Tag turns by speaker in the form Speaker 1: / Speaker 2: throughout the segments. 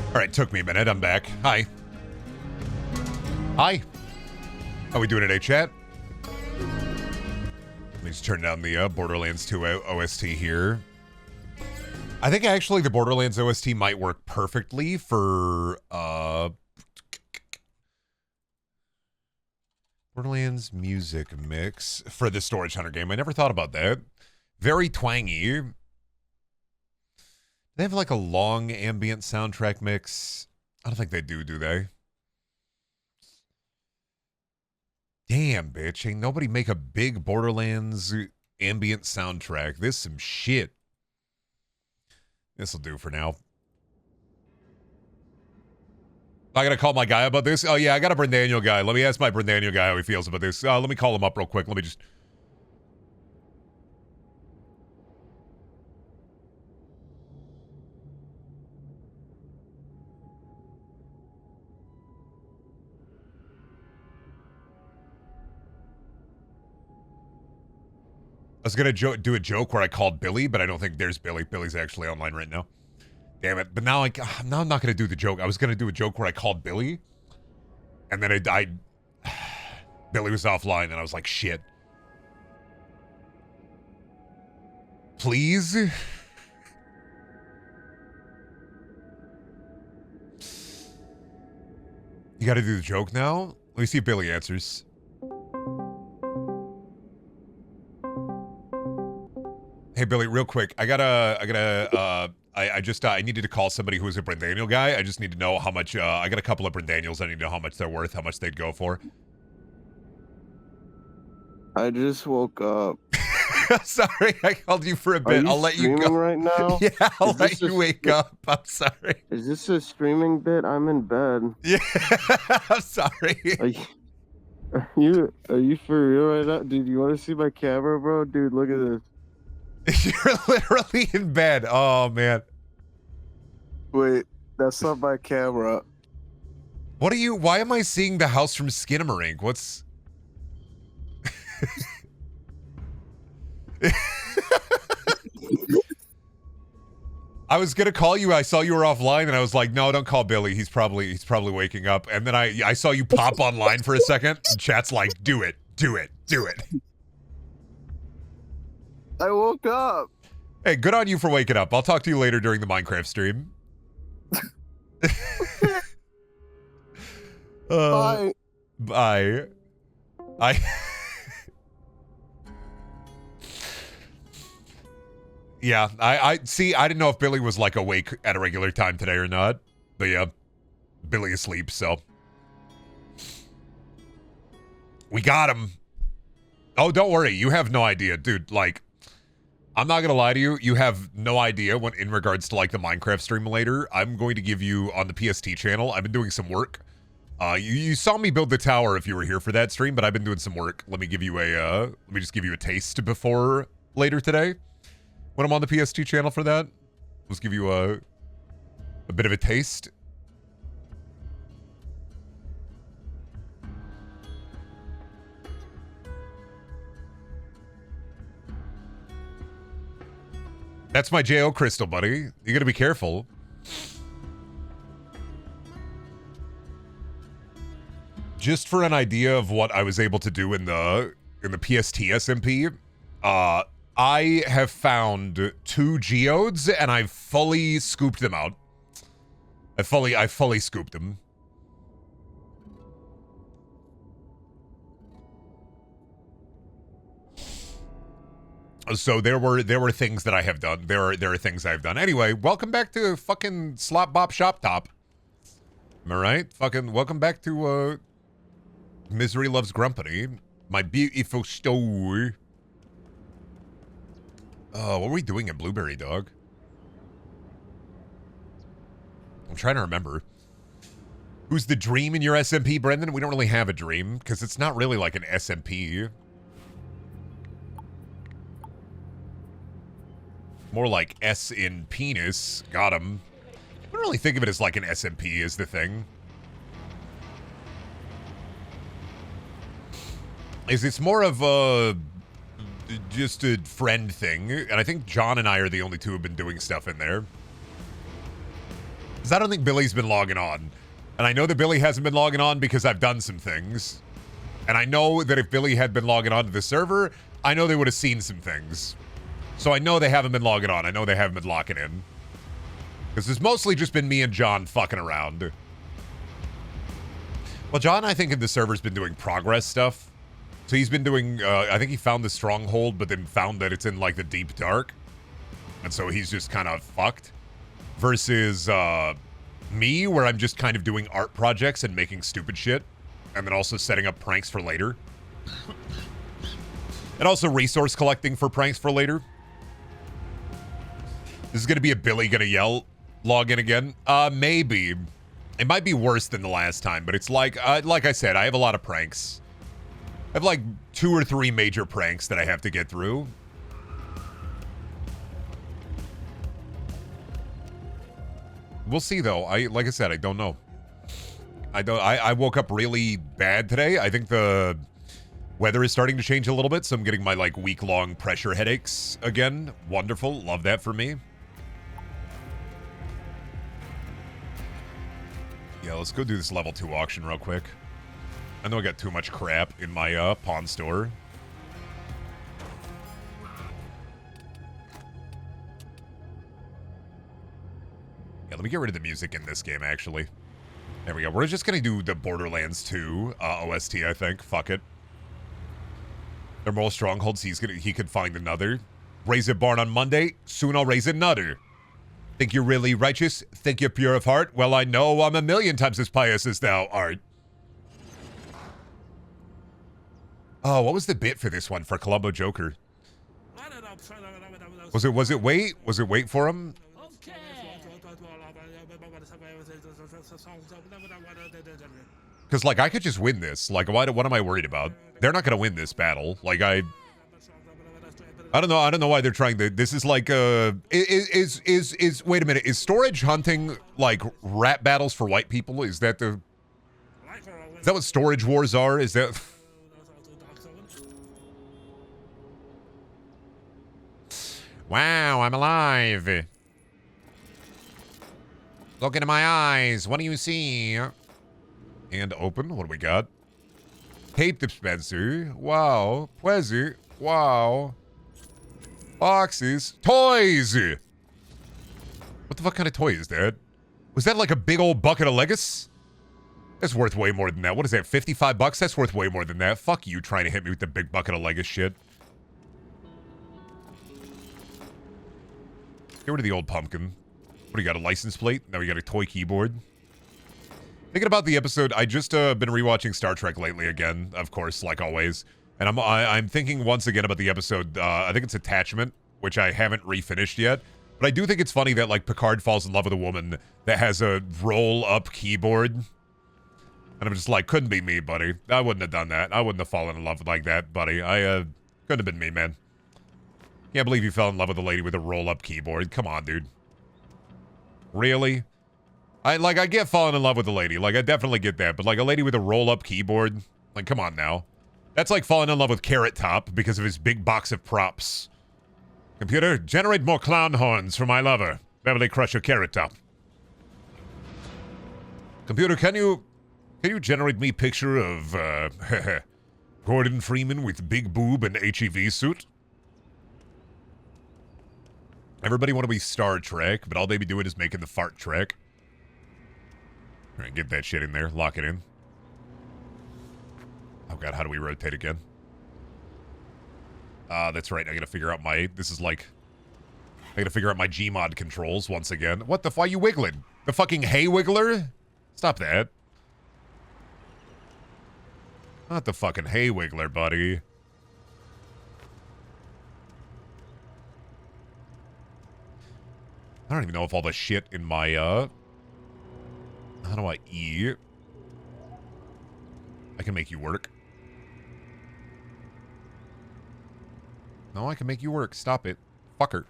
Speaker 1: All right, took me a minute. I'm back. Hi. Hi. How we doing today, chat? Let me just turn down the Borderlands 2 OST here. I think actually the Borderlands OST might work perfectly for Borderlands music mix for the Storage Hunter game. I never thought about that. Very twangy. They have like a long ambient soundtrack mix. I don't think they do they? Damn, bitch. Ain't nobody make a big Borderlands ambient soundtrack. This some shit. This'll do for now. I gotta call my guy about this. Oh yeah, I got a Brendaniel guy. Let me ask my Brendaniel guy how he feels about this. Let me call him up real quick. Let me just... I was gonna do a joke where I called Billy, but I don't think there's Billy. Billy's actually online right now. Damn it! But now, now I'm not gonna do the joke. I was gonna do a joke where I called Billy, and then Billy was offline, and I was like, shit. Please. You got to do the joke now. Let me see if Billy answers. Hey Billy, real quick. I needed to call somebody who's a Brendaniel guy. I just need to know how much. I got a couple of Brendaniels. I need to know how much they're worth, how much they'd go for.
Speaker 2: I just woke up.
Speaker 1: Sorry, I called you for a bit. I'll let you go
Speaker 2: Right now?
Speaker 1: Yeah, I'll let you wake up. I'm sorry.
Speaker 2: Is this a streaming bit? I'm in bed.
Speaker 1: Yeah, I'm sorry.
Speaker 2: Are you for real right now? Dude, you want to see my camera, bro? Dude, look at this.
Speaker 1: You're literally in bed. Oh, man.
Speaker 2: Wait, that's not my camera.
Speaker 1: Why am I seeing the house from Skinamarink? What's... I was gonna call you. I saw you were offline, and I was like, "No, don't call Billy. He's probably waking up." And then I saw you pop online for a second. And chat's like, "Do it, do it, do it."
Speaker 2: I woke up.
Speaker 1: Hey, good on you for waking up. I'll talk to you later during the Minecraft stream.
Speaker 2: Bye.
Speaker 1: Bye. Yeah, I see. I didn't know if Billy was like awake at a regular time today or not, but yeah, Billy asleep. So we got him. Oh, don't worry. You have no idea, dude. Like, I'm not gonna lie to you. You have no idea when in regards to like the Minecraft stream later. I'm going to give you on the PST channel. I've been doing some work. You saw me build the tower if you were here for that stream, but I've been doing some work. Let me give you let me just give you a taste before later today. When I'm on the PST channel for that, let's give you a bit of a taste. That's my JO crystal, buddy. You gotta be careful. Just for an idea of what I was able to do in the PST SMP, I have found 2 geodes and I've fully scooped them out. I fully scooped them. So there were things that I have done. There are things I've done. Anyway, welcome back to fucking Slop Bop Shop Top. Am I right? Fucking welcome back to Misery Loves Grumpy, my beautiful store. Oh, what were we doing at Blueberry Dog? I'm trying to remember. Who's the dream in your SMP, Brendan? We don't really have a dream, because it's not really like an SMP. More like S in penis. Got him. I don't really think of it as like an SMP is the thing. It's more of a... just a friend thing, and I think John and I are the only two who have been doing stuff in there. Because I don't think Billy's been logging on. And I know that Billy hasn't been logging on because I've done some things. And I know that if Billy had been logging on to the server, I know they would have seen some things. So I know they haven't been logging on. I know they haven't been locking in. Because it's mostly just been me and John fucking around. Well, John, I think in the server's been doing progress stuff. So he's been doing, I think he found the stronghold, but then found that it's in like the deep dark. And so he's just kind of fucked. Versus me, where I'm just kind of doing art projects and making stupid shit. And then also setting up pranks for later. And also resource collecting for pranks for later. This is going to be a Billy gonna yell log in again. Maybe. It might be worse than the last time, but it's like I said, I have a lot of pranks. I have like 2 or 3 major pranks that I have to get through. We'll see though. Like I said, I don't know. I woke up really bad today. I think the weather is starting to change a little bit, so I'm getting my like week-long pressure headaches again. Wonderful. Love that for me. Yeah, let's go do this level 2 auction real quick. I know I got too much crap in my pawn store. Yeah, let me get rid of the music in this game, actually. There we go. We're just gonna do the Borderlands 2 OST, I think. Fuck it. They're more strongholds. He could find another. Raise a barn on Monday. Soon I'll raise another. Think you're really righteous? Think you're pure of heart? Well, I know I'm a million times as pious as thou art. Oh, what was the bit for this one for Columbo Joker? Was it wait? Was it wait for him? Because, like, I could just win this. Like, what am I worried about? They're not going to win this battle. Like, I don't know. I don't know why they're trying to. This is like, wait a minute. Is storage hunting, like, rap battles for white people? Is that what storage wars are? Is that... Wow, I'm alive. Look into my eyes. What do you see? And open. What do we got? Tape dispenser. Wow. Pleasure. Wow. Boxes. Toys! What the fuck kind of toy is that? Was that like a big old bucket of Legos? That's worth way more than that. What is that, 55 bucks? That's worth way more than that. Fuck you trying to hit me with the big bucket of Legos shit. Get rid of the old pumpkin. What do you got, a license plate? Now we got a toy keyboard. Thinking about the episode, I just been rewatching Star Trek lately again, of course, like always. And I'm thinking once again about the episode, I think it's Attachment, which I haven't refinished yet. But I do think it's funny that, like, Picard falls in love with a woman that has a roll-up keyboard. And I'm just like, couldn't be me, buddy. I wouldn't have done that. I wouldn't have fallen in love like that, buddy. Couldn't have been me, man. Can't believe you fell in love with a lady with a roll-up keyboard. Come on, dude. Really? I get falling in love with a lady. Like, I definitely get that. But, like, a lady with a roll-up keyboard? Like, come on now. That's like falling in love with Carrot Top because of his big box of props. Computer, generate more clown horns for my lover. Beverly Crusher Carrot Top. Computer, can you generate me picture of, Gordon Freeman with big boob and HEV suit? Everybody want to be Star Trek, but all they be doing is making the fart trek. All right, get that shit in there. Lock it in. Oh god, how do we rotate again? That's right. I gotta figure out my... This is like... I gotta figure out my Gmod controls once again. What the f... Why are you wiggling? The fucking hay wiggler? Stop that. Not the fucking hay wiggler, buddy. I don't even know if all the shit in my, How do I eat? I can make you work. No, I can make you work. Stop it. Fucker.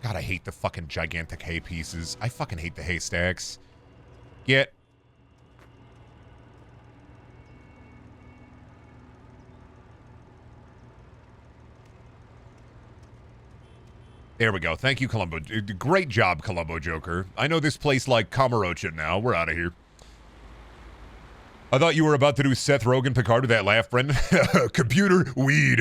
Speaker 1: God, I hate the fucking gigantic hay pieces. I fucking hate the haystacks. Get. There we go. Thank you, Columbo. Great job, Columbo Joker. I know this place like Kamarocha now. We're out of here. I thought you were about to do Seth Rogen Picard with that laugh, Brendan. Computer weed.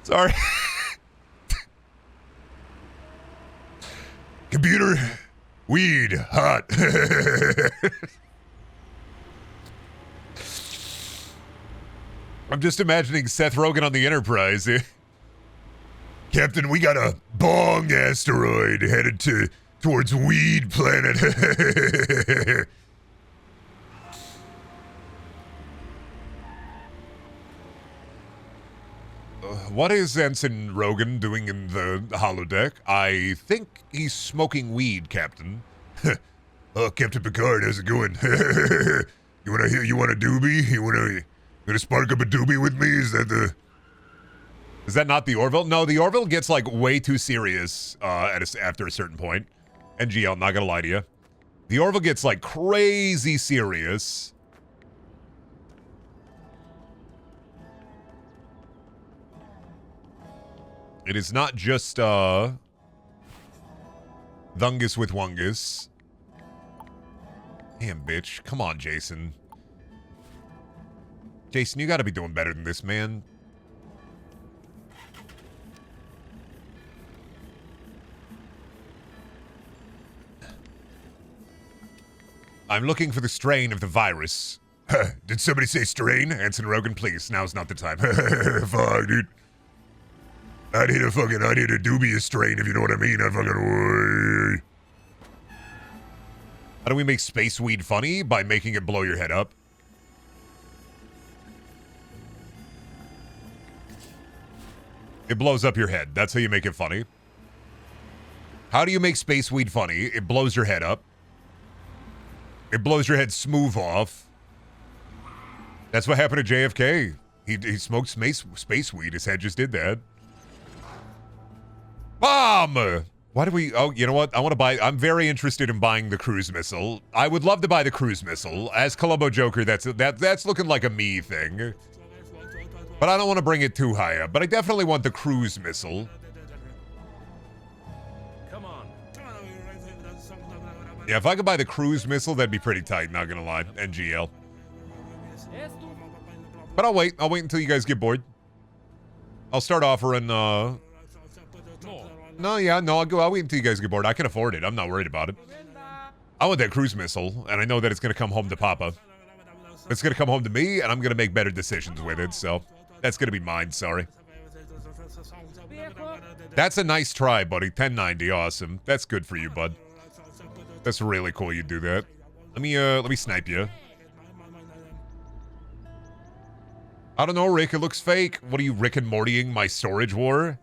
Speaker 1: Sorry. Computer weed hot. I'm just imagining Seth Rogen on the Enterprise. Captain, we got a bong asteroid headed towards Weed Planet. What is Ensign Rogen doing in the holodeck? I think he's smoking weed, Captain. Oh, Captain Picard, how's it going? You want a doobie? You wanna spark up a doobie with me? Is that not the Orville? No, the Orville gets like way too serious after a certain point. NGL, not gonna lie to you. The Orville gets like crazy serious. It is not just Thungus with Wungus. Damn, bitch. Come on, Jason. Jason, you gotta be doing better than this, man. I'm looking for the strain of the virus. Did somebody say strain? Ensign Rogen, please. Now's not the time. Fuck, dude. I need a dubious strain, if you know what I mean. How do we make space weed funny? By making it blow your head up. It blows up your head. That's how you make it funny. How do you make space weed funny? It blows your head up. It blows your head smooth off. That's what happened to JFK. He smoked space weed. His head just did that. Bomb! Why do we... Oh, you know what? I want to buy... I'm very interested in buying the cruise missile. I would love to buy the cruise missile. As Columbo Joker, that's looking like a me thing. But I don't want to bring it too high up. But I definitely want the cruise missile.
Speaker 3: Come on.
Speaker 1: Yeah, if I could buy the cruise missile, that'd be pretty tight, not gonna lie. NGL. But I'll wait. I'll wait until you guys get bored. I'll start offering, No, I'll wait until you guys get bored. I can afford it. I'm not worried about it. I want that cruise missile, and I know that it's gonna come home to Papa. It's gonna come home to me, and I'm gonna make better decisions with it, so... That's gonna be mine, sorry. That's a nice try, buddy. 1090, awesome. That's good for you, bud. That's really cool you do that. Let me snipe you. I don't know, Rick. It looks fake. What are you, Rick and Mortying my storage war?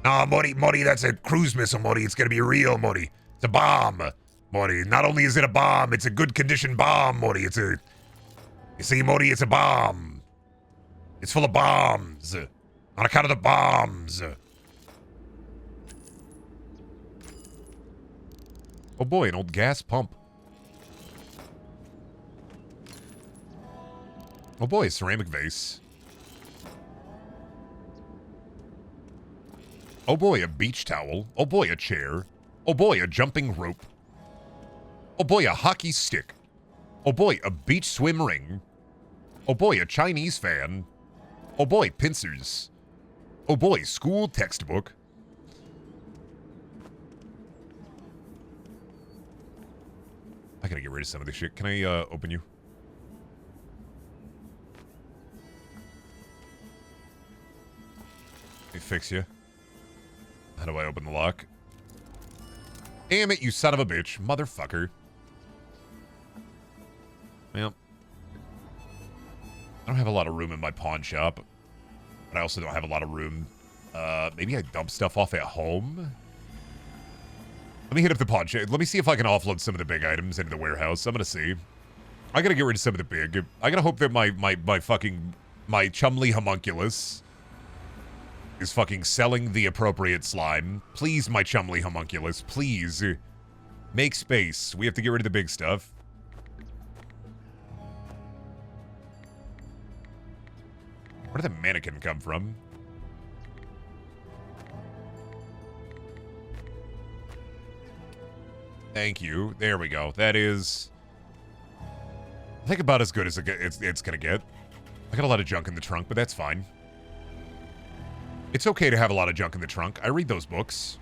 Speaker 1: Nah, Morty, that's a cruise missile, Morty. It's gonna be real, Morty. It's a bomb, Morty. Not only is it a bomb, it's a good condition bomb, Morty. You see, Morty, it's a bomb. It's full of bombs. On account of the bombs. Oh boy, an old gas pump. Oh boy, a ceramic vase. Oh boy, a beach towel. Oh boy, a chair. Oh boy, a jumping rope. Oh boy, a hockey stick. Oh boy, a beach swim ring. Oh boy, a Chinese fan. Oh boy, pincers. Oh boy, school textbook. I gotta get rid of some of this shit. Can I open you? Let me fix you. How do I open the lock? Damn it, you son of a bitch. Motherfucker. Well, I don't have a lot of room in my pawn shop. But I also don't have a lot of room. Maybe I dump stuff off at home? Let me hit up the pawn shop. Let me see if I can offload some of the big items into the warehouse. I'm gonna see. I gotta get rid of some of the big. I gotta hope that my Chumley homunculus is fucking selling the appropriate slime. Please, my Chumley homunculus, please. Make space. We have to get rid of the big stuff. Where did the mannequin come from? Thank you. There we go. That is, I think, about as good as it's gonna get. I got a lot of junk in the trunk, but that's fine. It's okay to have a lot of junk in the trunk. I read those books.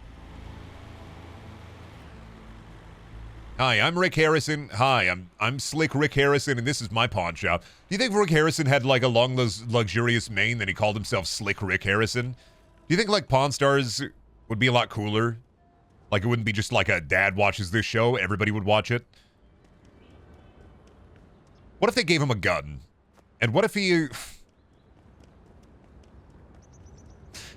Speaker 1: Hi, I'm Rick Harrison. Hi, I'm Slick Rick Harrison, and this is my pawn shop. Do you think Rick Harrison had like a long, luxurious mane that he called himself Slick Rick Harrison? Do you think like Pawn Stars would be a lot cooler? Like it wouldn't be just like a dad watches this show, everybody would watch it? What if they gave him a gun? And what if he...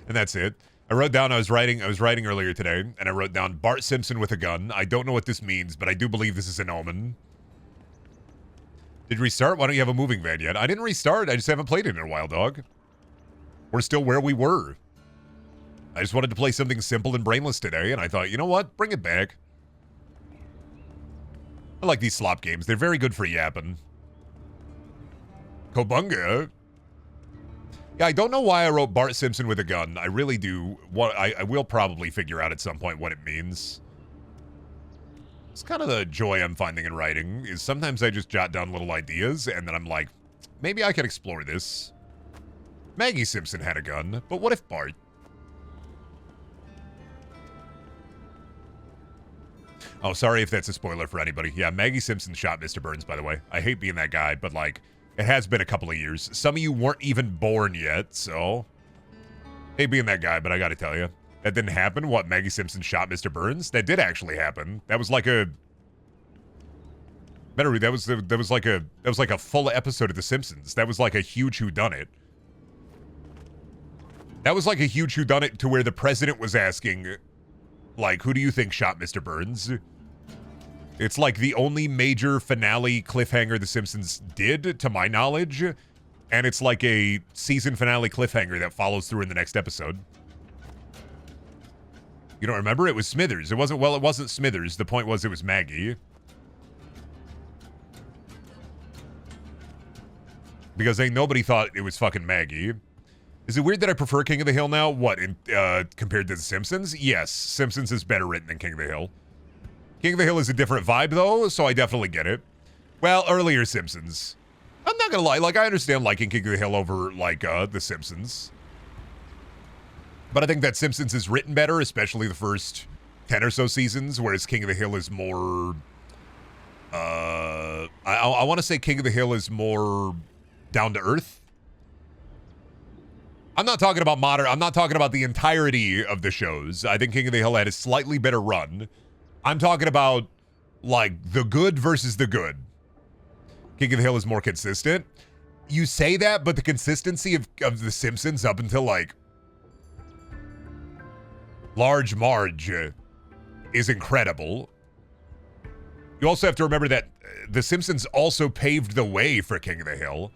Speaker 1: And that's it. I wrote down, I was writing earlier today, and I wrote down Bart Simpson with a gun. I don't know what this means, but I do believe this is an omen. Did you restart? Why don't you have a moving van yet? I didn't restart. I just haven't played it in a while, dog. We're still where we were. I just wanted to play something simple and brainless today, and I thought, you know what? Bring it back. I like these slop games. They're very good for yapping. Kobunga? Yeah, I don't know why I wrote Bart Simpson with a gun. I really do. I will probably figure out at some point what it means. It's kind of the joy I'm finding in writing, is sometimes I just jot down little ideas, and then I'm like, maybe I could explore this. Maggie Simpson had a gun, but what if Bart? Oh, sorry if that's a spoiler for anybody. Yeah, Maggie Simpson shot Mr. Burns, by the way. I hate being that guy, but like... It has been a couple of years. Some of you weren't even born yet, so... Hate being that guy, but I gotta tell you. That didn't happen? What, Maggie Simpson shot Mr. Burns? That did actually happen. That was like a... That was like a full episode of The Simpsons. That was like a huge whodunit. That was like a huge whodunit to where the president was asking, like, who do you think shot Mr. Burns? It's like the only major finale cliffhanger The Simpsons did, to my knowledge. And it's like a season finale cliffhanger that follows through in the next episode. You don't remember? It was Smithers. It wasn't Smithers. The point was it was Maggie. Because nobody thought it was fucking Maggie. Is it weird that I prefer King of the Hill now? What, compared to The Simpsons? Yes, Simpsons is better written than King of the Hill. King of the Hill is a different vibe, though, so I definitely get it. Well, earlier Simpsons. I'm not gonna lie, like, I understand liking King of the Hill over, like, The Simpsons. But I think that Simpsons is written better, especially the first 10 or so seasons, whereas King of the Hill is more... I want to say King of the Hill is more down to earth. I'm not talking about modern... I'm not talking about the entirety of the shows. I think King of the Hill had a slightly better run. I'm talking about, like, the good versus the good. King of the Hill is more consistent. You say that, but the consistency of The Simpsons up until, like, Large Marge is incredible. You also have to remember that The Simpsons also paved the way for King of the Hill.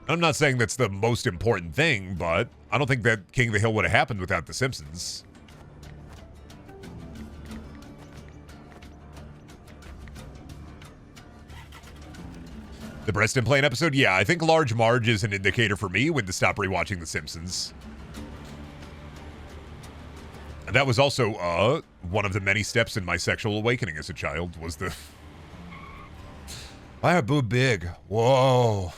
Speaker 1: I'm not saying that's the most important thing, but I don't think that King of the Hill would have happened without The Simpsons. The breast implant episode? Yeah, I think Large Marge is an indicator for me when to stop rewatching The Simpsons. And that was also, one of the many steps in my sexual awakening as a child, was the... Why are boob big? Whoa.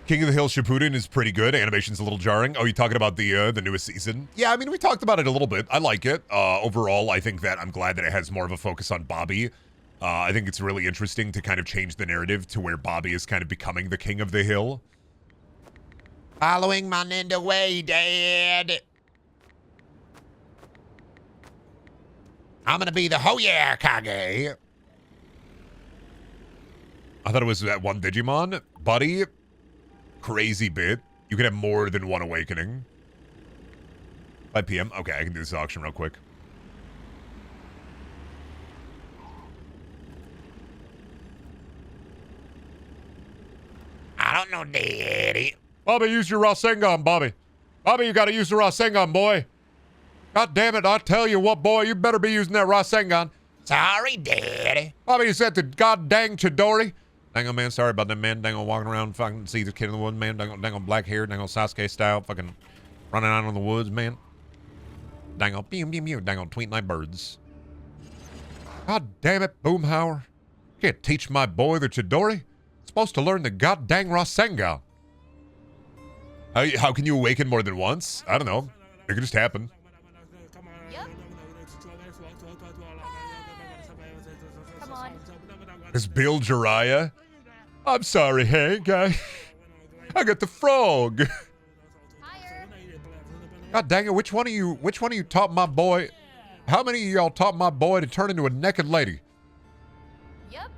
Speaker 1: King of the Hill Shippuden is pretty good. Animation's a little jarring. Oh, you talking about the newest season? Yeah, I mean, we talked about it a little bit. I like it. Overall, I think that I'm glad that it has more of a focus on Bobby. I think it's really interesting to kind of change the narrative to where Bobby is kind of becoming the king of the hill. Following my ninja way, Dad. I'm gonna be the Hoyer Kage. I thought it was that one Digimon. Buddy. Crazy bit. You can have more than one awakening. 5 p.m. Okay, I can do this auction real quick. I don't know, Daddy. Bobby, use your Rasengan, Bobby. Bobby, you gotta use the Rasengan, boy. God damn it, I tell you what, boy, you better be using that Rasengan. Sorry, Daddy. Bobby, you said the god dang Chidori. Dang on, man, sorry about that, man. Dang on walking around, fucking see the kid in the woods, man. Dang on black hair, dang on Sasuke style, fucking running out in the woods, man. Dang on, pew, pew, pew, dang on tweet night birds. God damn it, Boomhauer. You can't teach my boy the Chidori. Supposed to learn the god dang Rasengan. How can you awaken more than once? I don't know. It could just happen.
Speaker 3: Yep. Come on.
Speaker 1: Is Bill Jiraiya? I'm sorry, Hank. I got the frog.
Speaker 3: Higher.
Speaker 1: God dang it, which one of you taught my boy? How many of y'all taught my boy to turn into a naked lady?
Speaker 3: Yep.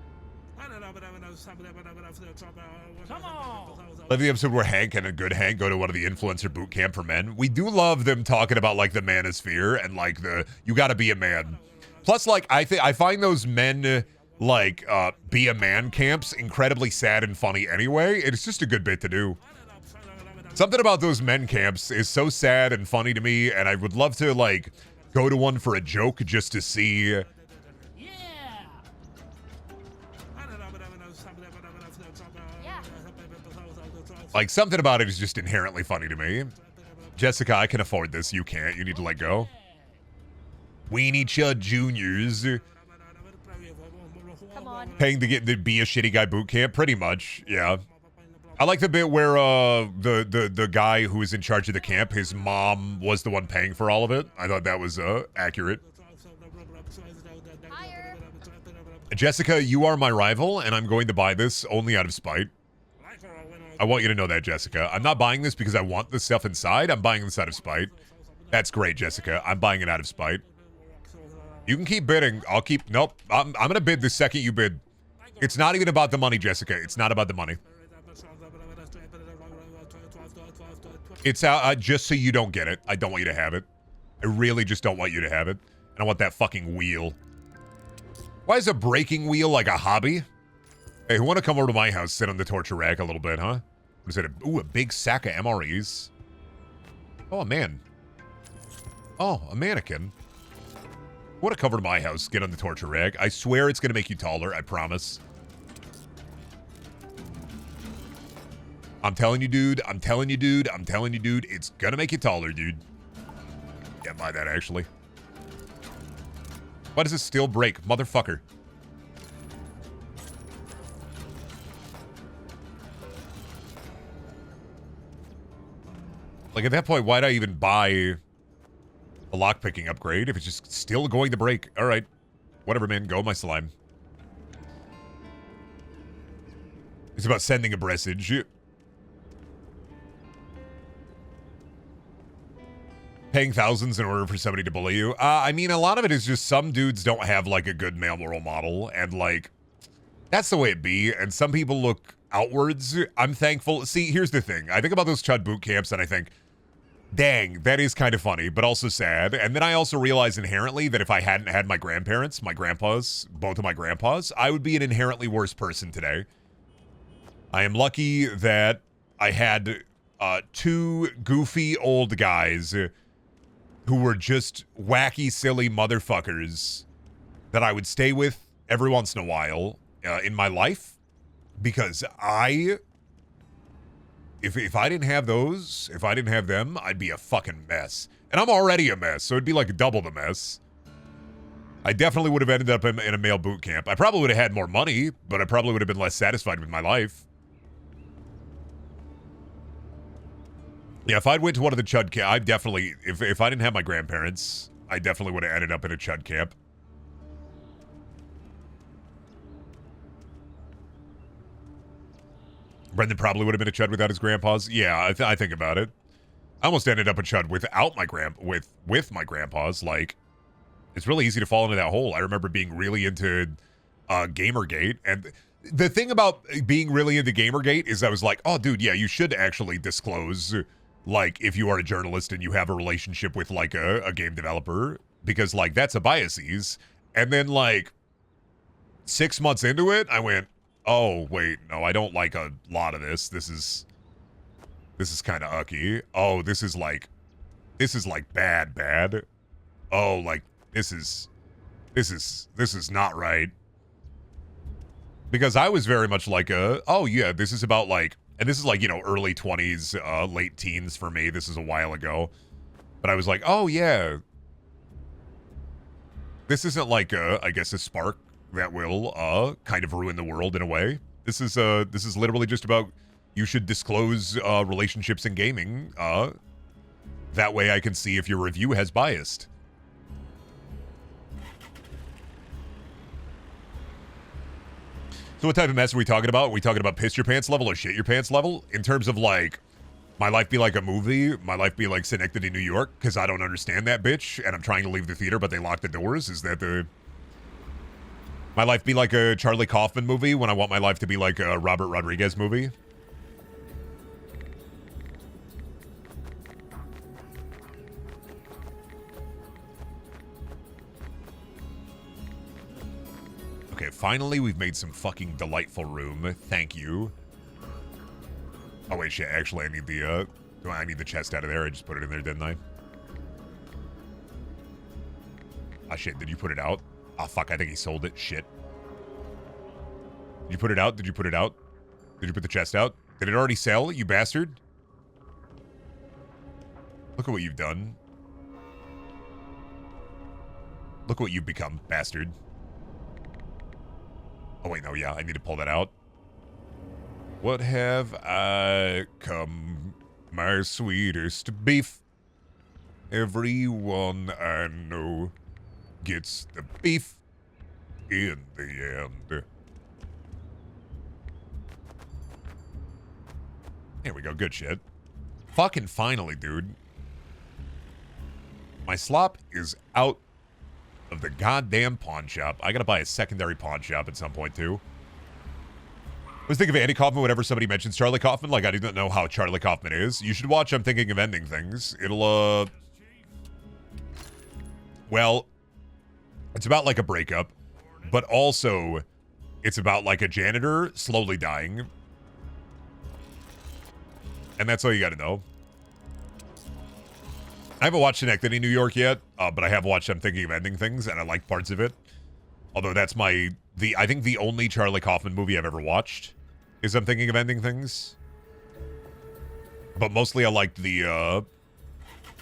Speaker 4: Come on.
Speaker 1: Love the episode where Hank and a good Hank go to one of the influencer boot camp for men. We do love them talking about like the manosphere and like the you gotta be a man. Plus, like I find those men like be a man camps incredibly sad and funny anyway. It's just a good bit to do. Something about those men camps is so sad and funny to me, and I would love to like go to one for a joke just to see.
Speaker 4: Yeah.
Speaker 3: Yeah.
Speaker 1: Like, something about it is just inherently funny to me. Jessica, I can afford this. You can't. You need to let go. Weenie Chud Juniors.
Speaker 3: Come on.
Speaker 1: Paying to get to be a shitty guy boot camp. Pretty much, yeah. I like the bit where the guy who was in charge of the camp, his mom was the one paying for all of it. I thought that was accurate.
Speaker 3: Higher.
Speaker 1: Jessica, you are my rival, and I'm going to buy this only out of spite. I want you to know that, Jessica. I'm not buying this because I want the stuff inside. I'm buying this out of spite. That's great, Jessica. I'm buying it out of spite. You can keep bidding. I'll keep... Nope. I'm going to bid the second you bid. It's not even about the money, Jessica. It's not about the money. It's just so you don't get it. I don't want you to have it. I really just don't want you to have it. And I want that fucking wheel. Why is a breaking wheel like a hobby? Hey, who want to come over to my house, sit on the torture rack a little bit, huh? What is it? Ooh, a big sack of MREs. Oh, a man. Oh, a mannequin. Who want to come over to my house, get on the torture rack? I swear it's going to make you taller, I promise. I'm telling you, dude. I'm telling you, dude. I'm telling you, dude. It's going to make you taller, dude. Can't buy that, actually. Why does it still break? Motherfucker. Like, at that point, why'd I even buy a lockpicking upgrade if it's just still going to break? All right. Whatever, man. Go, my slime. It's about sending a message. Paying thousands in order for somebody to bully you. I mean, a lot of it is just some dudes don't have, like, a good male role model. And, like, that's the way it be. And some people look outwards. I'm thankful. See, here's the thing. I think about those Chud boot camps and I think, dang, that is kind of funny, but also sad. And then I also realize inherently that if I hadn't had my grandparents, my grandpas, both of my grandpas, I would be an inherently worse person today. I am lucky that I had two goofy old guys who were just wacky, silly motherfuckers that I would stay with every once in a while in my life. Because if I didn't have those, if I didn't have them, I'd be a fucking mess. And I'm already a mess, so it'd be like double the mess. I definitely would have ended up in a male boot camp. I probably would have had more money, but I probably would have been less satisfied with my life. Yeah, if I'd went to one of the Chud camp, I definitely, if I didn't have my grandparents, I definitely would have ended up in a Chud camp. Brendan probably would have been a Chud without his grandpas. Yeah, I think about it. I almost ended up a Chud without my with my grandpas. Like, it's really easy to fall into that hole. I remember being really into Gamergate, and the thing about being really into Gamergate is I was like, oh, dude, yeah, you should actually disclose, like, if you are a journalist and you have a relationship with like a game developer, because like that's a biases. And then like 6 months into it, I went, oh, wait, no, I don't like a lot of this. This is kind of ucky. Oh, this is like bad. oh, like, this is not right. Because I was very much like oh yeah, this is about like, and this is like, you know, early 20s, late teens for me. This is a while ago. But I was like, oh yeah, this isn't like I guess a spark that will kind of ruin the world in a way. This is literally just about you should disclose relationships in gaming. That way I can see if your review has biased. So what type of mess are we talking about? Are we talking about piss your pants level or shit your pants level? In terms of like, my life be like a movie? My life be like Synecdoche, New York? Because I don't understand that bitch, and I'm trying to leave the theater, but they lock the doors? Is that the... My life be like a Charlie Kaufman movie when I want my life to be like a Robert Rodriguez movie? Okay, finally we've made some fucking delightful room. Thank you. Oh wait, shit, actually I need the chest out of there. I just put it in there, didn't I? Ah shit, did you put it out? Oh fuck, I think he sold it. Shit. Did you put it out? Did you put it out? Did you put the chest out? Did it already sell, you bastard? Look at what you've done. Look what you've become, bastard. Oh wait, no, yeah, I need to pull that out. What have I come, my sweetest beef? Everyone I know gets the beef in the end. Here we go, good shit. Fucking finally, dude. My slop is out of the goddamn pawn shop. I gotta buy a secondary pawn shop at some point, too. I always think of Andy Kaufman whenever somebody mentions Charlie Kaufman. Like, I do not know how Charlie Kaufman is. You should watch I'm Thinking of Ending Things. It'll, well, it's about, like, a breakup. But also, it's about, like, a janitor slowly dying. And that's all you gotta know. I haven't watched Synecdoche, New York yet, but I have watched I'm Thinking of Ending Things, and I like parts of it. Although that's I think the only Charlie Kaufman movie I've ever watched is I'm Thinking of Ending Things. But mostly I liked the,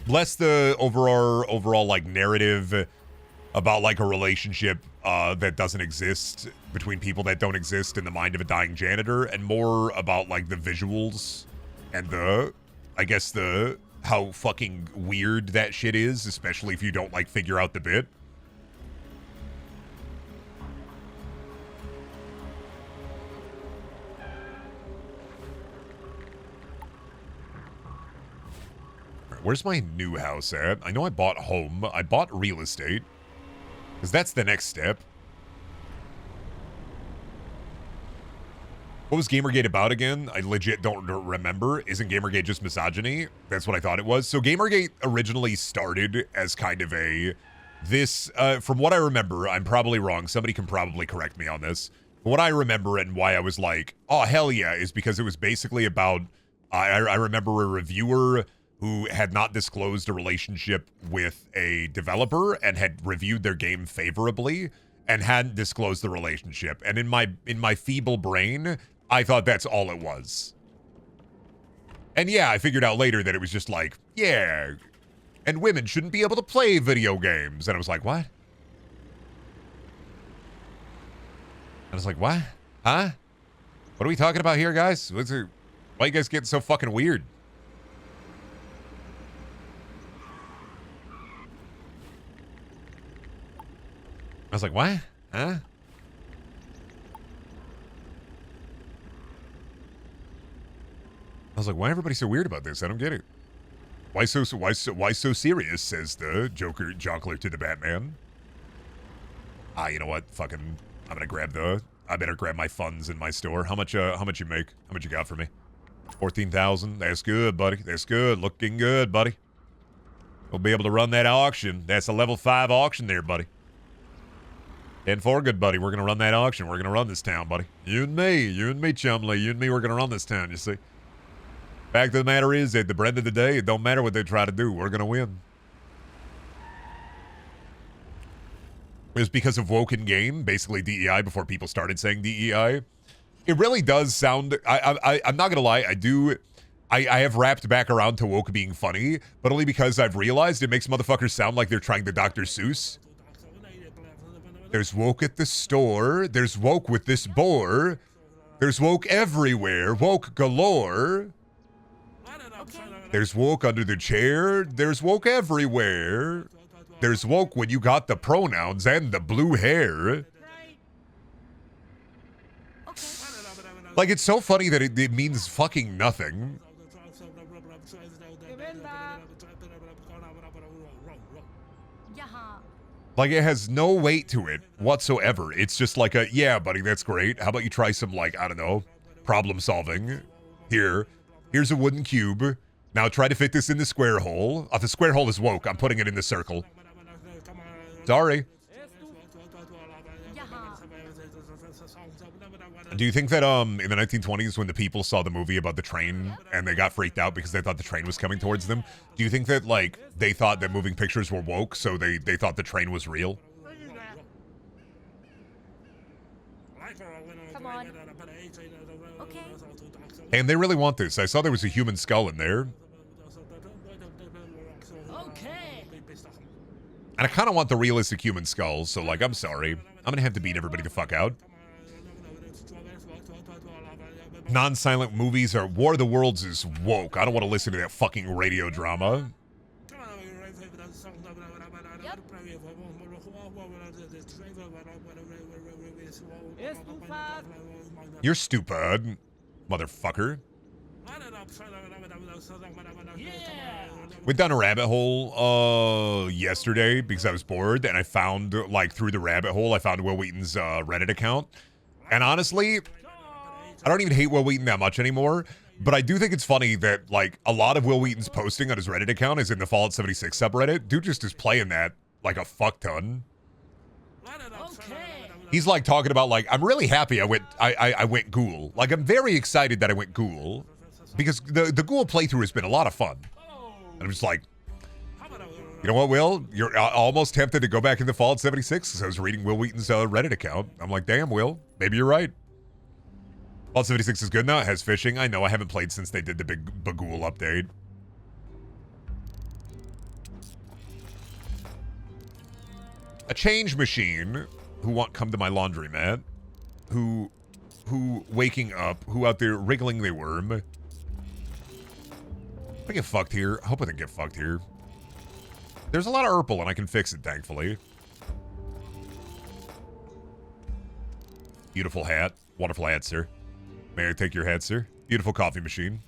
Speaker 1: less the overall like narrative about like a relationship that doesn't exist between people that don't exist in the mind of a dying janitor, and more about like the visuals and how fucking weird that shit is, especially if you don't, like, figure out the bit. Where's my new house at? I know I bought home. I bought real estate. Because that's the next step. What was Gamergate about again? I legit don't remember. Isn't Gamergate just misogyny? That's what I thought it was. So Gamergate originally started as kind of from what I remember, I'm probably wrong. Somebody can probably correct me on this. But what I remember and why I was like, oh, hell yeah, is because it was basically about, I remember a reviewer who had not disclosed a relationship with a developer and had reviewed their game favorably and hadn't disclosed the relationship. And in my feeble brain, I thought that's all it was. And yeah, I figured out later that it was just like, yeah, and women shouldn't be able to play video games. And I was like, what? I was like, what? Huh? What are we talking about here, guys? Why are you guys getting so fucking weird? I was like, what? Huh? I was like, why everybody so weird about this? I don't get it. Why so serious, says the Joker jockler to the Batman. You know what? Fucking, I better grab my funds in my store. How much you make? How much you got for me? 14,000. That's good, buddy. That's good. Looking good, buddy. We'll be able to run that auction. That's a level 5 auction there, buddy. 10-4, good buddy. We're gonna run that auction. We're gonna run this town, buddy. You and me, Chumley. You and me, we're gonna run this town, you see. Fact of the matter is, at the end of the day, it don't matter what they try to do. We're gonna win. is because of woke in game, basically DEI before people started saying DEI. It really does sound, I'm not gonna lie, I have wrapped back around to woke being funny, but only because I've realized it makes motherfuckers sound like they're trying to Dr. Seuss. There's woke at the store, there's woke with this boar, there's woke everywhere, woke galore. There's woke under the chair, there's woke everywhere. There's woke when you got the pronouns and the blue hair. Like, it's so funny that it means fucking nothing. Like, it has no weight to it whatsoever. It's just like a, yeah, buddy, that's great. How about you try some, like, I don't know, problem solving. Here's a wooden cube. Now try to fit this in the square hole. The square hole is woke. I'm putting it in the circle. Sorry. Do you think that in the 1920s when the people saw the movie about the train and they got freaked out because they thought the train was coming towards them, do you think that like they thought that moving pictures were woke, so they thought the train was real?
Speaker 3: Come on. Okay.
Speaker 1: And they really want this. I saw there was a human skull in there.
Speaker 4: Okay.
Speaker 1: And I kind of want the realistic human skulls, so like, I'm sorry. I'm gonna have to beat everybody the fuck out. Non-silent movies are War of the Worlds is woke. I don't want to listen to that fucking radio drama.
Speaker 3: Yep.
Speaker 1: You're stupid, motherfucker.
Speaker 4: Yeah.
Speaker 1: Went down a rabbit hole yesterday because I was bored, and I found, like, through the rabbit hole, I found Will Wheaton's Reddit account. And honestly, I don't even hate Will Wheaton that much anymore, but I do think it's funny that, like, a lot of Will Wheaton's posting on his Reddit account is in the Fallout 76 subreddit. Dude just is playing that like a fuck ton.
Speaker 4: Okay.
Speaker 1: He's like talking about like, I'm really happy I went ghoul. Like, I'm very excited that I went ghoul because the ghoul playthrough has been a lot of fun. And I'm just like, you know what, Will? You're almost tempted to go back into Fallout 76 because I was reading Will Wheaton's Reddit account. I'm like, damn, Will, maybe you're right. Fallout 76 is good now. It has fishing. I know, I haven't played since they did the big Bagul update. A change machine who want come to my laundromat, who waking up, who out there wriggling the worm. I get fucked here. I hope I didn't get fucked here. There's a lot of Urple and I can fix it, thankfully. Beautiful hat. Wonderful hat, sir. May I take your hat, sir? Beautiful coffee machine.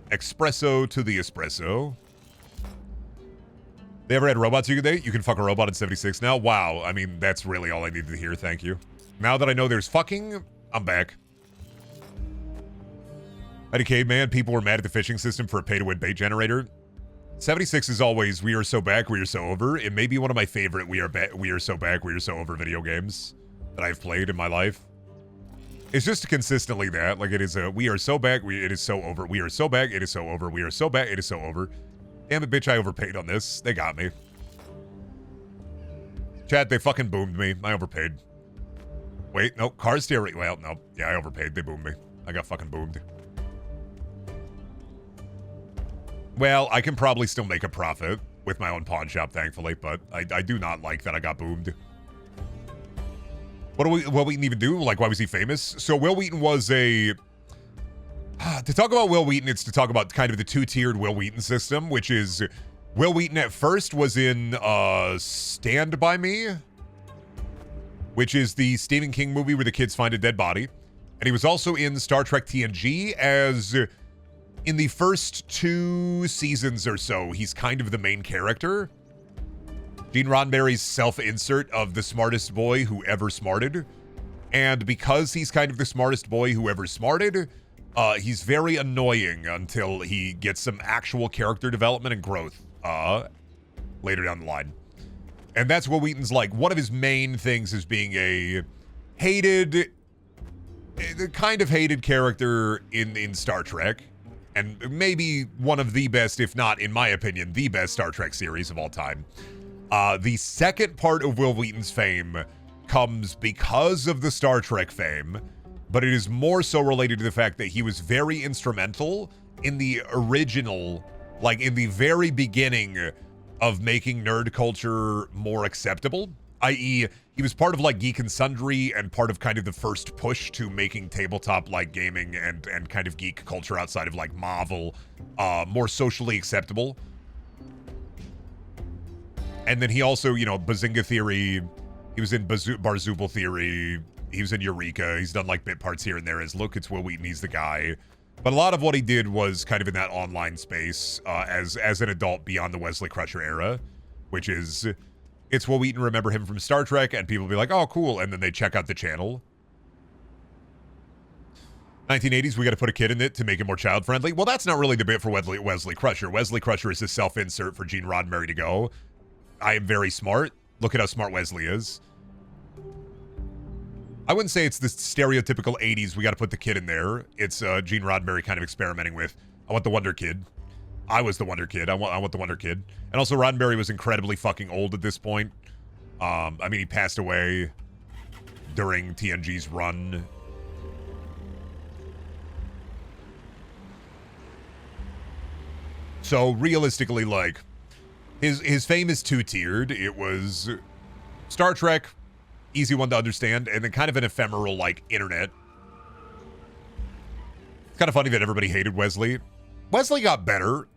Speaker 1: Espresso to the espresso. They ever had robots you could date? You can fuck a robot in 76 now? Wow, I mean, that's really all I needed to hear, thank you. Now that I know there's fucking, I'm back. Howdy, caveman. People were mad at the fishing system for a pay-to-win bait generator. 76 is always, we are so back, we are so over. It may be one of my favorite we are so back, we are so over video games that I've played in my life. It's just consistently that, like, it is a, we are so back, it is so over. We are so back, it is so over. We are so back, it is so over. Damn it, bitch, I overpaid on this. They got me. Chat, they fucking boomed me. I overpaid. Wait, no, car steering. Well, no. Yeah, I overpaid. They boomed me. I got fucking boomed. Well, I can probably still make a profit with my own pawn shop, thankfully, but I do not like that I got boomed. What do Will Wheaton even do? Like, why was he famous? So Will Wheaton was a... to talk about Will Wheaton, it's to talk about kind of the two-tiered Will Wheaton system, which is Will Wheaton at first was in Stand By Me, which is the Stephen King movie where the kids find a dead body. And he was also in Star Trek TNG as, in the first 2 seasons or so, he's kind of the main character. Gene Roddenberry's self-insert of the smartest boy who ever smarted. And because he's kind of the smartest boy who ever smarted, he's very annoying until he gets some actual character development and growth later down the line. And that's what Wheaton's like. One of his main things is being a hated, kind of hated character in Star Trek. And maybe one of the best, if not, in my opinion, the best Star Trek series of all time. The second part of Will Wheaton's fame comes because of the Star Trek fame, but it is more so related to the fact that he was very instrumental in the original, like in the very beginning of making nerd culture more acceptable, i.e. he was part of like Geek and Sundry and part of kind of the first push to making tabletop like gaming and kind of geek culture outside of like Marvel more socially acceptable. And then he also, you know, Bazinga Theory, he was in Barzooble Theory, he was in Eureka, he's done like bit parts here and there as, look, it's Will Wheaton, he's the guy. But a lot of what he did was kind of in that online space as an adult beyond the Wesley Crusher era, which is, it's Will Wheaton, remember him from Star Trek, and people be like, oh, cool, and then they check out the channel. 1980s, we got to put a kid in it to make it more child-friendly. Well, that's not really the bit for Wesley Crusher. Wesley Crusher is a self-insert for Gene Roddenberry to go, I am very smart. Look at how smart Wesley is. I wouldn't say it's the stereotypical 80s, we got to put the kid in there. It's Gene Roddenberry kind of experimenting with, I want the Wonder Kid. I was the Wonder Kid. I want the Wonder Kid. And also Roddenberry was incredibly fucking old at this point. I mean, he passed away during TNG's run. So realistically, like, his fame is two-tiered. It was Star Trek, easy one to understand, and then kind of an ephemeral, like, internet. It's kind of funny that everybody hated Wesley. Wesley got better,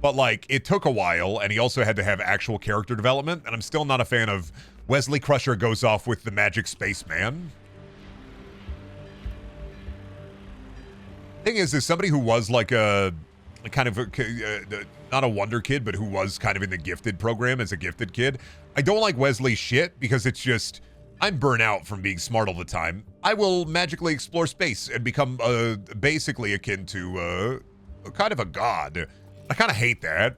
Speaker 1: but, like, it took a while, and he also had to have actual character development, and I'm still not a fan of Wesley Crusher goes off with the Magic Spaceman. Thing is somebody who was, like, a kind of not a wonder kid, but who was kind of in the gifted program as a gifted kid. I don't like Wesley's shit because it's just, I'm burnt out from being smart all the time. I will magically explore space and become basically akin to kind of a god. I kind of hate that.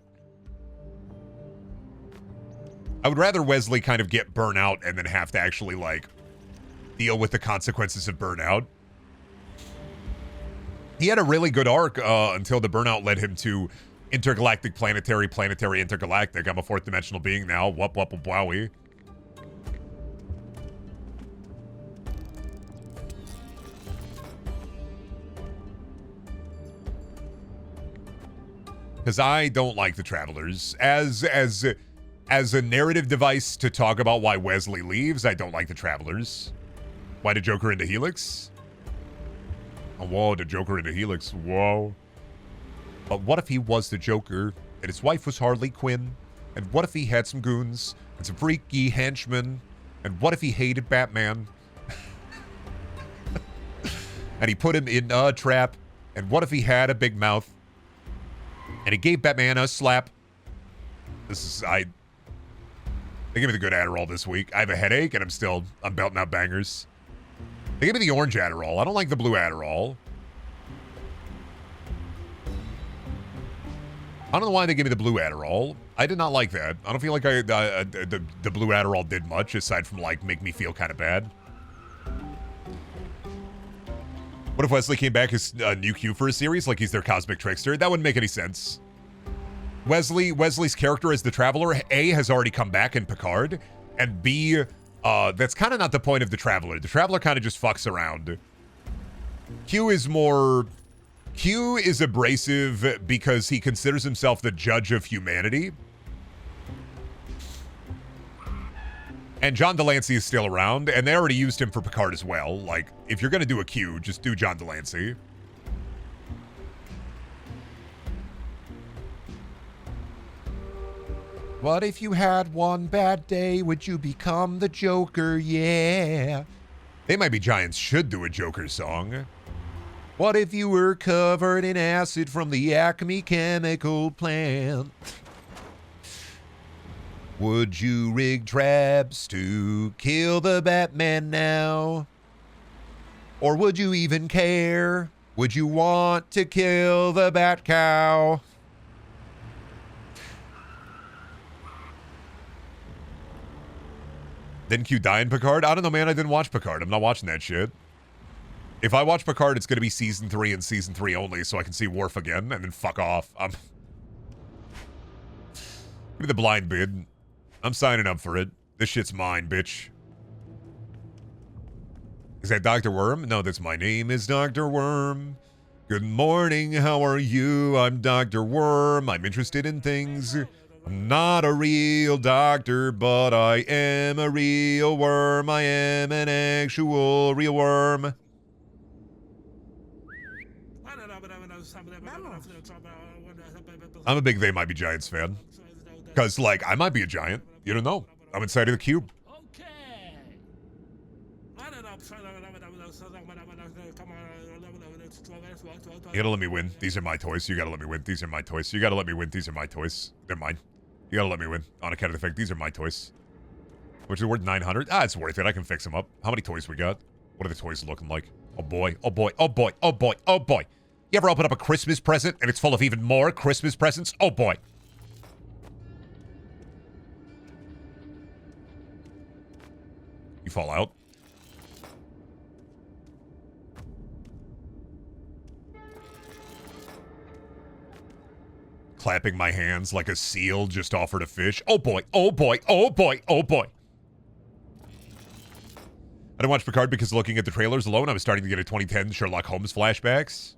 Speaker 1: I would rather Wesley kind of get burnt out and then have to actually like deal with the consequences of burnout. He had a really good arc until the burnout led him to intergalactic, planetary, intergalactic. I'm a fourth dimensional being now. Wup, wup, wowie. Because I don't like the Travelers. As a narrative device to talk about why Wesley leaves, I don't like the Travelers. Why did Joker into Helix? Oh, whoa, the Joker into Helix. Whoa. But what if he was the Joker and his wife was Harley Quinn? And what if he had some goons and some freaky henchmen? And what if he hated Batman? And he put him in a trap? And what if he had a big mouth? And he gave Batman a slap? They gave me the good Adderall this week. I have a headache and I'm belting out bangers. They gave me the orange Adderall. I don't like the blue Adderall. I don't know why they gave me the blue Adderall. I did not like that. I don't feel like the blue Adderall did much aside from like make me feel kind of bad. What if Wesley came back as a new Q for a series? Like he's their cosmic trickster? That wouldn't make any sense. Wesley's character as the Traveler, A, has already come back in Picard, and B, that's kind of not the point of the Traveler. The Traveler kind of just fucks around. Q is abrasive because he considers himself the judge of humanity. And John Delancey is still around, and they already used him for Picard as well. Like, if you're going to do a Q, just do John Delancey. What if you had one bad day? Would you become the Joker? Yeah. They Might Be Giants should do a Joker song. What if you were covered in acid from the Acme chemical plant? Would you rig traps to kill the Batman now? Or would you even care? Would you want to kill the Bat Cow? Didn't Q die in Picard? I don't know, man. I didn't watch Picard. I'm not watching that shit. If I watch Picard, it's going to be season 3 and season 3 only, so I can see Worf again, and then fuck off. Give me the blind bid. I'm signing up for it. This shit's mine, bitch. Is that Dr. Worm? No, that's my name is Dr. Worm. Good morning, how are you? I'm Dr. Worm. I'm interested in things. I'm not a real doctor, but I am a real worm. I am an actual real worm. I'm a big They Might Be Giants fan. Because, like, I might be a giant. You don't know. I'm inside of the cube.
Speaker 4: Okay.
Speaker 1: You gotta let me win. These are my toys. You gotta let me win. These are my toys. You gotta let me win. These are my toys. They're mine. You gotta let me win. On account of the fact, these are my toys. Which is worth 900. Ah, it's worth it. I can fix them up. How many toys we got? What are the toys looking like? Oh boy. Oh boy. Oh boy. Oh boy. Oh boy. You ever open up a Christmas present and it's full of even more Christmas presents? Oh boy. You fall out. Clapping my hands like a seal just offered a fish. Oh boy, oh boy, oh boy, oh boy. I didn't watch Picard because looking at the trailers alone, I was starting to get a 2010 Sherlock Holmes flashbacks.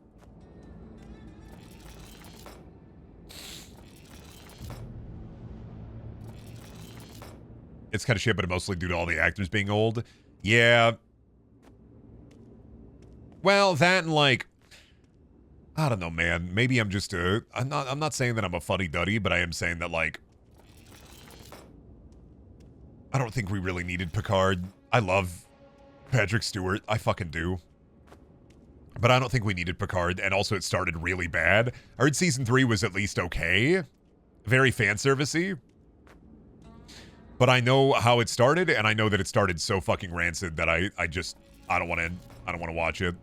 Speaker 1: It's kind of shit, but mostly due to all the actors being old. Yeah. Well, that and like, I don't know, man. Maybe I'm just I'm not saying that I'm a fuddy-duddy, but I am saying that, like, I don't think we really needed Picard. I love Patrick Stewart. I fucking do. But I don't think we needed Picard, and also it started really bad. I heard season 3 was at least okay. Very fan servicey. But I know how it started, and I know that it started so fucking rancid that I don't want to watch it.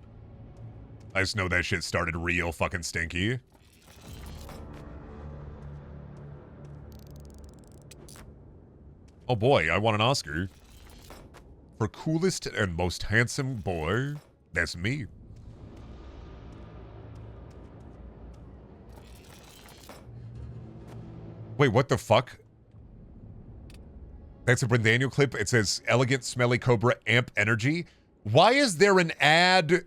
Speaker 1: I just know that shit started real fucking stinky. Oh boy, I won an Oscar. For coolest and most handsome boy. That's me. Wait, what the fuck? That's a Brendaniel clip. It says, elegant, smelly cobra, amp energy. Why is there an ad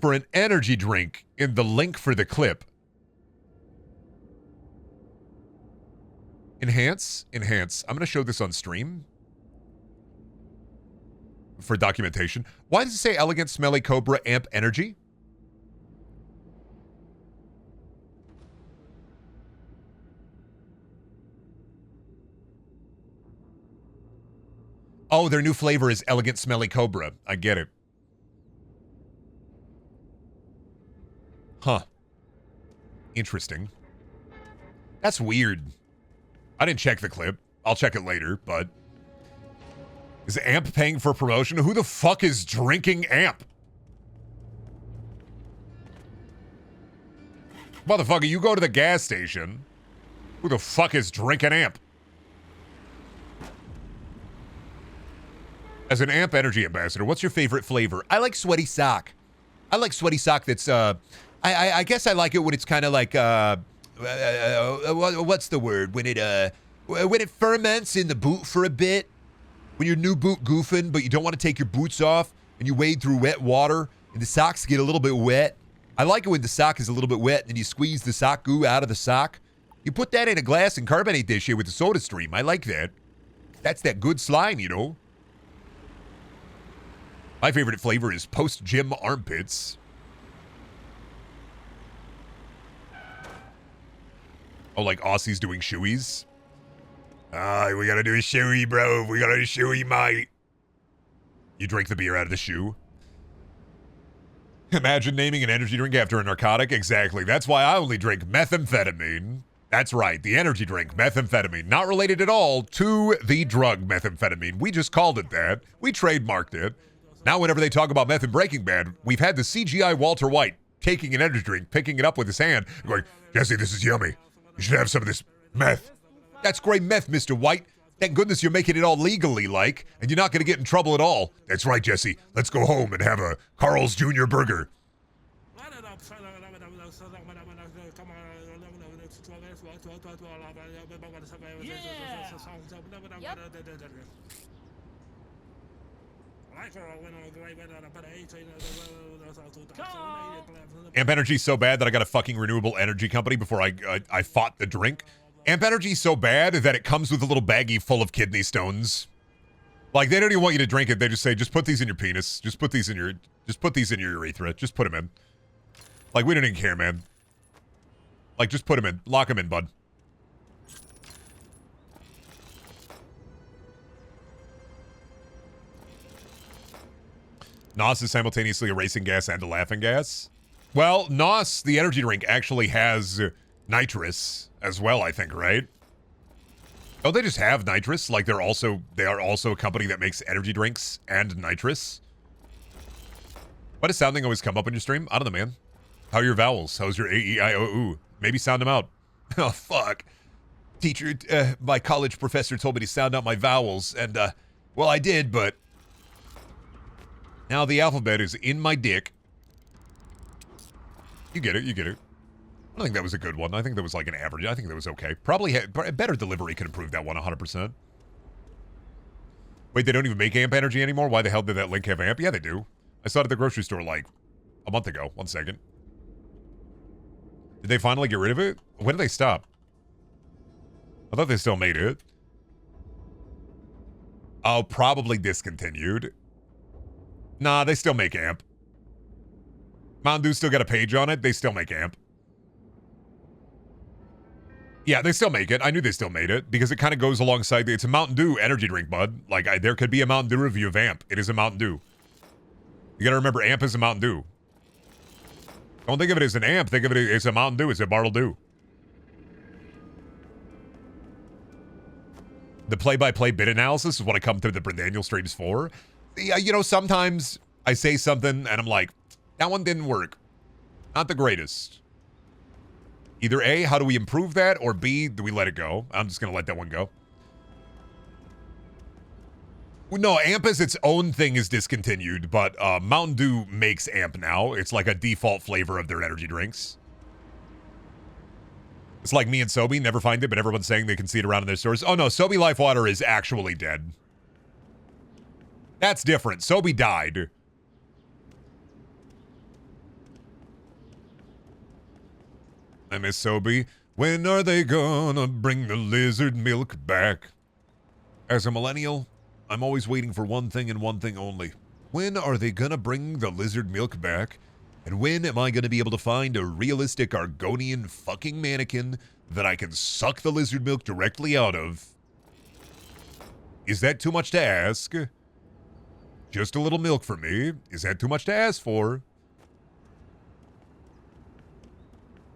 Speaker 1: for an energy drink in the link for the clip? Enhance. I'm going to show this on stream for documentation. Why does it say elegant, smelly cobra, amp energy? Oh, their new flavor is elegant, smelly cobra. I get it. Huh. Interesting. That's weird. I didn't check the clip. I'll check it later, but... Is AMP paying for promotion? Who the fuck is drinking AMP? Motherfucker, you go to the gas station. Who the fuck is drinking AMP? As an AMP Energy ambassador, what's your favorite flavor? I like sweaty sock. I like sweaty sock that's, I guess I like it when it's kind of like, what's the word? When it ferments in the boot for a bit. When your new boot goofing, but you don't want to take your boots off, and you wade through wet water, and the socks get a little bit wet. I like it when the sock is a little bit wet, and you squeeze the sock goo out of the sock. You put that in a glass and carbonate this shit with the soda stream. I like that. That's that good slime, you know. My favorite flavor is post-gym armpits. Oh, like Aussies doing shoeies? Ah, we gotta do a shoey, bro. We gotta do a shoey, mate. You drink the beer out of the shoe. Imagine naming an energy drink after a narcotic. Exactly. That's why I only drink methamphetamine. That's right. The energy drink, methamphetamine. Not related at all to the drug methamphetamine. We just called it that. We trademarked it. Now whenever they talk about meth in Breaking Bad, we've had the CGI Walter White taking an energy drink, picking it up with his hand, and going, Jesse, this is yummy. You should have some of this meth. That's great meth, Mr. White. Thank goodness you're making it all legally, like, and you're not going to get in trouble at all. That's right, Jesse. Let's go home and have a Carl's Jr. burger. Amp Energy's so bad that I got a fucking renewable energy company before I fought the drink. Amp Energy's so bad that it comes with a little baggie full of kidney stones. Like, they don't even want you to drink it. They just say, just put these in your penis. Just put these in your urethra. Just put them in. Like, we don't even care, man. Like, just put them in. Lock them in, bud. NOS is simultaneously a racing gas and a laughing gas. Well, NOS, the energy drink, actually has nitrous as well, I think, right? Oh, they just have nitrous? Like, they are also a company that makes energy drinks and nitrous? Why does sounding always come up on your stream? I don't know, man. How are your vowels? How's your A-E-I-O-U? Maybe sound them out. Oh, fuck. Teacher, my college professor told me to sound out my vowels, and, well, I did, but now the alphabet is in my dick. You get it, you get it. I don't think that was a good one. I think that was like an average. I think that was okay. Probably better delivery could improve that one 100%. Wait, they don't even make Amp Energy anymore? Why the hell did that link have Amp? Yeah, they do. I saw it at the grocery store like a month ago. 1 second. Did they finally get rid of it? When did they stop? I thought they still made it. Oh, probably discontinued. Nah, they still make Amp. Mountain Dew still got a page on it. They still make Amp. Yeah, they still make it. I knew they still made it because it kind of goes alongside. It's a Mountain Dew energy drink, bud. Like, there could be a Mountain Dew review of Amp. It is a Mountain Dew. You gotta remember, Amp is a Mountain Dew. Don't think of it as an Amp. Think of it as a Mountain Dew. It's a Bartle Dew. The play-by-play bit analysis is what I come to the Brendaniel streams for. Yeah, you know, sometimes I say something and I'm like, that one didn't work. Not the greatest. Either A, how do we improve that? Or B, do we let it go? I'm just going to let that one go. No, Amp as its own thing is discontinued, but Mountain Dew makes Amp now. It's like a default flavor of their energy drinks. It's like me and Sobe, never find it, but everyone's saying they can see it around in their stores. Oh no, Sobe Life Water is actually dead. That's different. Sobe died. I miss Sobe. When are they gonna bring the lizard milk back? As a millennial, I'm always waiting for one thing and one thing only. When are they gonna bring the lizard milk back? And when am I gonna be able to find a realistic Argonian fucking mannequin that I can suck the lizard milk directly out of? Is that too much to ask? Just a little milk for me. Is that too much to ask for?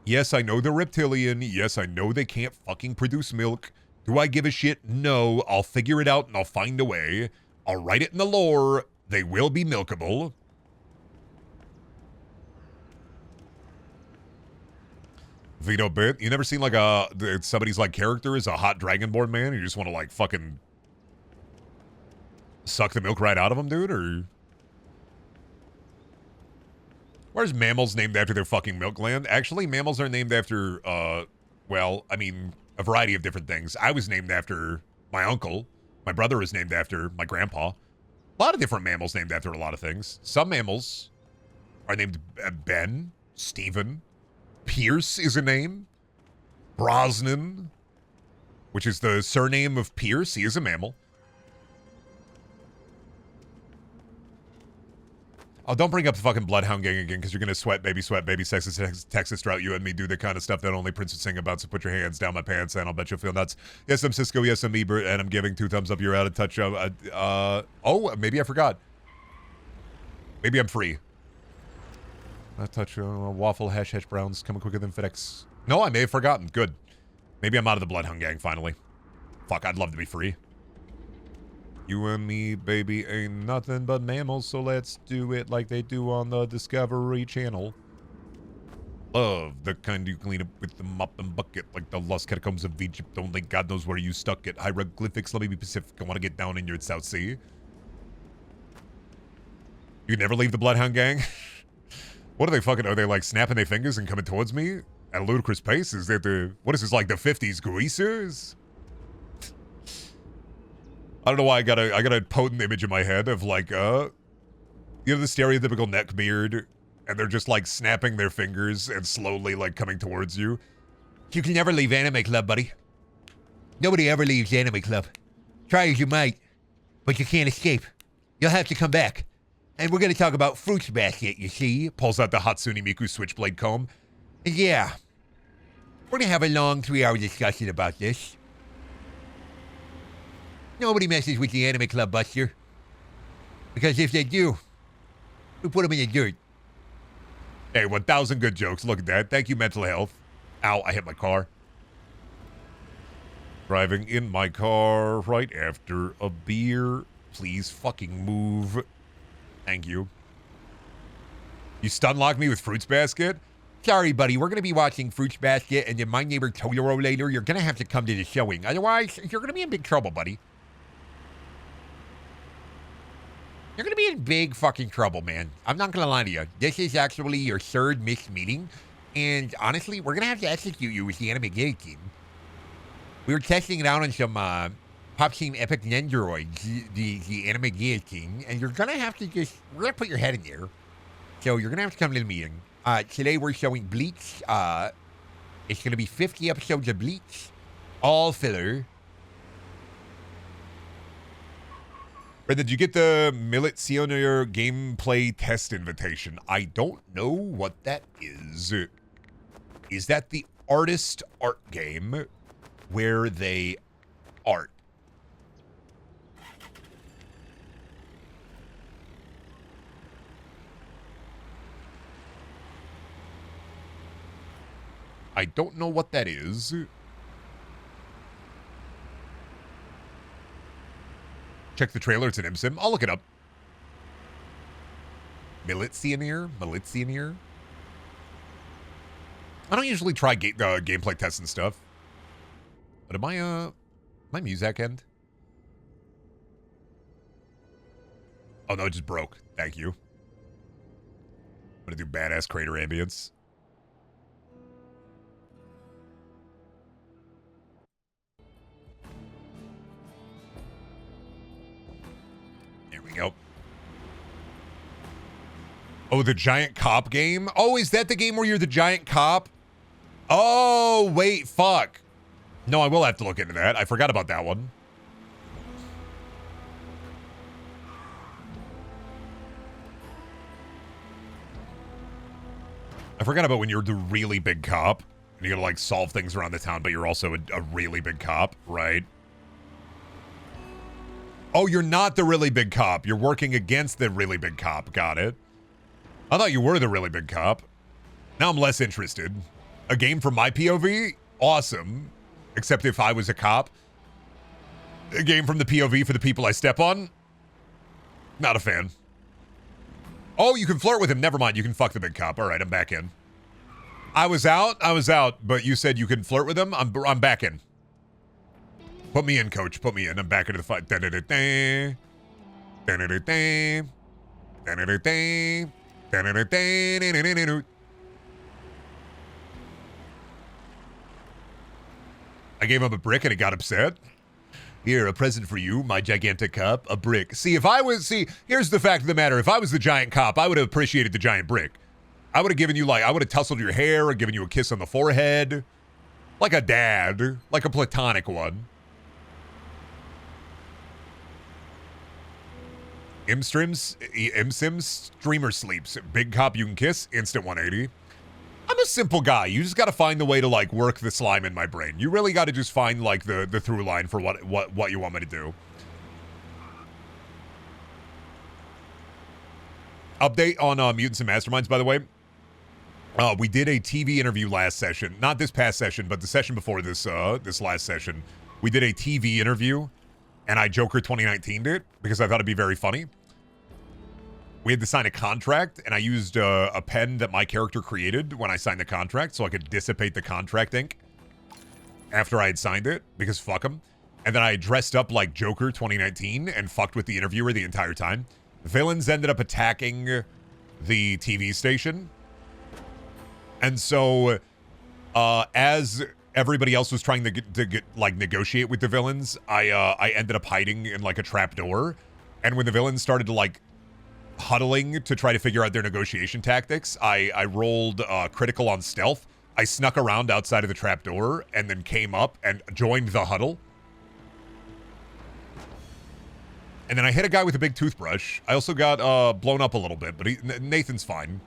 Speaker 1: Yes, I know they're reptilian. Yes, I know they can't fucking produce milk. Do I give a shit? No. I'll figure it out and I'll find a way. I'll write it in the lore. They will be milkable. Vito Bit. You never seen like somebody's like character is a hot Dragonborn man? You just want to like fucking suck the milk right out of him, dude? Or where's mammals named after their fucking milk gland? Actually, mammals are named after, well, I mean, a variety of different things. I was named after my uncle. My brother was named after my grandpa. A lot of different mammals named after a lot of things. Some mammals are named Ben, Stephen. Pierce is a name. Brosnan, which is the surname of Pierce. He is a mammal. Oh, don't bring up the fucking Bloodhound Gang again, because you're going to sweat, baby, Texas drought you and me do the kind of stuff that only Prince would sing about, so put your hands down my pants, and I'll bet you'll feel nuts. Yes, I'm Cisco, yes, I'm Ebert, and I'm giving 2 thumbs up. You're out of touch. Oh, maybe I forgot. Maybe I'm free. I touch waffle, hash browns, coming quicker than FedEx. No, I may have forgotten. Good. Maybe I'm out of the Bloodhound Gang, finally. Fuck, I'd love to be free. You and me, baby, ain't nothing but mammals, so let's do it like they do on the Discovery Channel. Love the kind you clean up with the mop and bucket, like the lost catacombs of Egypt. Only God knows where you stuck it. Hieroglyphics, let me be Pacific. I want to get down in your South Sea. You never leave the Bloodhound Gang? What are they fucking? Are they like snapping their fingers and coming towards me at a ludicrous pace? Is that the what is this like the 50s greasers? I don't know why I got a potent image in my head of like the stereotypical neck beard, and they're just like snapping their fingers and slowly like coming towards you. You can never leave Anime Club, buddy. Nobody ever leaves Anime Club. Try as you might, but you can't escape. You'll have to come back. And we're going to talk about Fruits Basket, you see. Pulls out the Hatsune Miku switchblade comb. And yeah, we're going to have a long 3-hour discussion about this. Nobody messes with the Anime Club, Buster. Because if they do, we put them in the dirt. Hey, 1,000 good jokes. Look at that. Thank you, mental health. Ow, I hit my car. Driving in my car right after a beer. Please fucking move. Thank you. You stun-lock me with Fruits Basket? Sorry, buddy. We're going to be watching Fruits Basket and then My Neighbor Totoro later. You're going to have to come to the showing. Otherwise, you're going to be in big trouble, buddy. You're going to be in big fucking trouble, man. I'm not going to lie to you. This is actually your third missed meeting. And honestly, we're going to have to execute you with the Anime Gay team. We were testing it out on some Pop Team Epic Nendoroids, the Anime Gay team. And you're going to have to just, we're going to put your head in there. So you're going to have to come to the meeting. Today we're showing Bleach. It's going to be 50 episodes of Bleach. All filler. Brenda, did you get the Militsioner gameplay test invitation? I don't know what that is. Is that the artist art game where they art? I don't know what that is. Check the trailer. It's an MSim. I'll look it up. Militsioner? I don't usually try gameplay tests and stuff. But am I, my music end? Oh, no, it just broke. Thank you. I'm gonna do badass crater ambience. There we go. Oh, the giant cop game? Oh, is that the game where you're the giant cop? Oh, wait, fuck. No, I will have to look into that. I forgot about that one. I forgot about when you're the really big cop. And you gotta, like, solve things around the town, but you're also a really big cop, right? Oh, you're not the really big cop. You're working against the really big cop. Got it. I thought you were the really big cop. Now I'm less interested. A game from my POV? Awesome. Except if I was a cop. A game from the POV for the people I step on? Not a fan. Oh, you can flirt with him. Never mind. You can fuck the big cop. All right, I'm back in. I was out, but you said you can flirt with him. I'm back in. Put me in, coach. Put me in. I'm back into the fight. I gave him a brick and he got upset. Here, a present for you, my gigantic cop, a brick. See, here's the fact of the matter. If I was the giant cop, I would have appreciated the giant brick. I would have given you, I would have tussled your hair or given you a kiss on the forehead. Like a dad. Like a platonic one. MSims, streamer sleeps. Big cop you can kiss, instant 180. I'm a simple guy. You just got to find the way to, work the slime in my brain. You really got to just find, the through line for what you want me to do. Update on Mutants and Masterminds, by the way. We did a TV interview last session. Not this past session, but the session before this last session. We did a TV interview, and I Joker 2019'd it because I thought it'd be very funny. We had to sign a contract, and I used a pen that my character created when I signed the contract so I could dissipate the contract ink after I had signed it, because fuck him. And then I dressed up like Joker 2019 and fucked with the interviewer the entire time. Villains ended up attacking the TV station, And so, as everybody else was trying to get like negotiate with the villains, I ended up hiding in like a trap door. And when the villains started to like huddling to try to figure out their negotiation tactics, I rolled critical on stealth. I snuck around outside of the trap door and then came up and joined the huddle. And then I hit a guy with a big toothbrush. I also got blown up a little bit, but Nathan's fine.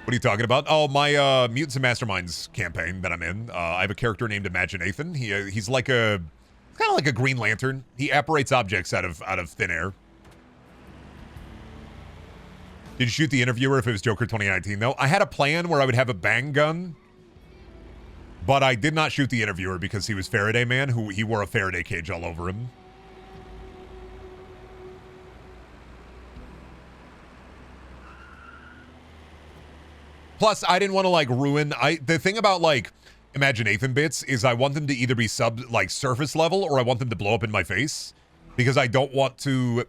Speaker 1: What are you talking about? Oh, my Mutants and Masterminds campaign that I'm in. I have a character named Imaginathan. He's like kind of like a Green Lantern. He apparates objects out of thin air. Did you shoot the interviewer if it was Joker 2019 though? I had a plan where I would have a bang gun, but I did not shoot the interviewer because he was Faraday Man, who he wore a Faraday cage all over him. Plus, I didn't want to like ruin. The thing about like Imaginathan bits is I want them to either be surface level or I want them to blow up in my face, because I don't want to.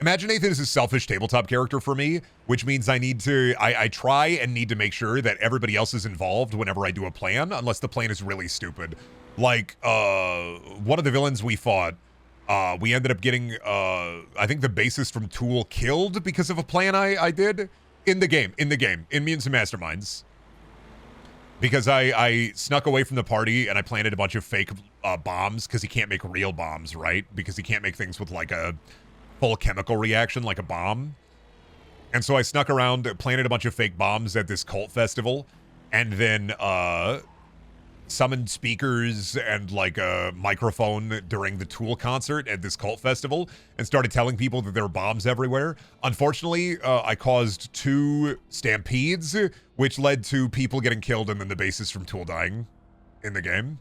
Speaker 1: Imaginathan is a selfish tabletop character for me, which means I need to. I try and need to make sure that everybody else is involved whenever I do a plan, unless the plan is really stupid. Like one of the villains we fought, we ended up getting I think the bassist from Tool killed because of a plan I did. In the game, in Mutants and Masterminds. Because I snuck away from the party and I planted a bunch of fake bombs, because he can't make real bombs, right? Because he can't make things with like a full chemical reaction like a bomb. And so I snuck around, planted a bunch of fake bombs at this cult festival, and then summoned speakers and like a microphone during the Tool concert at this cult festival and started telling people that there were bombs everywhere. Unfortunately, I caused 2 stampedes, which led to people getting killed and then the bassist from Tool dying in the game.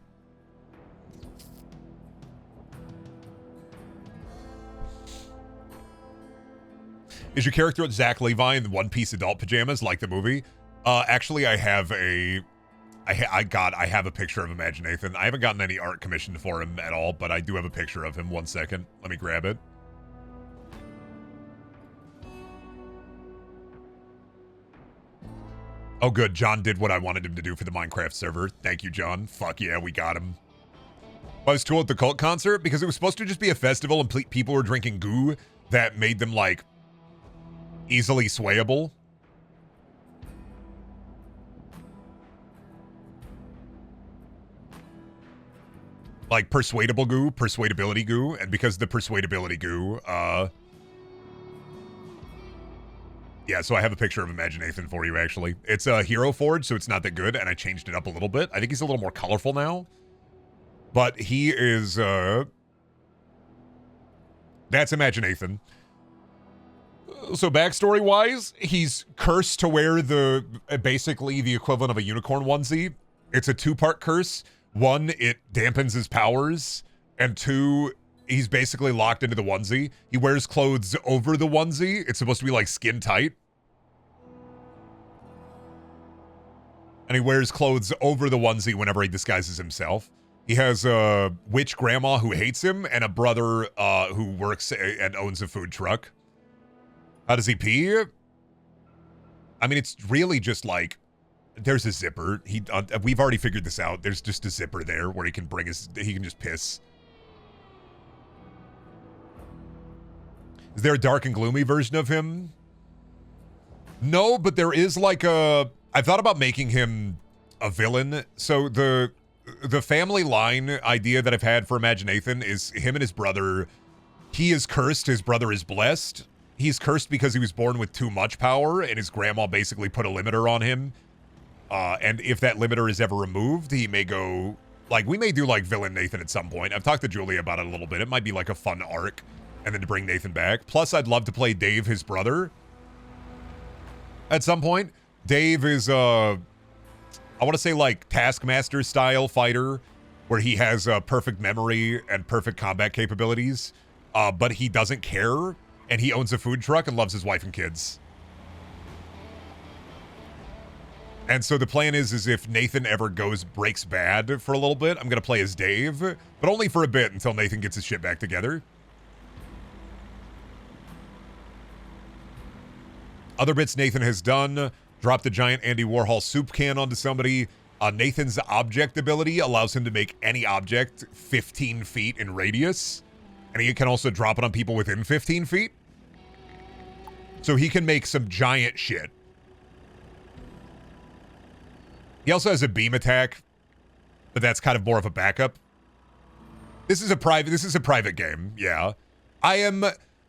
Speaker 1: Is your character Zach Levi in One Piece adult pajamas like the movie? Actually, I have a I have a picture of Imaginathan. I haven't gotten any art commissioned for him at all, but I do have a picture of him. 1 second. Let me grab it. Oh, good. John did what I wanted him to do for the Minecraft server. Thank you, John. Fuck yeah, we got him. I was Tool at the cult concert because it was supposed to just be a festival and people were drinking goo that made them, like, easily swayable. Like persuadable goo, persuadability goo, and because the persuadability goo, yeah, so I have a picture of Imaginathan for you, actually. It's a Hero Forge, so it's not that good, and I changed it up a little bit. I think he's a little more colorful now. But he is, that's Imaginathan. So backstory-wise, he's cursed to wear basically the equivalent of a unicorn onesie. It's a 2-part curse. 1, it dampens his powers, and 2, he's basically locked into the onesie. He wears clothes over the onesie. It's supposed to be like skin tight. And he wears clothes over the onesie whenever he disguises himself. He has a witch grandma who hates him and a brother who works and owns a food truck. How does he pee? I mean, it's really just like, there's a zipper. We've already figured this out. There's just a zipper there where he can just piss. Is there a dark and gloomy version of him? No, but there is like I thought about making him a villain. So the family line idea that I've had for Imaginathan is him and his brother. He is cursed. His brother is blessed. He's cursed because he was born with too much power, and his grandma basically put a limiter on him. And if that limiter is ever removed, he may go, like, we may do, like, Villain Nathan at some point. I've talked to Julia about it a little bit. It might be, like, a fun arc, and then to bring Nathan back. Plus, I'd love to play Dave, his brother, at some point. Dave is, I want to say, like, Taskmaster-style fighter, where he has perfect memory and perfect combat capabilities, but he doesn't care, and he owns a food truck and loves his wife and kids. And so the plan is if Nathan ever breaks bad for a little bit, I'm going to play as Dave, but only for a bit until Nathan gets his shit back together. Other bits Nathan has done. Drop the giant Andy Warhol soup can onto somebody. Nathan's object ability allows him to make any object 15 feet in radius. And he can also drop it on people within 15 feet. So he can make some giant shit. He also has a beam attack, but that's kind of more of a backup. This is a private game, yeah. I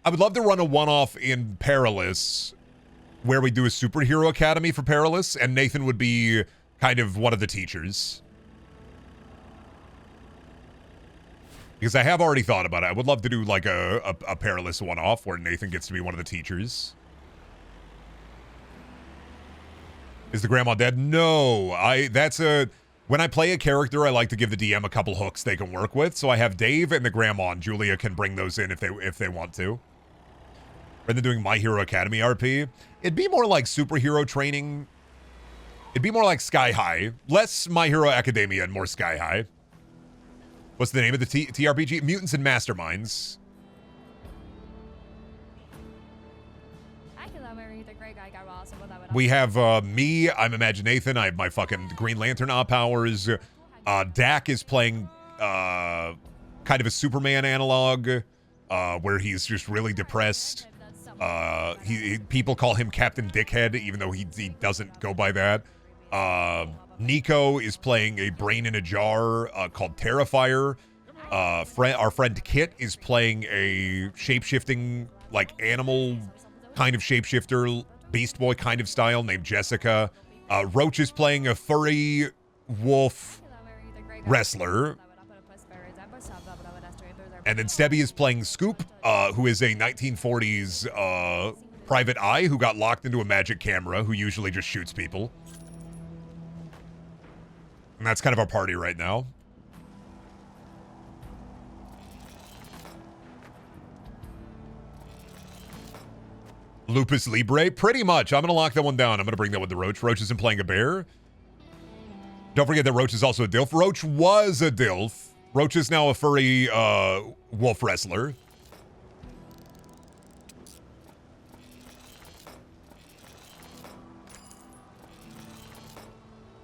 Speaker 1: would love to run a one-off in Perilous where we do a superhero academy for Perilous, and Nathan would be kind of one of the teachers. Because I have already thought about it. I would love to do like a Perilous one-off where Nathan gets to be one of the teachers. Is the grandma dead? No. When I play a character, I like to give the DM a couple hooks they can work with. So I have Dave and the grandma, and Julia can bring those in if they want to. Rather than doing My Hero Academy RP, it'd be more like superhero training. It'd be more like Sky High. Less My Hero Academia and more Sky High. What's the name of the TRPG? Mutants and Masterminds. We have me. I'm Imagine Nathan. I have my fucking Green Lantern powers. Dak is playing kind of a Superman analog, where he's just really depressed. People call him Captain Dickhead, even though he doesn't go by that. Nico is playing a brain in a jar called Terrifier. Our friend Kit is playing a shape-shifting, like animal kind of shapeshifter, Beast Boy kind of style named Jessica. Roach is playing a furry wolf wrestler. And then Stebby is playing Scoop, who is a 1940s private eye who got locked into a magic camera, who usually just shoots people. And that's kind of our party right now. Lupus Libre? Pretty much. I'm going to lock that one down. I'm going to bring that one to Roach. Roach isn't playing a bear. Don't forget that Roach is also a DILF. Roach was a DILF. Roach is now a furry wolf wrestler.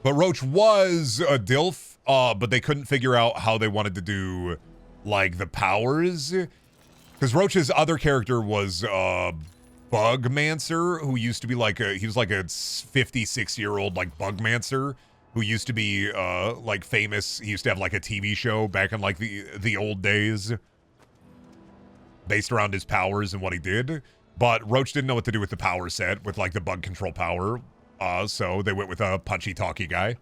Speaker 1: But Roach was a DILF, but they couldn't figure out how they wanted to do, like, the powers. Because Roach's other character was Bugmancer, who used to be like he was like a 56-year-old, like, Bugmancer, who used to be, like, famous. He used to have, like, a TV show back in, like, the old days, based around his powers and what he did. But Roach didn't know what to do with the power set, with, like, the bug control power. So they went with a punchy, talky guy.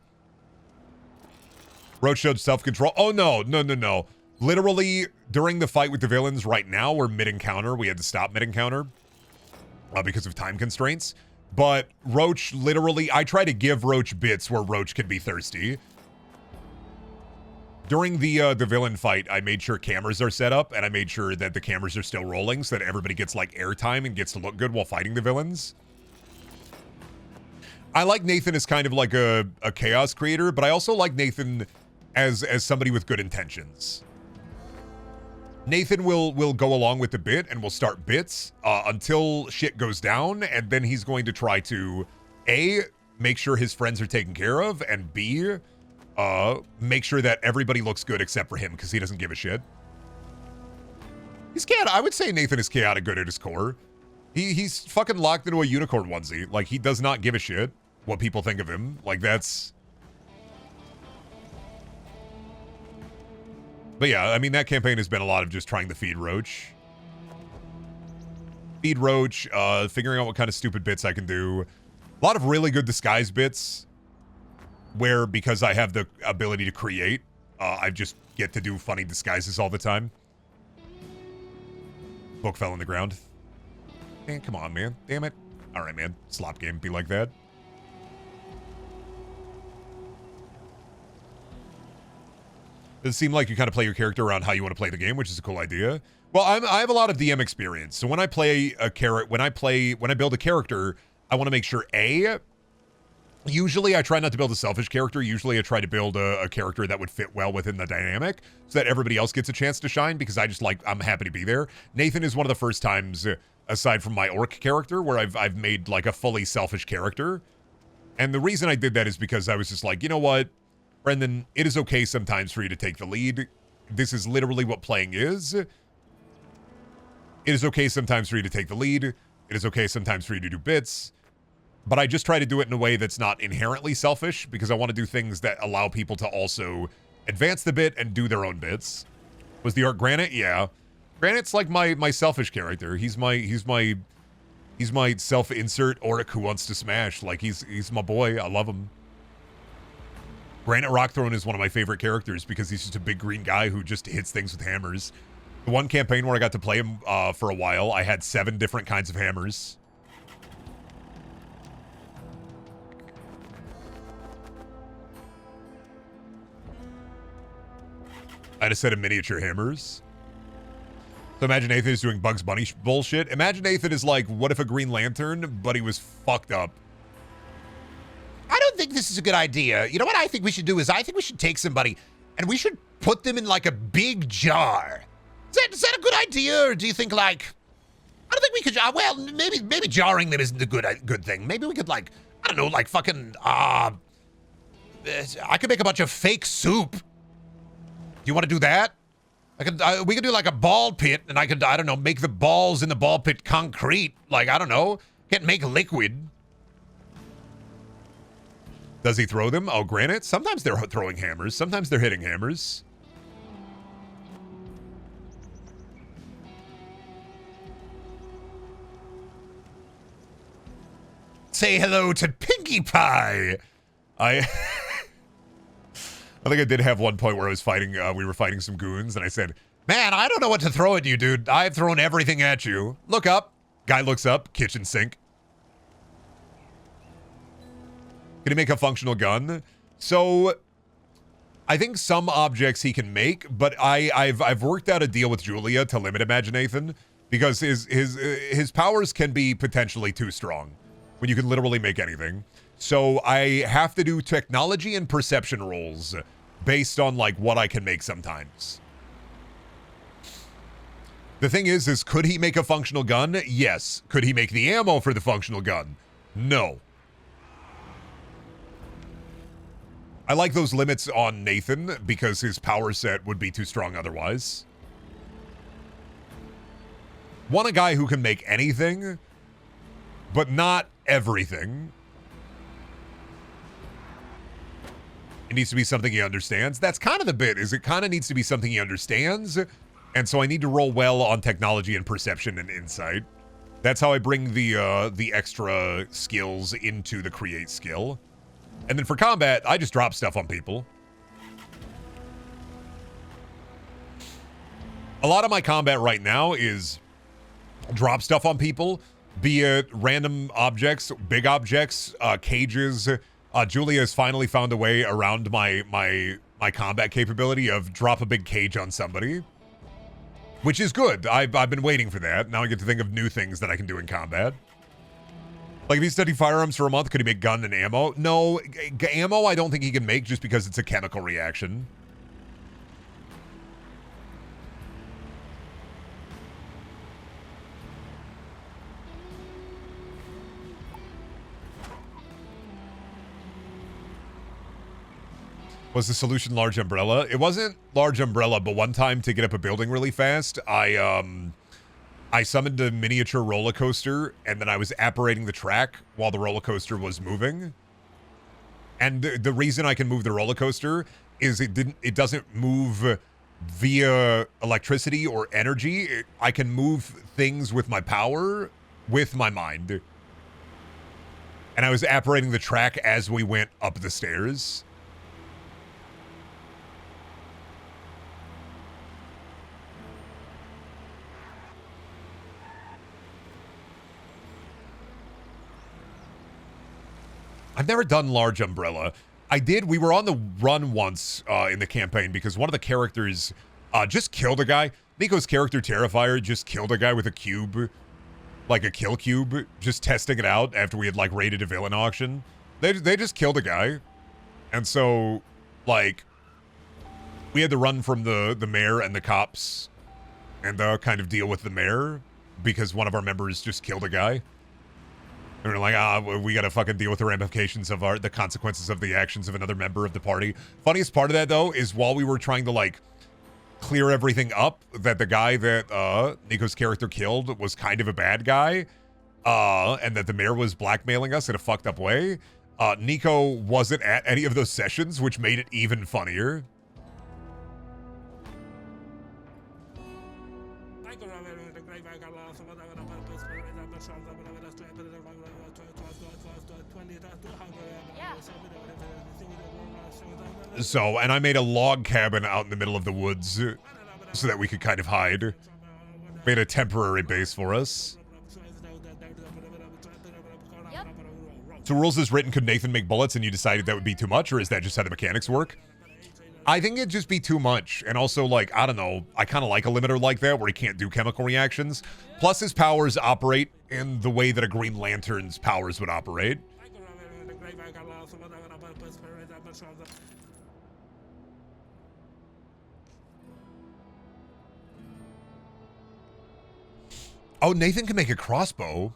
Speaker 1: Roach showed self-control. Oh, no. Literally, during the fight with the villains right now, we're mid-encounter. We had to stop mid-encounter because of time constraints. But Roach literally, I try to give Roach bits where Roach can be thirsty. During the villain fight, I made sure cameras are set up, and I made sure that the cameras are still rolling so that everybody gets, like, airtime and gets to look good while fighting the villains. I like Nathan as kind of like a chaos creator, but I also like Nathan as somebody with good intentions. Nathan will go along with the bit and will start bits until shit goes down, and then he's going to try to A, make sure his friends are taken care of, and B, make sure that everybody looks good except for him because he doesn't give a shit. He's chaotic. I would say Nathan is chaotic good at his core. He's fucking locked into a unicorn onesie. Like, he does not give a shit what people think of him. Like, that's... But yeah, I mean, that campaign has been a lot of just trying to feed Roach. Figuring out what kind of stupid bits I can do. A lot of really good disguise bits where, because I have the ability to create, I just get to do funny disguises all the time. Book fell on the ground. Man, come on, man. Damn it. All right, man. Slop game. Be like that. Does it seem like you kind of play your character around how you want to play the game, which is a cool idea. Well, I have a lot of DM experience. So when I play a when I build a character, I want to make sure usually I try not to build a selfish character. Usually I try to build a character that would fit well within the dynamic so that everybody else gets a chance to shine, because I'm happy to be there. Nathan is one of the first times, aside from my orc character, where I've made like a fully selfish character. And the reason I did that is because I was just like, you know what, Brendan, it is okay sometimes for you to take the lead. This is literally what playing is. It is okay sometimes for you to take the lead. It is okay sometimes for you to do bits. But I just try to do it in a way that's not inherently selfish, because I want to do things that allow people to also advance the bit and do their own bits. Was the art Granite? Yeah. Granite's like my selfish character. He's my self-insert orc who wants to smash. Like, he's my boy. I love him. Granite Rockthrone is one of my favorite characters because he's just a big green guy who just hits things with hammers. The one campaign where I got to play him for a while, I had 7 different kinds of hammers. I had a set of miniature hammers. So imagine Nathan is doing Bugs Bunny bullshit. Imagine Nathan is like, what if a Green Lantern, but he was fucked up.
Speaker 5: I don't think this is a good idea. You know what I think we should do is I think we should take somebody and we should put them in like a big jar. Is that a good idea, or do you think like, I don't think we could, well, maybe jarring them isn't a good thing. Maybe we could like, I don't know, like fucking, I could make a bunch of fake soup. Do you want to do that? We could do like a ball pit, and I don't know, make the balls in the ball pit concrete. Like, I don't know, can't make liquid.
Speaker 1: Does he throw them? Oh, Granite? Sometimes they're throwing hammers. Sometimes they're hitting hammers.
Speaker 5: Say hello to Pinkie Pie.
Speaker 1: I think I did have one point where I was fighting, we were fighting some goons, and I said,
Speaker 5: Man, I don't know what to throw at you, dude.
Speaker 1: I've thrown everything at you. Look up. Guy looks up. Kitchen sink. Can he make a functional gun? So, I think some objects he can make, but I've worked out a deal with Julia to limit Imaginathan, because his powers can be potentially too strong when you can literally make anything. So I have to do technology and perception rolls based on like what I can make sometimes. The thing is could he make a functional gun? Yes. Could he make the ammo for the functional gun? No. I like those limits on Nathan because his power set would be too strong otherwise. Want a guy who can make anything, but not everything. It needs to be something he understands. That's kind of the bit, is it kind of needs to be something he understands. And so I need to roll well on technology and perception and insight. That's how I bring the extra skills into the create skill. And then for combat, I just drop stuff on people. A lot of my combat right now is drop stuff on people, be it random objects, big objects, cages. Julia has finally found a way around my combat capability of drop a big cage on somebody, which is good. I've been waiting for that. Now I get to think of new things that I can do in combat. Like, if he studied firearms for a month, could he make gun and ammo? No, ammo I don't think he can make just because it's a chemical reaction. Was the solution large umbrella? It wasn't large umbrella, but one time to get up a building really fast, I summoned a miniature roller coaster, and then I was apparating the track while the roller coaster was moving. And the reason I can move the roller coaster is it doesn't move via electricity or energy. I can move things with my power, with my mind. And I was apparating the track as we went up the stairs. I've never done large umbrella. We were on the run once in the campaign because one of the characters just killed a guy. Nico's character, Terrifier, just killed a guy with a cube, like a kill cube, just testing it out after we had like raided a villain auction. They just killed a guy. And so, like, we had to run from the mayor and the cops and kind of deal with the mayor because one of our members just killed a guy. And we're like, we gotta fucking deal with the ramifications of the consequences of the actions of another member of the party. Funniest part of that, though, is while we were trying to, like, clear everything up, that the guy that Nico's character killed was kind of a bad guy, and that the mayor was blackmailing us in a fucked up way, Nico wasn't at any of those sessions, which made it even funnier. So, and I made a log cabin out in the middle of the woods so that we could kind of hide. Made a temporary base for us.
Speaker 3: Yep.
Speaker 1: So rules is written, could Nathan make bullets and you decided that would be too much, or is that just how the mechanics work? I think it'd just be too much. And also, like, I don't know, I kind of like a limiter like that where he can't do chemical reactions. Plus his powers operate in the way that a Green Lantern's powers would operate. Oh, Nathan can make a crossbow.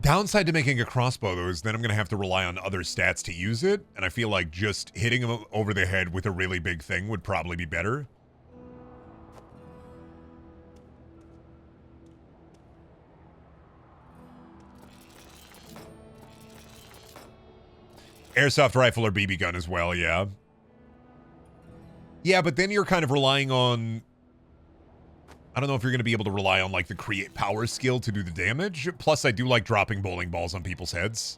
Speaker 1: Downside to making a crossbow, though, is then I'm going to have to rely on other stats to use it. And I feel like just hitting him over the head with a really big thing would probably be better. Airsoft rifle or BB gun as well, yeah. Yeah, but then you're kind of relying on... I don't know if you're going to be able to rely on, like, the create power skill to do the damage. Plus, I do like dropping bowling balls on people's heads.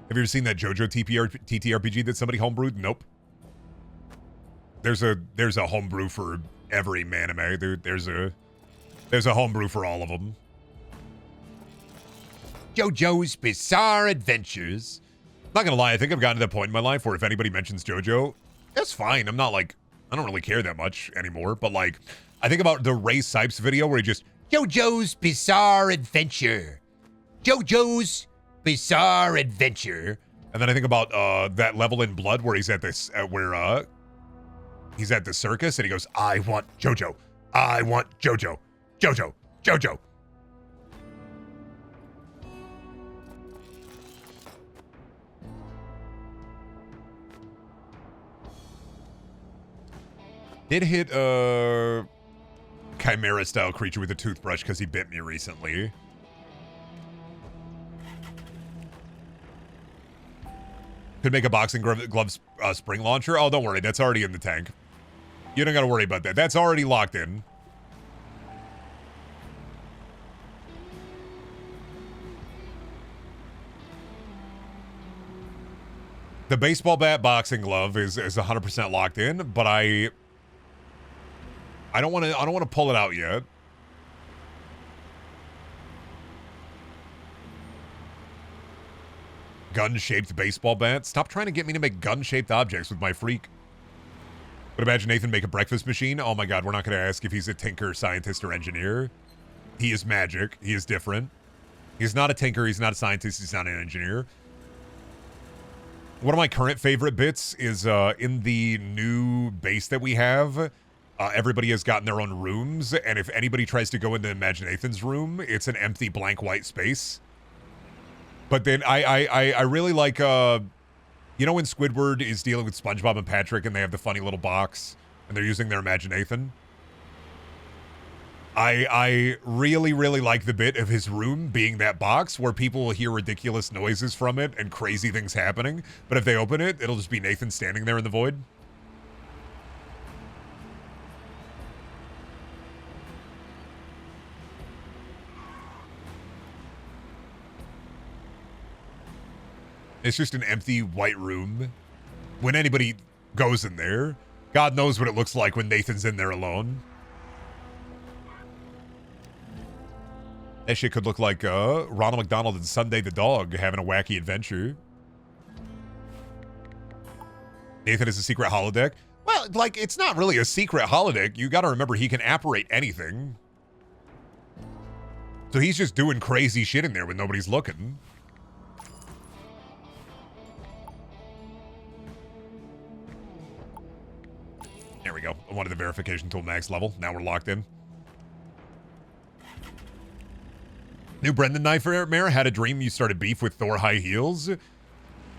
Speaker 1: Have you ever seen that JoJo TTRPG that somebody homebrewed? Nope. There's a homebrew for every manime. There's a homebrew for all of them. JoJo's Bizarre Adventures. Not gonna lie, I think I've gotten to the point in my life where if anybody mentions JoJo, that's fine. I'm not like, I don't really care that much anymore. But like, I think about the Ray Sipes video where he just, JoJo's Bizarre Adventure. JoJo's Bizarre Adventure. And then I think about that level in Blood where he's at this, he's at the circus and he goes, I want JoJo. I want JoJo. JoJo. JoJo. Did hit a Chimera style creature with a toothbrush because he bit me recently. Could make a boxing glove spring launcher. Oh, don't worry. That's already in the tank. You don't got to worry about that. That's already locked in. The baseball bat boxing glove is 100% locked in, but I don't want to pull it out yet. Gun-shaped baseball bat. Stop trying to get me to make gun-shaped objects with my freak. But imagine Nathan make a breakfast machine. Oh my god, we're not going to ask if he's a tinker, scientist, or engineer. He is magic. He is different. He's not a tinker. He's not a scientist. He's not an engineer. One of my current favorite bits is in the new base that we have. Everybody has gotten their own rooms, and if anybody tries to go into Imagine Nathan's room, it's an empty blank white space. But then I really like, you know when Squidward is dealing with SpongeBob and Patrick and they have the funny little box and they're using their Imagine Nathan? I really, really like the bit of his room being that box where people will hear ridiculous noises from it and crazy things happening. But if they open it, it'll just be Nathan standing there in the void. It's just an empty white room. When anybody goes in there, God knows what it looks like when Nathan's in there alone. That shit could look like Ronald McDonald and Sunday the dog having a wacky adventure. Nathan is a secret holodeck. Well, like, it's not really a secret holodeck. You gotta remember, he can apparate anything. So he's just doing crazy shit in there when nobody's looking. There we go. I wanted the verification tool max level. Now we're locked in. New Brendan Nightmare had a dream you started beef with Thor High Heels.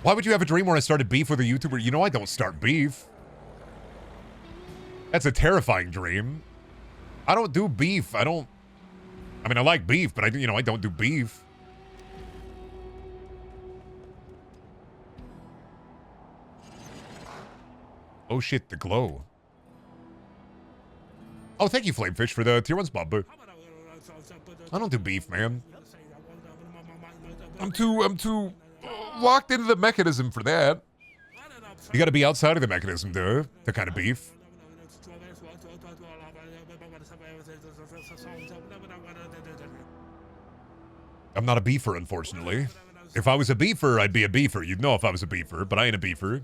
Speaker 1: Why would you have a dream where I started beef with a YouTuber? You know I don't start beef. That's a terrifying dream. I don't do beef. I mean, I like beef, but I don't do beef. Oh shit, the glow. Oh, thank you, Flamefish, for the tier 1 spot, but I don't do beef, man. I'm too locked into the mechanism for that. You gotta be outside of the mechanism to kind of beef. I'm not a beefer, unfortunately. If I was a beefer, I'd be a beefer. You'd know if I was a beefer, but I ain't a beefer.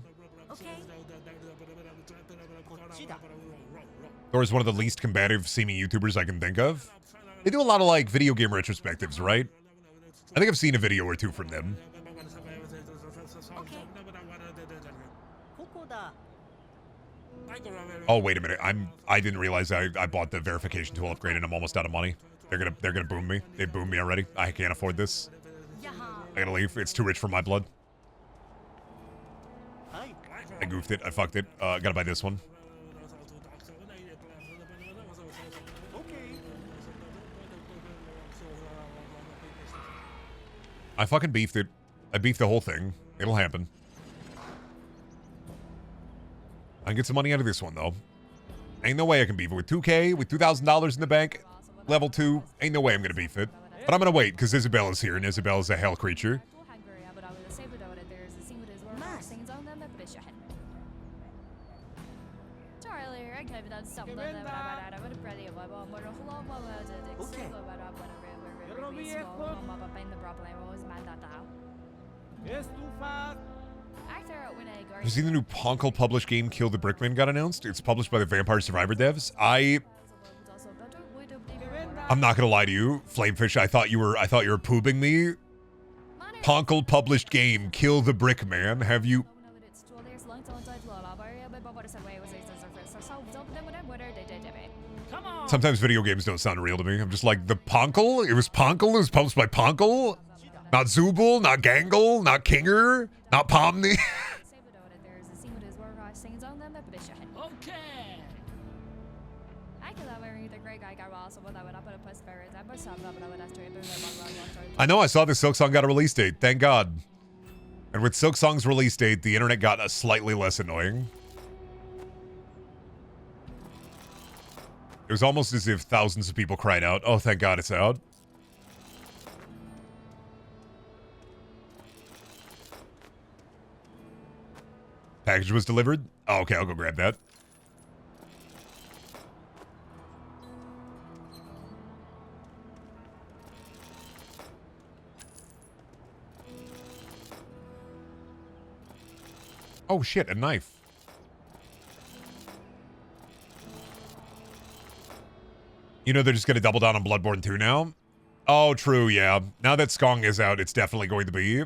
Speaker 1: Thor is one of the least combative seeming YouTubers I can think of. They do a lot of like video game retrospectives, right? I think I've seen a video or two from them. Oh, wait a minute. I didn't realize I bought the verification tool upgrade and I'm almost out of money. They're gonna boom me. They boomed me already. I can't afford this. I gotta leave. It's too rich for my blood. I goofed it. I fucked it. Gotta buy this one. I fucking beefed it. I beefed the whole thing. It'll happen. I can get some money out of this one, though. Ain't no way I can beef it. With 2K, with $2,000 in the bank, level 2, ain't no way I'm gonna beef it. But I'm gonna wait, because Isabella's here, and Isabella's a hell creature. Have you seen the new Ponkle published game Kill the Brickman got announced? It's published by the Vampire Survivor devs. I'm not gonna lie to you, Flamefish. I thought you were pooping me. Ponkle published game Kill the Brickman. Have you? Sometimes video games don't sound real to me. I'm just like, the Ponkle? It was Ponkle? It was published by Ponkle? Not Zooble, not Gangle, not Kinger, not Pomni. I know, I saw the Silk Song got a release date. Thank God. And with Silk Song's release date, the internet got a slightly less annoying. It was almost as if thousands of people cried out, oh, thank God it's out. Package was delivered? Oh, okay, I'll go grab that. Oh shit, a knife. You know they're just gonna double down on Bloodborne 2 now? Oh, true, yeah. Now that Skong is out, it's definitely going to be...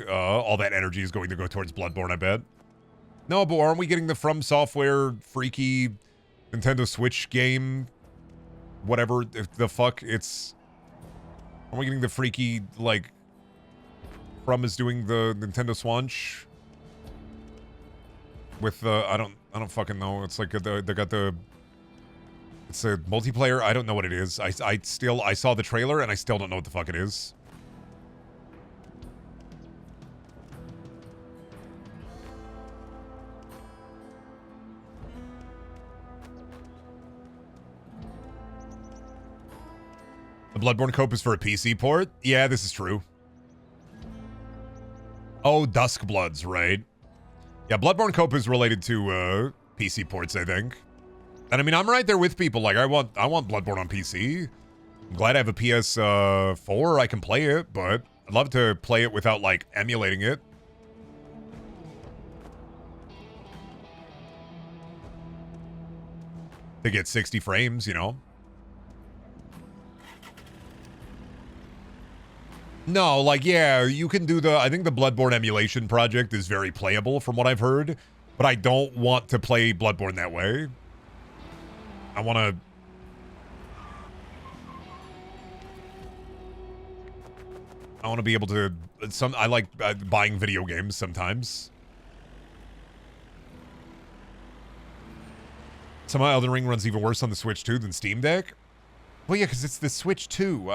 Speaker 1: all that energy is going to go towards Bloodborne, I bet. No, but aren't we getting the From Software freaky Nintendo Switch game? Whatever the fuck it's... Aren't we getting the freaky, like... From is doing the Nintendo Switch? With the... I don't fucking know. It's like they got the... It's a multiplayer. I don't know what it is. I saw the trailer and I still don't know what the fuck it is. The Bloodborne Cope is for a PC port? Yeah, this is true. Oh, Duskbloods, right? Yeah, Bloodborne Cope is related to PC ports, I think. And I mean, I'm right there with people. Like, I want Bloodborne on PC. I'm glad I have a PS4. I can play it, but I'd love to play it without, like, emulating it. To get 60 frames, you know? No, like, yeah, you can do I think the Bloodborne emulation project is very playable from what I've heard, but I don't want to play Bloodborne that way. I want to... I want to be able to. I like buying video games sometimes. Somehow Elden Ring runs even worse on the Switch 2 than Steam Deck. Well, yeah, because it's the Switch 2.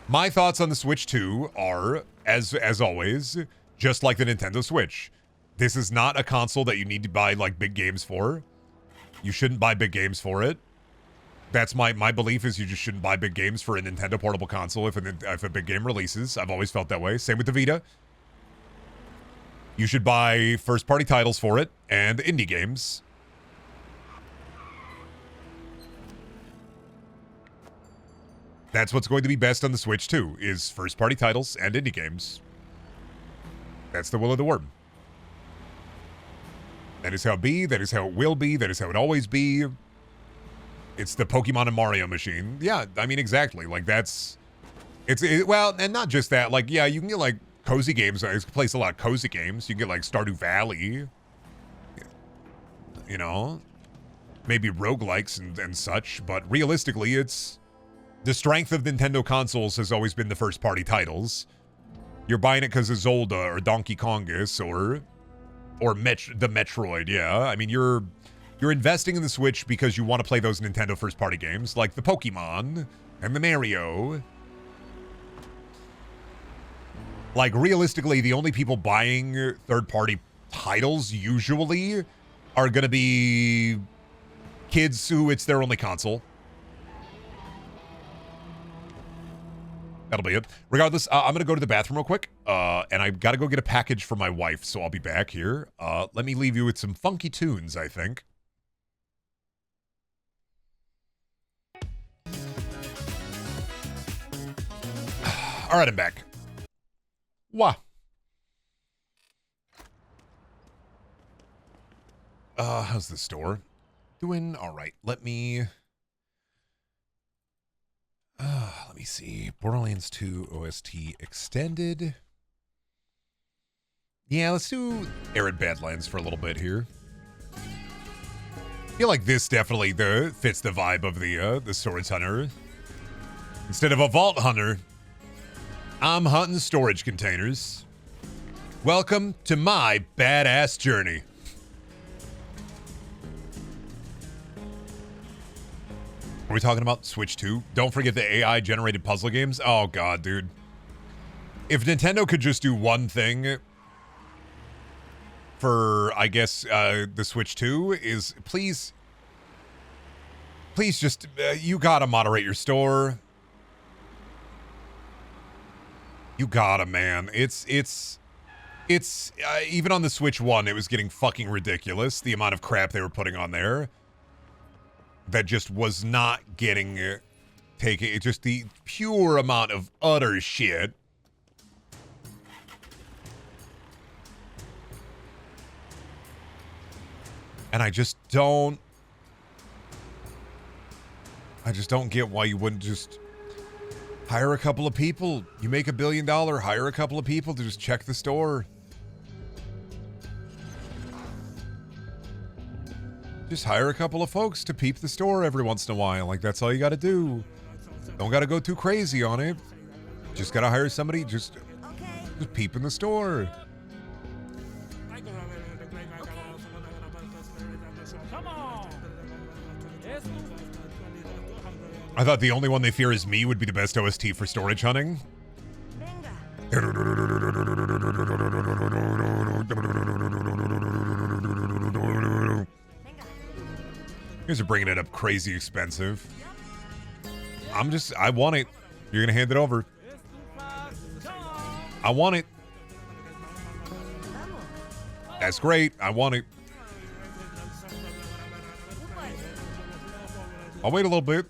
Speaker 1: My thoughts on the Switch 2 are, as always, just like the Nintendo Switch. This is not a console that you need to buy like big games for. You shouldn't buy big games for it. That's my belief is you just shouldn't buy big games for a Nintendo portable console if a big game releases. I've always felt that way. Same with the Vita. You should buy first-party titles for it and indie games. That's what's going to be best on the Switch too, is first-party titles and indie games. That's the will of the worm. That is how it be, that is how it will be, that is how it always be. It's the Pokemon and Mario machine. Yeah, I mean, exactly. Like, well, and not just that. Like, yeah, you can get, like, cozy games. This plays a lot of cozy games. You can get, like, Stardew Valley. You know? Maybe roguelikes and such. But realistically, it's... The strength of Nintendo consoles has always been the first-party titles. You're buying it because of Zelda or Donkey Kongus or the Metroid, yeah. I mean, you're investing in the Switch because you want to play those Nintendo first-party games, like the Pokemon and the Mario. Like, realistically, the only people buying third-party titles usually are going to be kids who it's their only console. That'll be it. Regardless, I'm going to go to the bathroom real quick, and I've got to go get a package for my wife, so I'll be back here. Let me leave you with some funky tunes, I think. All right, I'm back. Wah. How's the store? Doing all right. Let me see. Borderlands 2 OST extended. Yeah, let's do Arid Badlands for a little bit here. I feel like this definitely fits the vibe of the Swords Hunter. Instead of a Vault Hunter, I'm hunting storage containers. Welcome to my badass journey. Are we talking about Switch 2? Don't forget the AI-generated puzzle games. Oh, God, dude. If Nintendo could just do one thing for, I guess, the Switch 2 is please just, you gotta moderate your store. You gotta, man. It's even on the Switch 1, it was getting fucking ridiculous, the amount of crap they were putting on there. That just was not getting taken. It's just the pure amount of utter shit. And I just don't get why you wouldn't just hire a couple of people. You make $1 billion, hire a couple of people to just check the store. Just hire a couple of folks to peep the store every once in a while. Like, that's all you got to do. Don't got to go too crazy on it. Just got to hire somebody just peep in the store.
Speaker 4: Come on. Yes.
Speaker 1: I thought the only one they fear is me would be the best OST for storage hunting. You guys are bringing it up crazy expensive. I want it. You're going to hand it over. I want it. That's great. I want it. I'll wait a little bit.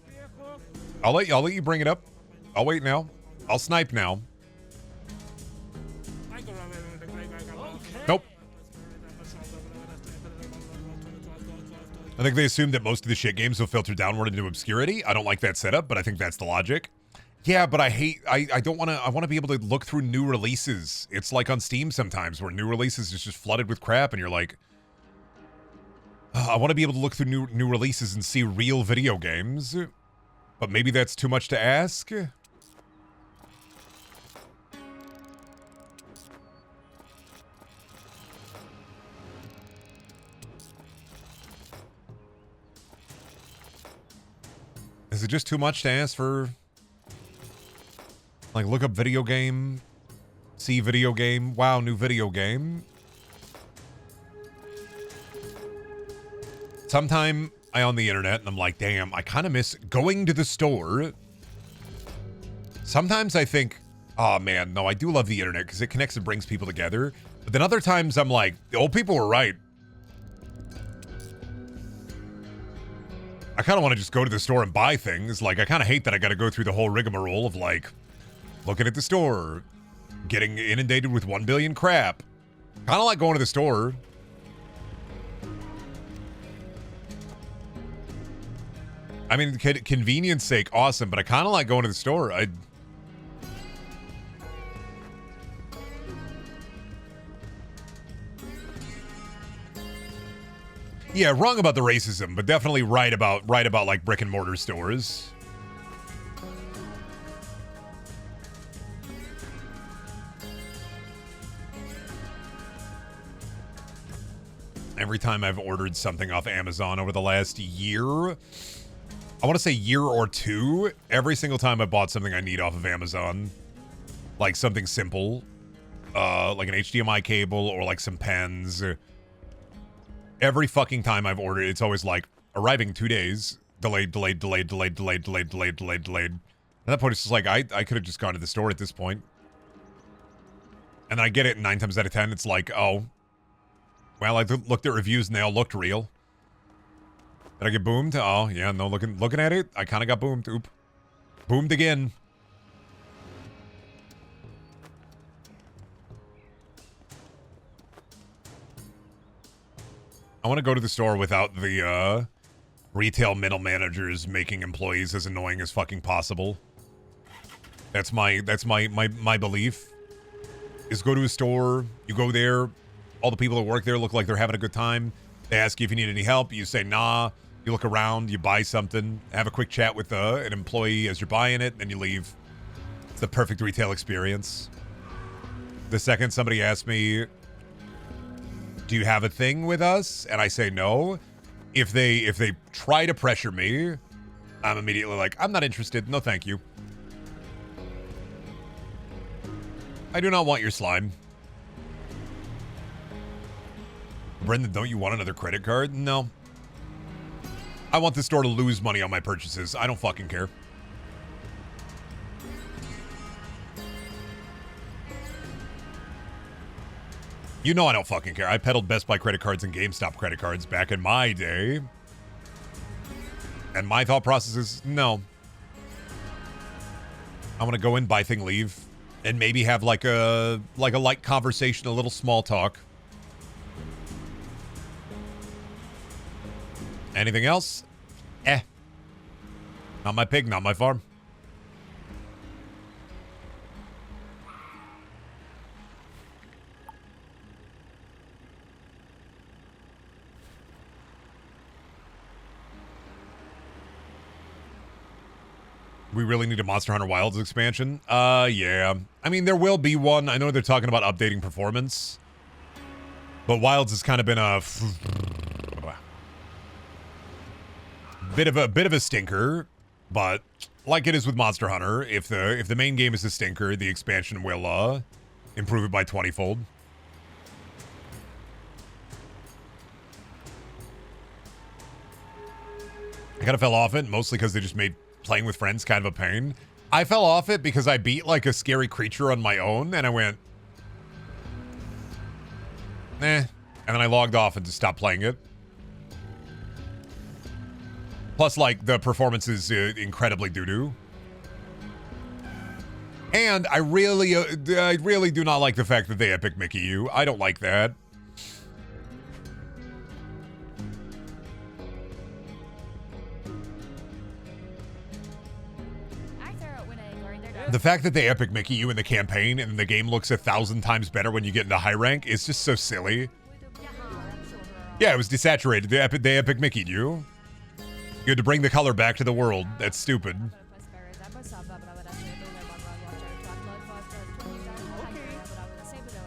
Speaker 1: I'll let you bring it up. I'll wait now. I'll snipe now. Nope. I think they assume that most of the shit games will filter downward into obscurity. I don't like that setup, but I think that's the logic. Yeah, but I don't want to, I want to be able to look through new releases. It's like on Steam sometimes where new releases is just flooded with crap and you're like, I want to be able to look through new releases and see real video games. But maybe that's too much to ask? Is it just too much to ask for, like, look up video game, see video game, wow, new video game? Sometime I on the internet and I'm like, damn, I kind of miss going to the store. Sometimes I think, oh man, no, I do love the internet because it connects and brings people together. But then other times I'm like, the old people were right. I kind of want to just go to the store and buy things. Like, I kind of hate that I got to go through the whole rigmarole of, like, looking at the store, getting inundated with 1 billion crap. Kind of like going to the store. I mean, convenience sake, awesome, but I kind of like going to the store. Yeah, wrong about the racism, but definitely right about like brick and mortar stores. Every time I've ordered something off Amazon over the last year, I want to say year or two, every single time I bought something I need off of Amazon, like something simple, like an HDMI cable or like some pens. Every fucking time I've ordered, it's always like arriving 2 days, delayed. At that point, it's just like I could have just gone to the store at this point. And then I get it, and 9 times out of 10, it's like, oh, well, I looked at reviews and they all looked real. Did I get boomed? Oh, yeah, no, looking at it, I kind of got boomed. Oop. Boomed again. I want to go to the store without the retail middle managers making employees as annoying as fucking possible. That's my belief. Is go to a store, you go there, all the people that work there look like they're having a good time. They ask you if you need any help, you say nah. You look around, you buy something, have a quick chat with an employee as you're buying it, then you leave. It's the perfect retail experience. The second somebody asks me, do you have a thing with us? And I say no. If they try to pressure me, I'm immediately like, I'm not interested. No, thank you. I do not want your slime. Brendan, don't you want another credit card? No. I want the store to lose money on my purchases. I don't fucking care. You know I don't fucking care. I peddled Best Buy credit cards and GameStop credit cards back in my day. And my thought process is, no. I want to go in, buy thing, leave. And maybe have like a light conversation, a little small talk. Anything else? Not my pig, not my farm. We really need a Monster Hunter Wilds expansion? Yeah. I mean, there will be one. I know they're talking about updating performance. But Wilds has kind of been a bit of a stinker. But like it is with Monster Hunter, if the main game is a stinker, the expansion will improve it by 20-fold. I kind of fell off it, mostly because they just made playing with friends kind of a pain. I fell off it because I beat like a scary creature on my own, and I went, and then I logged off and just stopped playing it. Plus, like, the performance is incredibly doo-doo. And I really do not like the fact that they epic Mickey you. I don't like that. The fact that they epic Mickey you in the campaign and the game looks 1,000 times better when you get into high rank is just so silly. Yeah, it was desaturated. They epic Mickey'd you. You had to bring the color back to the world. That's stupid.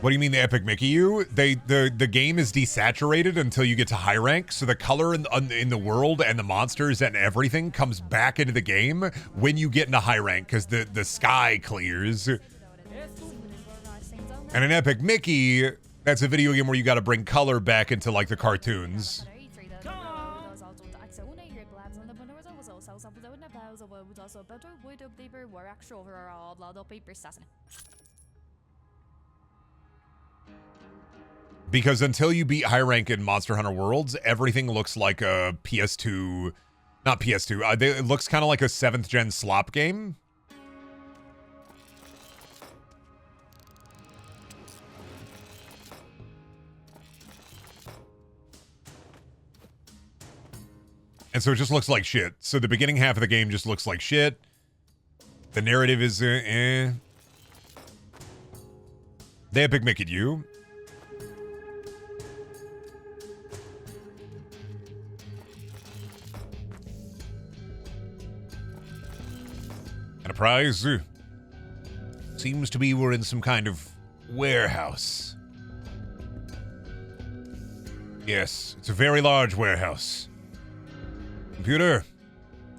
Speaker 1: What do you mean the epic Mickey you? The game is desaturated until you get to high rank, so the color in the world and the monsters and everything comes back into the game when you get into high rank, because the sky clears. And an epic Mickey, that's a video game where you got to bring color back into like the cartoons. Because until you beat high rank in Monster Hunter Worlds, everything looks like a PS2, not PS2, it looks kind of like a 7th gen slop game. And so it just looks like shit. So the beginning half of the game just looks like shit. The narrative is eh. They epic Mickey'd you. Enterprise. Seems to be we're in some kind of warehouse. Yes, it's a very large warehouse. Computer,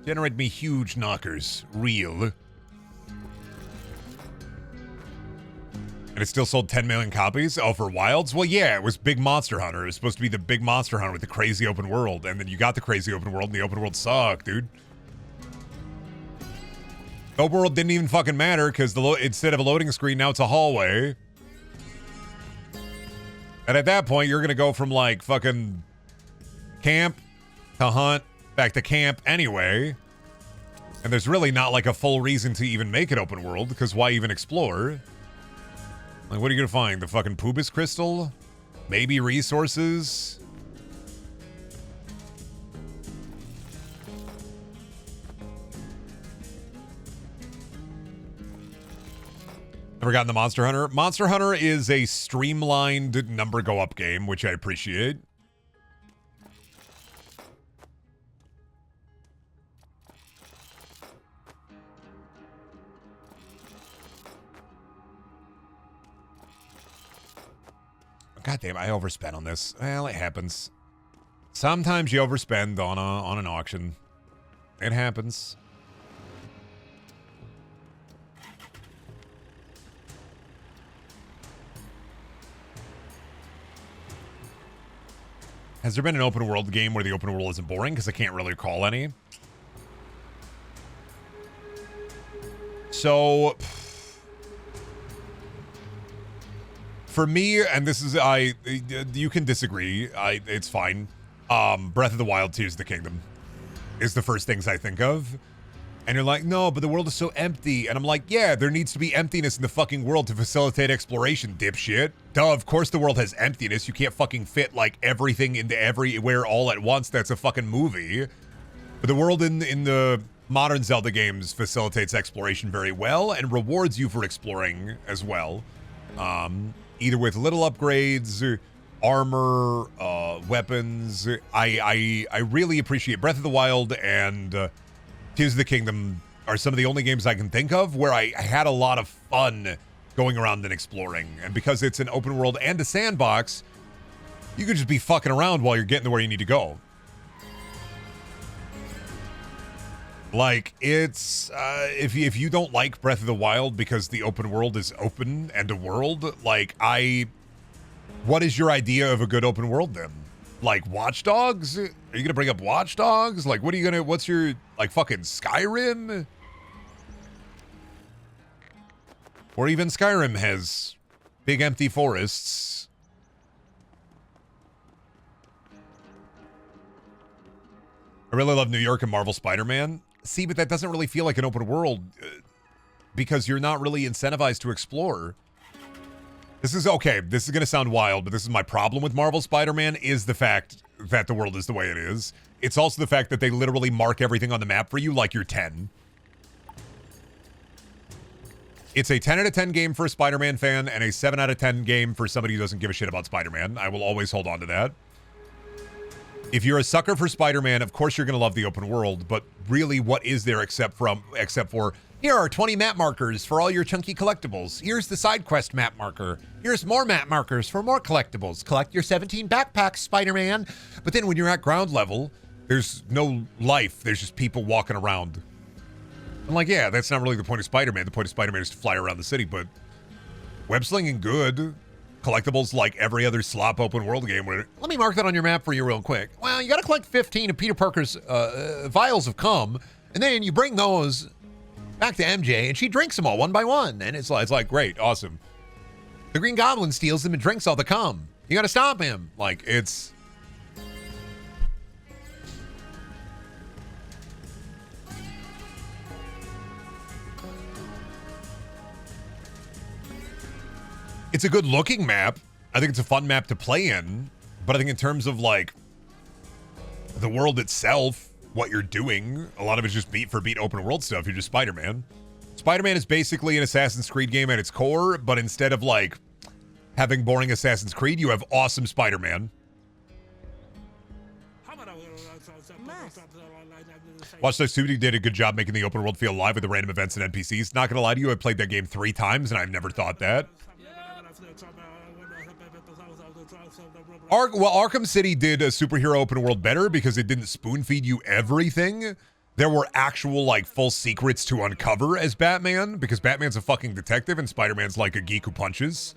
Speaker 1: generate me huge knockers. Real. And it still sold 10 million copies? Oh, for Wilds? Well, yeah, it was Big Monster Hunter. It was supposed to be the Big Monster Hunter with the crazy open world. And then you got the crazy open world, and the open world sucked, dude. The open world didn't even fucking matter, because instead of a loading screen, now it's a hallway. And at that point, you're going to go from, like, fucking camp to hunt, back to camp anyway. And there's really not, like, a full reason to even make it open world, because why even explore? Like, what are you going to find? The fucking Pubis Crystal? Maybe resources? Ever gotten the Monster Hunter? Monster Hunter is a streamlined number go up game, which I appreciate. God damn, I overspent on this. Well, it happens. Sometimes you overspend on an auction. It happens. Has there been an open world game where the open world isn't boring? Because I can't really recall any. So, for me, and this is, you can disagree. It's fine. Breath of the Wild, Tears of the Kingdom is the first things I think of. And you're like, no, but the world is so empty. And I'm like, yeah, there needs to be emptiness in the fucking world to facilitate exploration, dipshit. Duh, of course the world has emptiness. You can't fucking fit, like, everything into everywhere all at once. That's a fucking movie. But the world in the modern Zelda games facilitates exploration very well and rewards you for exploring as well. Either with little upgrades, armor, weapons. I really appreciate Breath of the Wild and Tears of the Kingdom are some of the only games I can think of where I had a lot of fun going around and exploring. And because it's an open world and a sandbox, you could just be fucking around while you're getting to where you need to go. Like, it's, if you don't like Breath of the Wild because the open world is open and a world, like, what is your idea of a good open world then? Like, Watch Dogs? Are you gonna bring up Watch Dogs? Like, what's your, like, fucking Skyrim? Or even Skyrim has big empty forests. I really love New York and Marvel Spider-Man. See, but that doesn't really feel like an open world because you're not really incentivized to explore. This is okay. This is going to sound wild, but this is my problem with Marvel Spider-Man is the fact that the world is the way it is. It's also the fact that they literally mark everything on the map for you like you're 10. It's a 10 out of 10 game for a Spider-Man fan and a 7 out of 10 game for somebody who doesn't give a shit about Spider-Man. I will always hold on to that. if you're a sucker for Spider-Man, of course you're going to love the open world, but really what is there except for here are 20 map markers for all your chunky collectibles. Here's the side quest map marker. Here's more map markers for more collectibles. Collect your 17 backpacks, Spider-Man. But then when you're at ground level, there's no life. There's just people walking around. I'm like, yeah, that's not really the point of Spider-Man. The point of Spider-Man is to fly around the city, but web slinging good. Collectibles like every other slop open world game. Let me mark that on your map for you real quick. Well, you got to collect 15 of Peter Parker's vials of cum, and then you bring those back to MJ, and she drinks them all one by one. And it's like great, awesome. The Green Goblin steals them and drinks all the cum. You got to stop him. Like, it's... It's a good looking map. I think it's a fun map to play in, but I think in terms of like the world itself, what you're doing, a lot of it's just beat for beat open world stuff. You're just Spider-Man. Spider-Man is basically an Assassin's Creed game at its core, but instead of like having boring Assassin's Creed, you have awesome Spider-Man. Watch Dogs 2 did a good job making the open world feel alive with the random events and NPCs. Not gonna lie to you, I played that game 3 times and I've never thought that. Arkham City did a superhero open world better because it didn't spoon feed you everything. There were actual like full secrets to uncover as Batman, because Batman's a fucking detective and Spider-Man's like a geek who punches.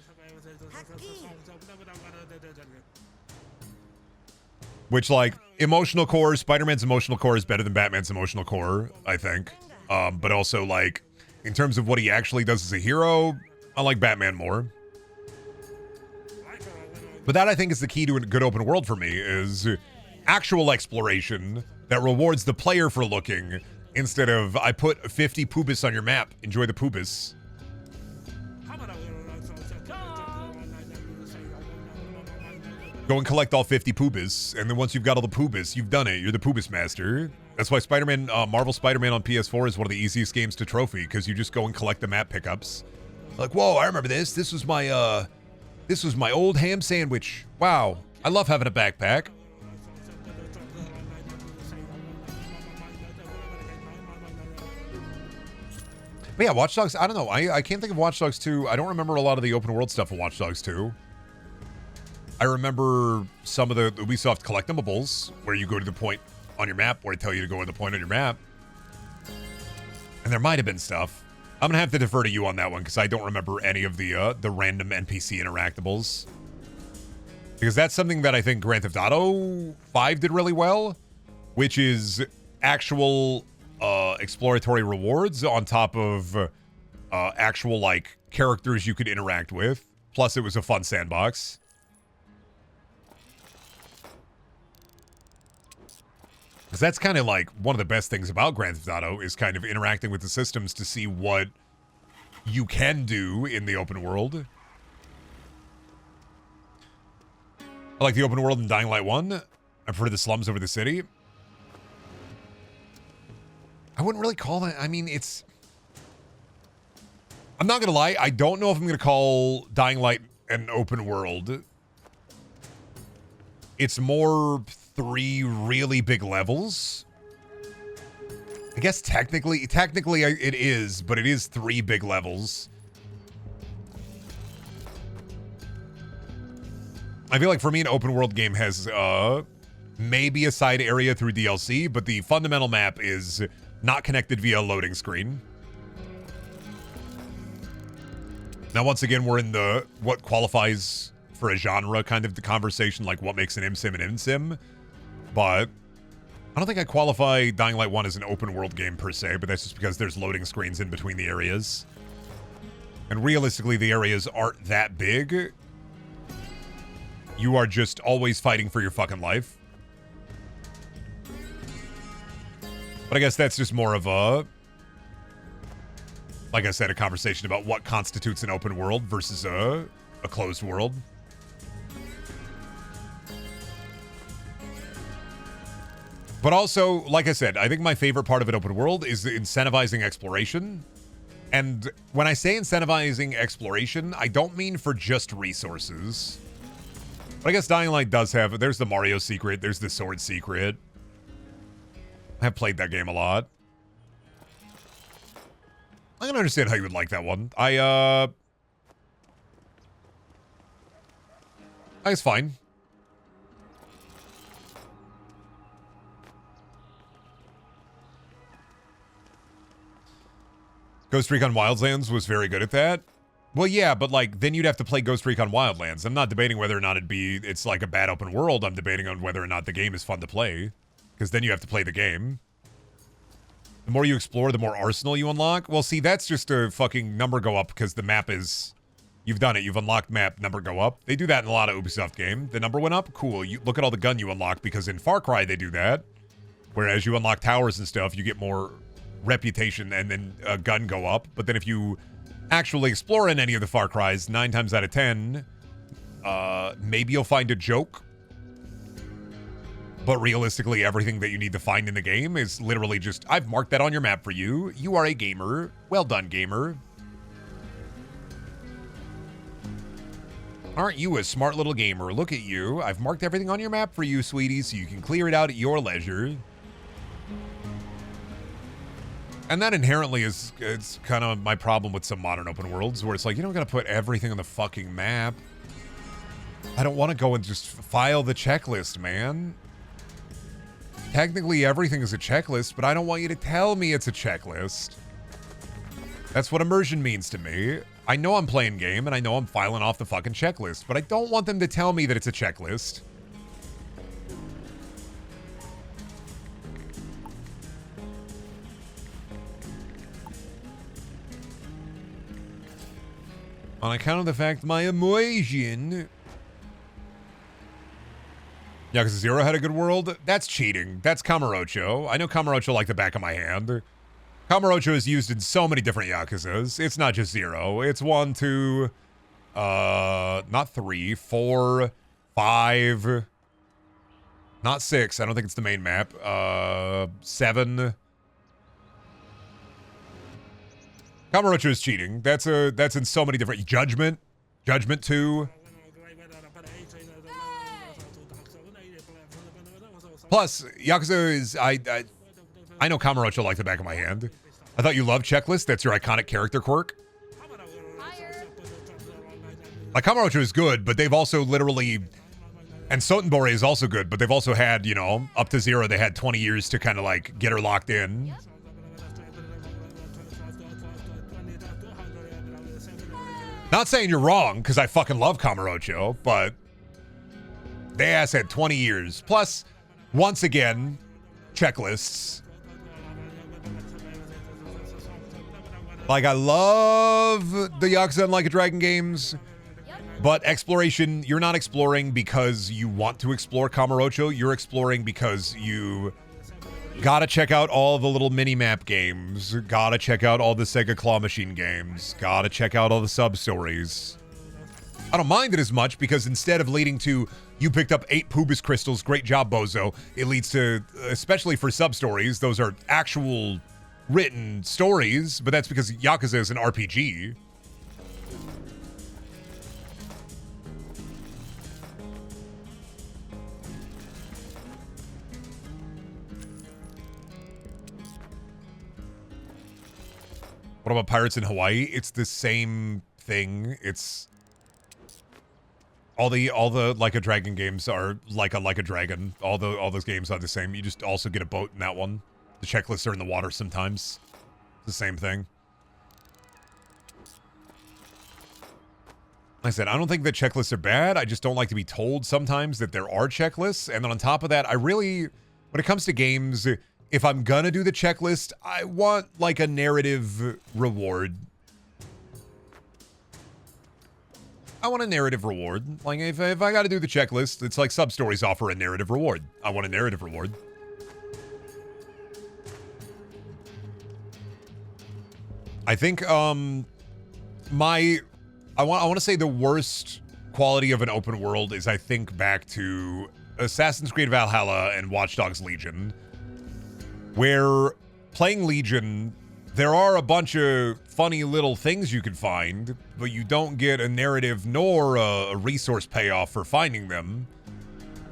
Speaker 1: Which, like, emotional core, Spider-Man's emotional core is better than Batman's emotional core, I think. But also, like, in terms of what he actually does as a hero, I like Batman more. But that, I think, is the key to a good open world for me, is actual exploration that rewards the player for looking, instead of, I put 50 poobis on your map, enjoy the poobis. Go and collect all 50 poobis, and then once you've got all the poobis, you've done it. You're the poobis master. That's why Spider-Man, Marvel Spider-Man on PS4 is one of the easiest games to trophy, because you just go and collect the map pickups. Like, whoa, I remember this. This was my old ham sandwich. Wow, I love having a backpack. But yeah, Watch Dogs, I don't know. I can't think of Watch Dogs 2. I don't remember a lot of the open world stuff in Watch Dogs 2. I remember some of the Ubisoft collectibles where you go to the point on your map where I tell you to go to the point on your map. And there might have been stuff. I'm gonna have to defer to you on that one because I don't remember any of the random NPC interactables. Because that's something that I think Grand Theft Auto 5 did really well, which is actual exploratory rewards on top of actual like characters you could interact with. Plus, it was a fun sandbox. Because that's kind of like one of the best things about Grand Theft Auto is kind of interacting with the systems to see what you can do in the open world. I like the open world in Dying Light 1. I prefer the slums over the city. I wouldn't really call that, I mean, it's... I'm not going to lie, I don't know if I'm going to call Dying Light an open world. It's more 3 really big levels. I guess technically it is, but it is 3 big levels. I feel like for me, an open world game has maybe a side area through DLC, but the fundamental map is not connected via a loading screen. Now, once again, we're in the what qualifies for a genre kind of the conversation, like what makes an ImSim an ImSim. But I don't think I qualify Dying Light 1 as an open world game per se, but that's just because there's loading screens in between the areas. And realistically, the areas aren't that big. You are just always fighting for your fucking life. But I guess that's just more of a, like I said, a conversation about what constitutes an open world versus a closed world. But also, like I said, I think my favorite part of an open world is incentivizing exploration. And when I say incentivizing exploration, I don't mean for just resources. But I guess Dying Light does have, there's the Mario secret, there's the sword secret. I have played that game a lot. I can understand how you would like that one. It's fine. Ghost Recon Wildlands was very good at that. Well, yeah, but like then you'd have to play Ghost Recon Wildlands. I'm not debating whether or not it's like a bad open world. I'm debating on whether or not the game is fun to play, because then you have to play the game. The more you explore, the more arsenal you unlock. Well, see, that's just a fucking number go up because the map is... You've done it. You've unlocked map, number go up. They do that in a lot of Ubisoft game. The number went up? Cool. You look at all the gun you unlock, because in Far Cry they do that. Whereas you unlock towers and stuff, you get more reputation and then a gun go up. But then if you actually explore in any of the Far Cries, 9 times out of 10, maybe you'll find a joke. But realistically, everything that you need to find in the game is literally just, I've marked that on your map for you. You are a gamer. Well done, gamer. Aren't you a smart little gamer? Look at you. I've marked everything on your map for you, sweetie, so you can clear it out at your leisure. And that inherently is, it's kind of my problem with some modern open worlds, where it's like, you don't gotta put everything on the fucking map. I don't want to go and just file the checklist, man. Technically, everything is a checklist, but I don't want you to tell me it's a checklist. That's what immersion means to me. I know I'm playing game, and I know I'm filing off the fucking checklist, but I don't want them to tell me that it's a checklist. On account of the fact my immersion... Yakuza 0 had a good world? That's cheating. That's Kamurocho. I know Kamurocho like the back of my hand. Kamurocho is used in so many different Yakuzas. It's not just 0. It's 1, 2, not 3, 4, 5, not 6. I don't think it's the main map. 7. Kamurocho is cheating. That's in so many different... Judgment 2. Plus, Yakuza is... I know Kamurocho like the back of my hand. I thought you loved checklist. That's your iconic character quirk. Like, Kamurocho is good, but they've also literally... And Sotenbori is also good, but they've also had, you know, up to 0, they had 20 years to kind of, like, get her locked in. Not saying you're wrong, because I fucking love Kamurocho, but... They ass had 20 years. Plus, once again, checklists. Like, I love the Yakuza and Like a Dragon games, but exploration, you're not exploring because you want to explore Kamurocho. You're exploring because you gotta check out all the little mini-map games, gotta check out all the Sega Claw Machine games, gotta check out all the sub-stories. I don't mind it as much because instead of leading to, you picked up 8 Pubis crystals, great job, Bozo, it leads to, especially for sub-stories, those are actual written stories, but that's because Yakuza is an RPG. What about Pirates in Hawaii? It's the same thing. It's all the Like a Dragon games are like a dragon. All those games are the same. You just also get a boat in that one. The checklists are in the water sometimes. It's the same thing. Like I said, I don't think that checklists are bad. I just don't like to be told sometimes that there are checklists. And then on top of that, I really, when it comes to games, if I'm gonna do the checklist, I want like a narrative reward. I want a narrative reward. Like if I gotta do the checklist, it's like sub-stories offer a narrative reward. I want a narrative reward. I think I want to say the worst quality of an open world is I think back to Assassin's Creed Valhalla and Watch Dogs Legion, where playing Legion, there are a bunch of funny little things you can find, but you don't get a narrative nor a resource payoff for finding them.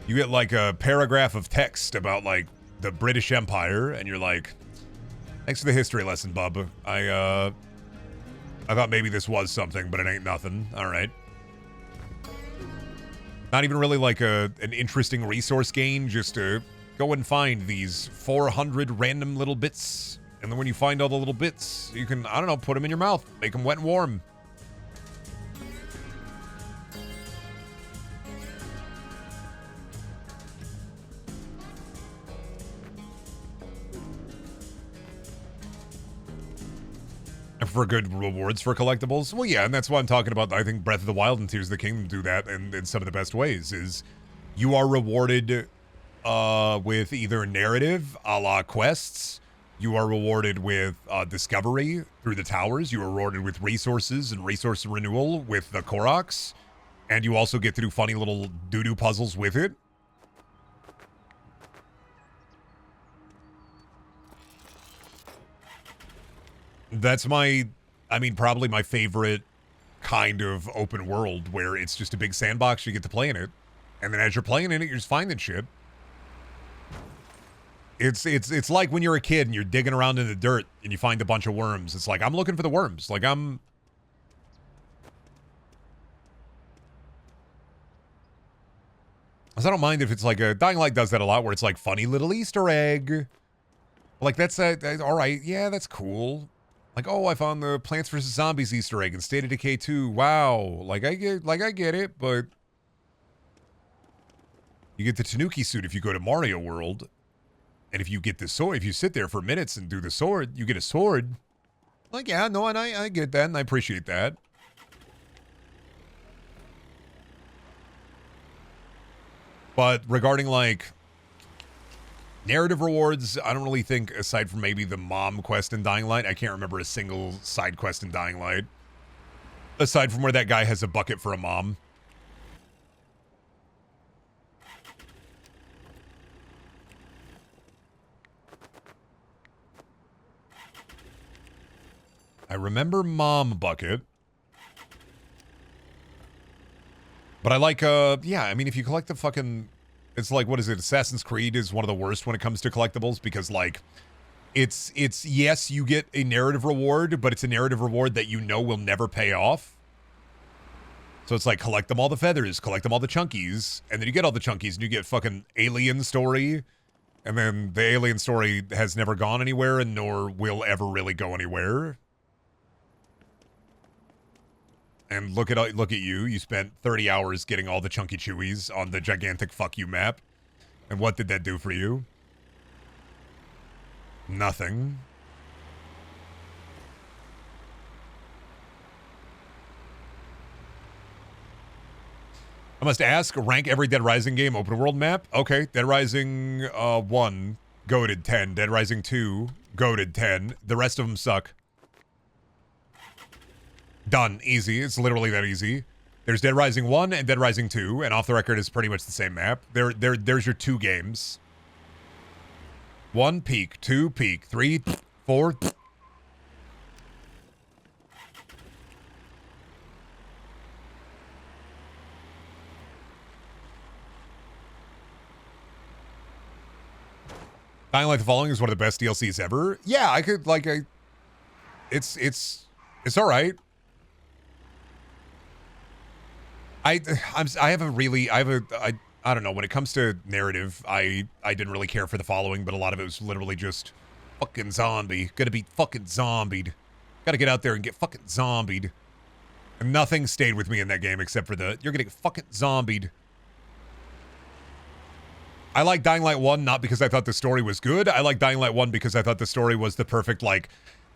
Speaker 1: You get like a paragraph of text about like the British Empire, and you're like, thanks for the history lesson, bub. I thought maybe this was something, but it ain't nothing. All right. Not even really like an interesting resource gain, just to go and find these 400 random little bits. And then when you find all the little bits, you can, I don't know, put them in your mouth. Make them wet and warm. For good rewards for collectibles. Well, yeah, and that's why I'm talking about. I think Breath of the Wild and Tears of the Kingdom do that in some of the best ways. Is you are rewarded with either narrative, a la quests. You are rewarded with discovery through the towers. You are rewarded with resources and resource renewal with the Koroks. And you also get to do funny little doo-doo puzzles with it. That's probably my favorite kind of open world, where it's just a big sandbox, you get to play in it. And then as you're playing in it, you're just finding shit. It's like when you're a kid and you're digging around in the dirt and you find a bunch of worms. It's like, I'm looking for the worms. Like, I don't mind if it's like a Dying Light does that a lot, where it's like funny little Easter egg. Like, that's all right. Yeah, that's cool. Like, oh, I found the Plants vs. Zombies Easter egg in State of Decay 2. Wow. Like I get it, but you get the Tanuki suit if you go to Mario World. And if you get the sword, if you sit there for minutes and do the sword, you get a sword. Like, yeah, no, and I get that, and I appreciate that. But regarding, like, narrative rewards, I don't really think, aside from maybe the mom quest in Dying Light, I can't remember a single side quest in Dying Light. Aside from where that guy has a bucket for a mom. I remember Mom Bucket. But I like, yeah, I mean, if you collect the fucking... It's like, what is it? Assassin's Creed is one of the worst when it comes to collectibles, because, like, it's yes, you get a narrative reward, but it's a narrative reward that you know will never pay off. So it's like, collect them all the feathers, collect them all the chunkies, and then you get all the chunkies, and you get fucking alien story, and then the alien story has never gone anywhere, and nor will ever really go anywhere. And look at you. You spent 30 hours getting all the chunky chewies on the gigantic fuck you map. And what did that do for you? Nothing. I must ask, rank every Dead Rising game open world map? Okay, Dead Rising 1, goated 10. Dead Rising 2, goated 10. The rest of them suck. Done. Easy. It's literally that easy. There's Dead Rising 1 and Dead Rising 2, and Off the Record is pretty much the same map. There's your two games. 1 peak, 2 peak, 3, 4. Dying Light: The Following is one of the best DLCs ever. Yeah, I could, like, it's all right. I don't know, when it comes to narrative, I didn't really care for The Following, but a lot of it was literally just fucking zombie. Gonna be fucking zombied. Gotta get out there and get fucking zombied. And nothing stayed with me in that game except for you're gonna get fucking zombied. I like Dying Light 1 not because I thought the story was good. I like Dying Light 1 because I thought the story was the perfect, like,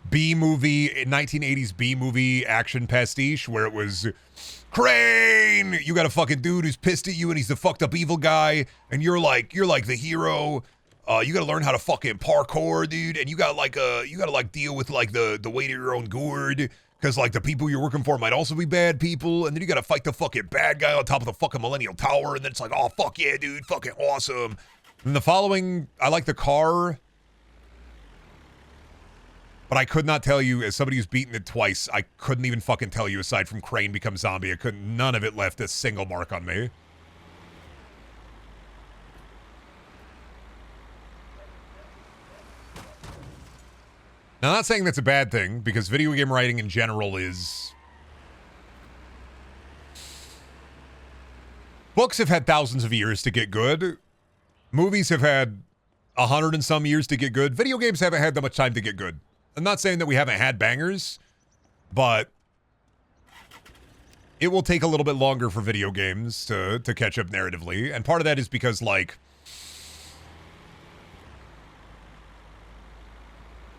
Speaker 1: B-movie, 1980s B-movie action pastiche, where it was, Crane, you got a fucking dude who's pissed at you and he's the fucked up evil guy, and you're like the hero. You gotta learn how to fucking parkour, dude, and you gotta deal with, like, the weight of your own gourd, because, like, the people you're working for might also be bad people, and then you gotta fight the fucking bad guy on top of the fucking Millennial Tower, and then it's like, oh, fuck yeah, dude, fucking awesome. And The Following, I like the car. But I could not tell you, as somebody who's beaten it twice, I couldn't even fucking tell you, aside from Crane become zombie. None of it left a single mark on me. Now, I'm not saying that's a bad thing, because video game writing in general is... Books have had thousands of years to get good. Movies have had 100 and some years to get good. Video games haven't had that much time to get good. I'm not saying that we haven't had bangers, but it will take a little bit longer for video games to catch up narratively. And part of that is because, like,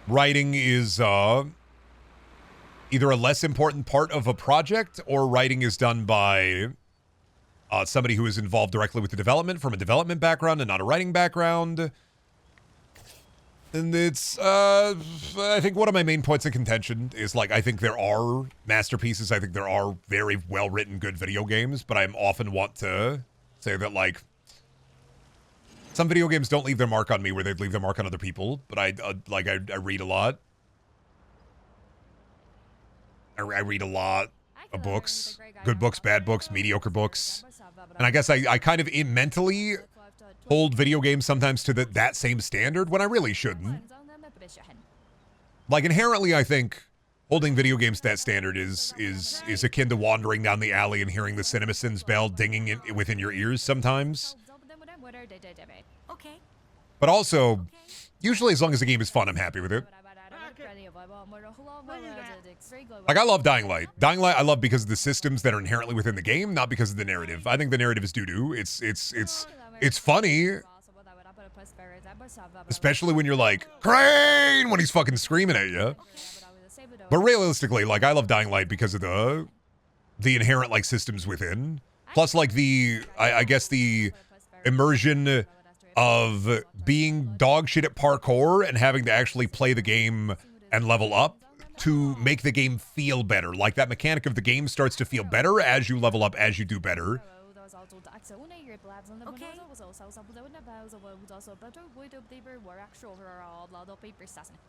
Speaker 1: writing is either a less important part of a project, or writing is done by somebody who is involved directly with the development from a development background and not a writing background. And it's, I think one of my main points of contention is, like, I think there are masterpieces. I think there are very well-written, good video games, but I often want to say that, like, some video games don't leave their mark on me where they'd leave their mark on other people, but I read a lot. I read a lot of books. Good books, bad books, mediocre books. And I guess I kind of mentally hold video games sometimes to that same standard when I really shouldn't. Like, inherently, I think holding video games to that standard is akin to wandering down the alley and hearing the CinemaSins bell dinging within your ears sometimes. But also, usually as long as the game is fun, I'm happy with it. Like, I love Dying Light. Dying Light I love because of the systems that are inherently within the game, not because of the narrative. I think the narrative is doo-doo. It's funny. Especially when you're like, Crane! When he's fucking screaming at you. But realistically, like, I love Dying Light because of the inherent, like, systems within. Plus, like, I guess the immersion of being dog shit at parkour and having to actually play the game and level up to make the game feel better. Like, that mechanic of the game starts to feel better as you level up, as you do better.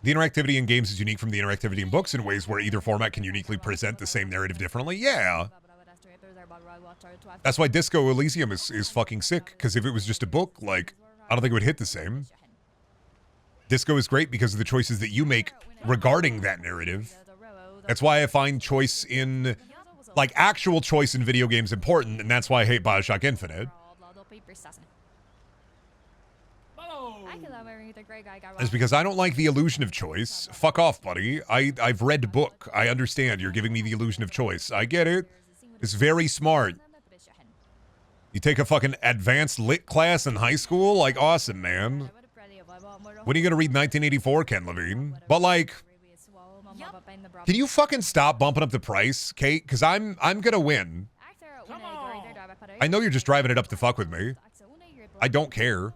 Speaker 1: The interactivity in games is unique from the interactivity in books in ways where either format can uniquely present the same narrative differently. Yeah. That's why Disco Elysium is fucking sick, because if it was just a book, like, I don't think it would hit the same. Disco is great because of the choices that you make regarding that narrative. That's why I find choice in, like, actual choice in video games important, and that's why I hate BioShock Infinite. It's because I don't like the illusion of choice. Fuck off, buddy. I've read the book. I understand. You're giving me the illusion of choice. I get it. It's very smart. You take a fucking advanced lit class in high school? Like, awesome, man. When are you gonna read 1984, Ken Levine? But, like, can you fucking stop bumping up the price, Kate? Because I'm gonna win. I know you're just driving it up to fuck with me. I don't care.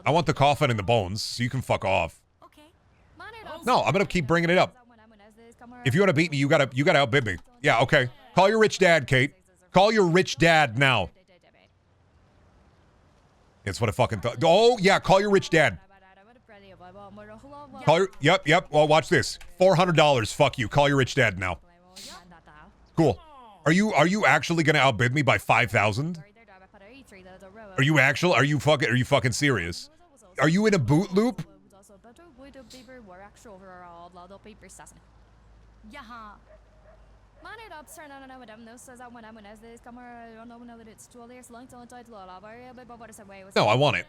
Speaker 1: I want the coffin and the bones, so you can fuck off. No, I'm gonna keep bringing it up. If you want to beat me, you gotta outbid me. Yeah, okay. Call your rich dad, Kate. Call your rich dad now. That's what I fucking thought. Oh, yeah, call your rich dad. Call your, yep. Well, watch this. $400. Fuck you. Call your rich dad now. Cool. Are you actually gonna outbid me by 5,000? Are you fucking serious? Are you in a boot loop? No, I want it.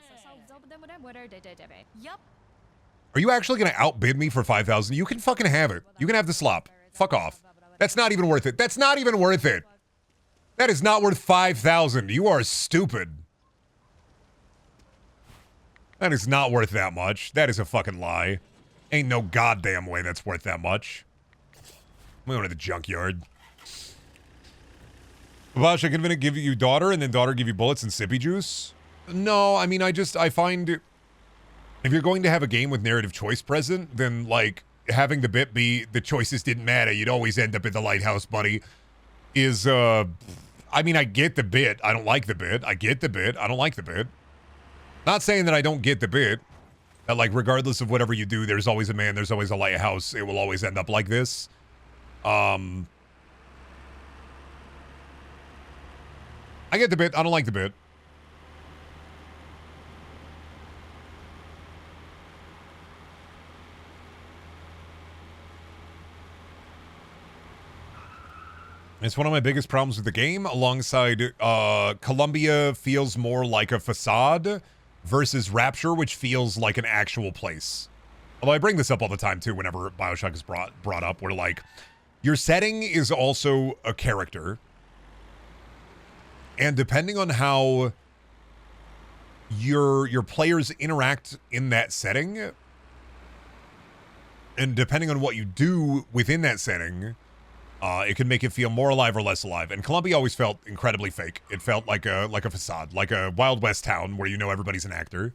Speaker 1: Are you actually gonna outbid me for 5,000? You can fucking have it. You can have the slop. Fuck off. That's not even worth it. That's not even worth it. That is not worth 5,000. You are stupid. That is not worth that much. That is a fucking lie. Ain't no goddamn way that's worth that much. I'm going to the junkyard. Vash, I can give you daughter and then daughter give you bullets and sippy juice? No, I mean, I find if you're going to have a game with narrative choice present, then, like, having the bit be the choices didn't matter, you'd always end up in the lighthouse, buddy, is, I mean, I get the bit. I don't like the bit. I get the bit. I don't like the bit. Not saying that I don't get the bit. That, like, regardless of whatever you do, there's always a man, there's always a lighthouse. It will always end up like this. I get the bit. I don't like the bit. It's one of my biggest problems with the game, alongside Columbia feels more like a facade versus Rapture, which feels like an actual place. Although I bring this up all the time, too, whenever Bioshock is brought up, where, like, your setting is also a character. And depending on how your players interact in that setting, and depending on what you do within that setting, it can make it feel more alive or less alive. And Columbia always felt incredibly fake. It felt like a facade, like a Wild West town where you know everybody's an actor.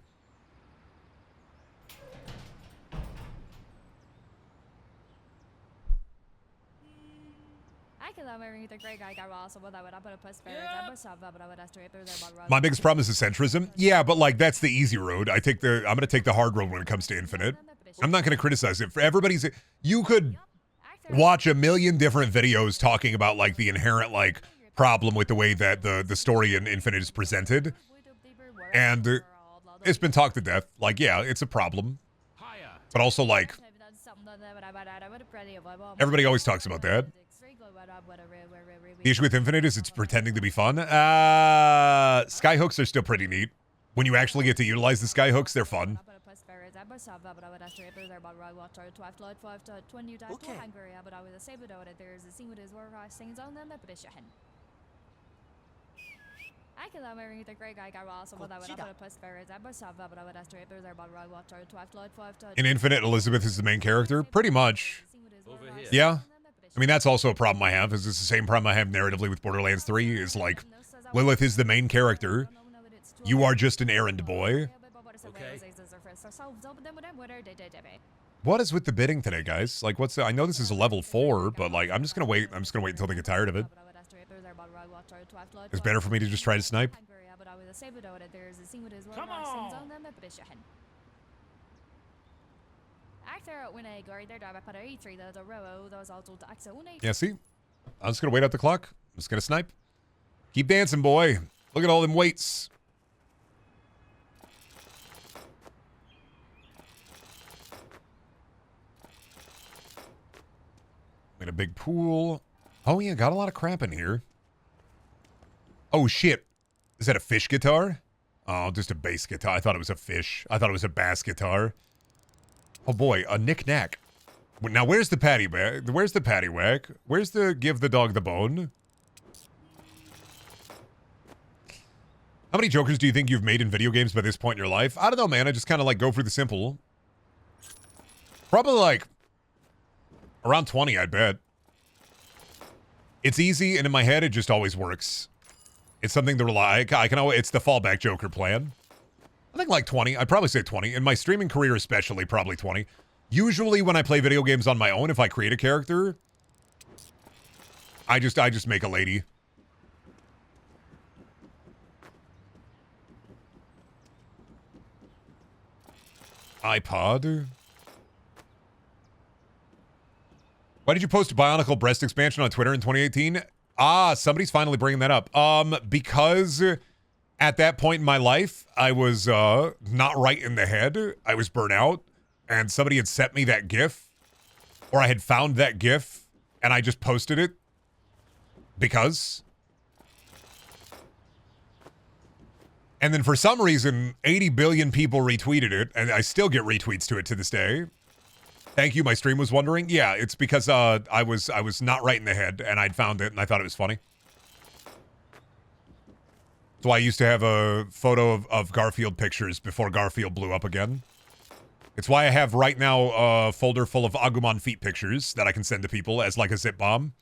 Speaker 1: My biggest problem is the centrism. Yeah, but like that's the easy road. I'm gonna take the hard road when it comes to Infinite. I'm not gonna criticize it. For everybody's, you could watch a million different videos talking about like the inherent like problem with the way that the story in Infinite is presented, and it's been talked to death. Like, yeah, it's a problem, but also like everybody always talks about that. The issue with Infinite is it's pretending to be fun. Skyhooks are still pretty neat. When you actually get to utilize the skyhooks, they're fun. In Infinite, Elizabeth is the main character? Pretty much. Yeah. I mean, that's also a problem I have. Is it's the same problem I have narratively with Borderlands 3. Is like, Lilith is the main character. You are just an errand boy.
Speaker 4: Okay.
Speaker 1: What is with the bidding today, guys? Like, what's the, I know this is a level 4, but like, I'm just gonna wait. I'm just gonna wait until they get tired of it. It's better for me to just try to snipe.
Speaker 4: Come on.
Speaker 1: Yeah, see? I'm just gonna wait out the clock. I'm just gonna snipe. Keep dancing, boy. Look at all them weights. Got a big pool. Oh yeah, got a lot of crap in here. Oh shit. Is that a fish guitar? Oh, just a bass guitar. I thought it was a fish. I thought it was a bass guitar. Oh boy, a knick-knack. Now where's the patty whack? Where's the patty whack? Where's the give the dog the bone? How many jokers do you think you've made in video games by this point in your life? I don't know, man. I just kind of like go for the simple. Probably like around 20, I bet. It's easy, and in my head, it just always works. It's something to rely. I can always, it's the fallback joker plan. I think like 20. I'd probably say 20. In my streaming career especially, probably 20. Usually when I play video games on my own, if I create a character, I just make a lady. iPod. Why did you post a Bionicle breast expansion on Twitter in 2018? Ah, somebody's finally bringing that up. Because at that point in my life, I was not right in the head. I was burnt out, and somebody had sent me that GIF, or I had found that GIF, and I just posted it because. And then for some reason, 80 billion people retweeted it, and I still get retweets to it to this day. Thank you, my stream was wondering. Yeah, it's because I was not right in the head, and I'd found it, and I thought it was funny. So I used to have a photo of Garfield pictures before Garfield blew up again. It's why I have right now a folder full of Agumon feet pictures that I can send to people as like a zip bomb.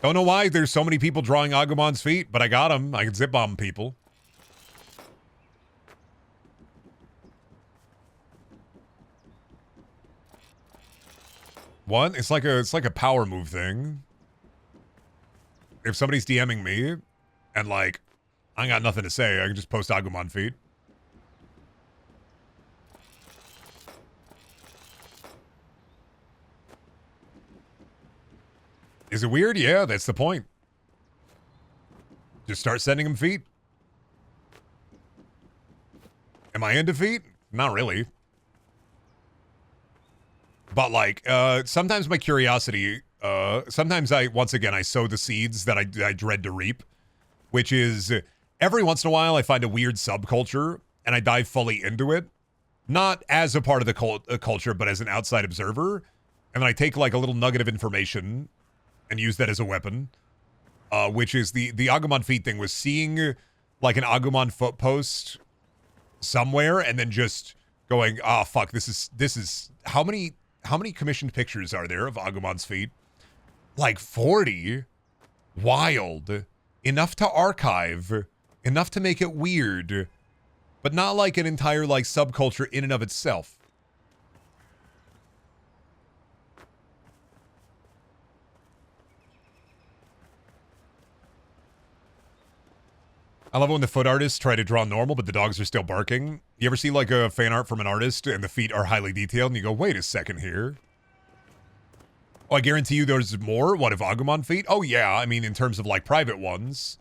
Speaker 1: Don't know why there's so many people drawing Agumon's feet, but I got them. I can zip bomb people. What? It's like a power move thing. If somebody's DMing me and like I ain't got nothing to say, I can just post Agumon feet. Is it weird? Yeah, that's the point. Just start sending them feet. Am I into feet? Not really. But like, sometimes my curiosity, sometimes once again, I sow the seeds that I dread to reap, which is every once in a while I find a weird subculture and I dive fully into it, not as a part of the culture, but as an outside observer. And then I take like a little nugget of information and use that as a weapon, which is the Agumon feet thing, was seeing like an Agumon foot post somewhere and then just going, oh fuck, this is how many commissioned pictures are there of Agumon's feet? Like 40. Wild. Enough to archive, enough to make it weird, but not like an entire like subculture in and of itself. I love it when the foot artists try to draw normal, but the dogs are still barking. You ever see like a fan art from an artist and the feet are highly detailed and you go, wait a second here. Oh, I guarantee you there's more. What, of Agumon feet? Oh yeah, I mean in terms of like private ones.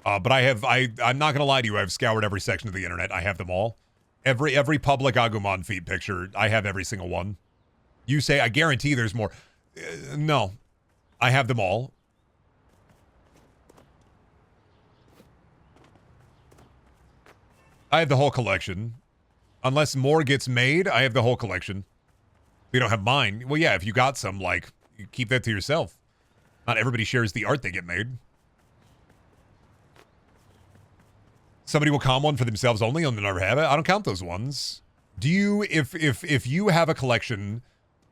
Speaker 1: But I'm not gonna lie to you, I've scoured every section of the internet. I have them all. Every public Agumon feet picture, I have every single one. You say, I guarantee there's more. No. I have them all. I have the whole collection. Unless more gets made, I have the whole collection. You don't have mine. Well, yeah, if you got some, like, you keep that to yourself. Not everybody shares the art they get made. Somebody will con one for themselves only and they'll never have it. I don't count those ones. Do you, if you have a collection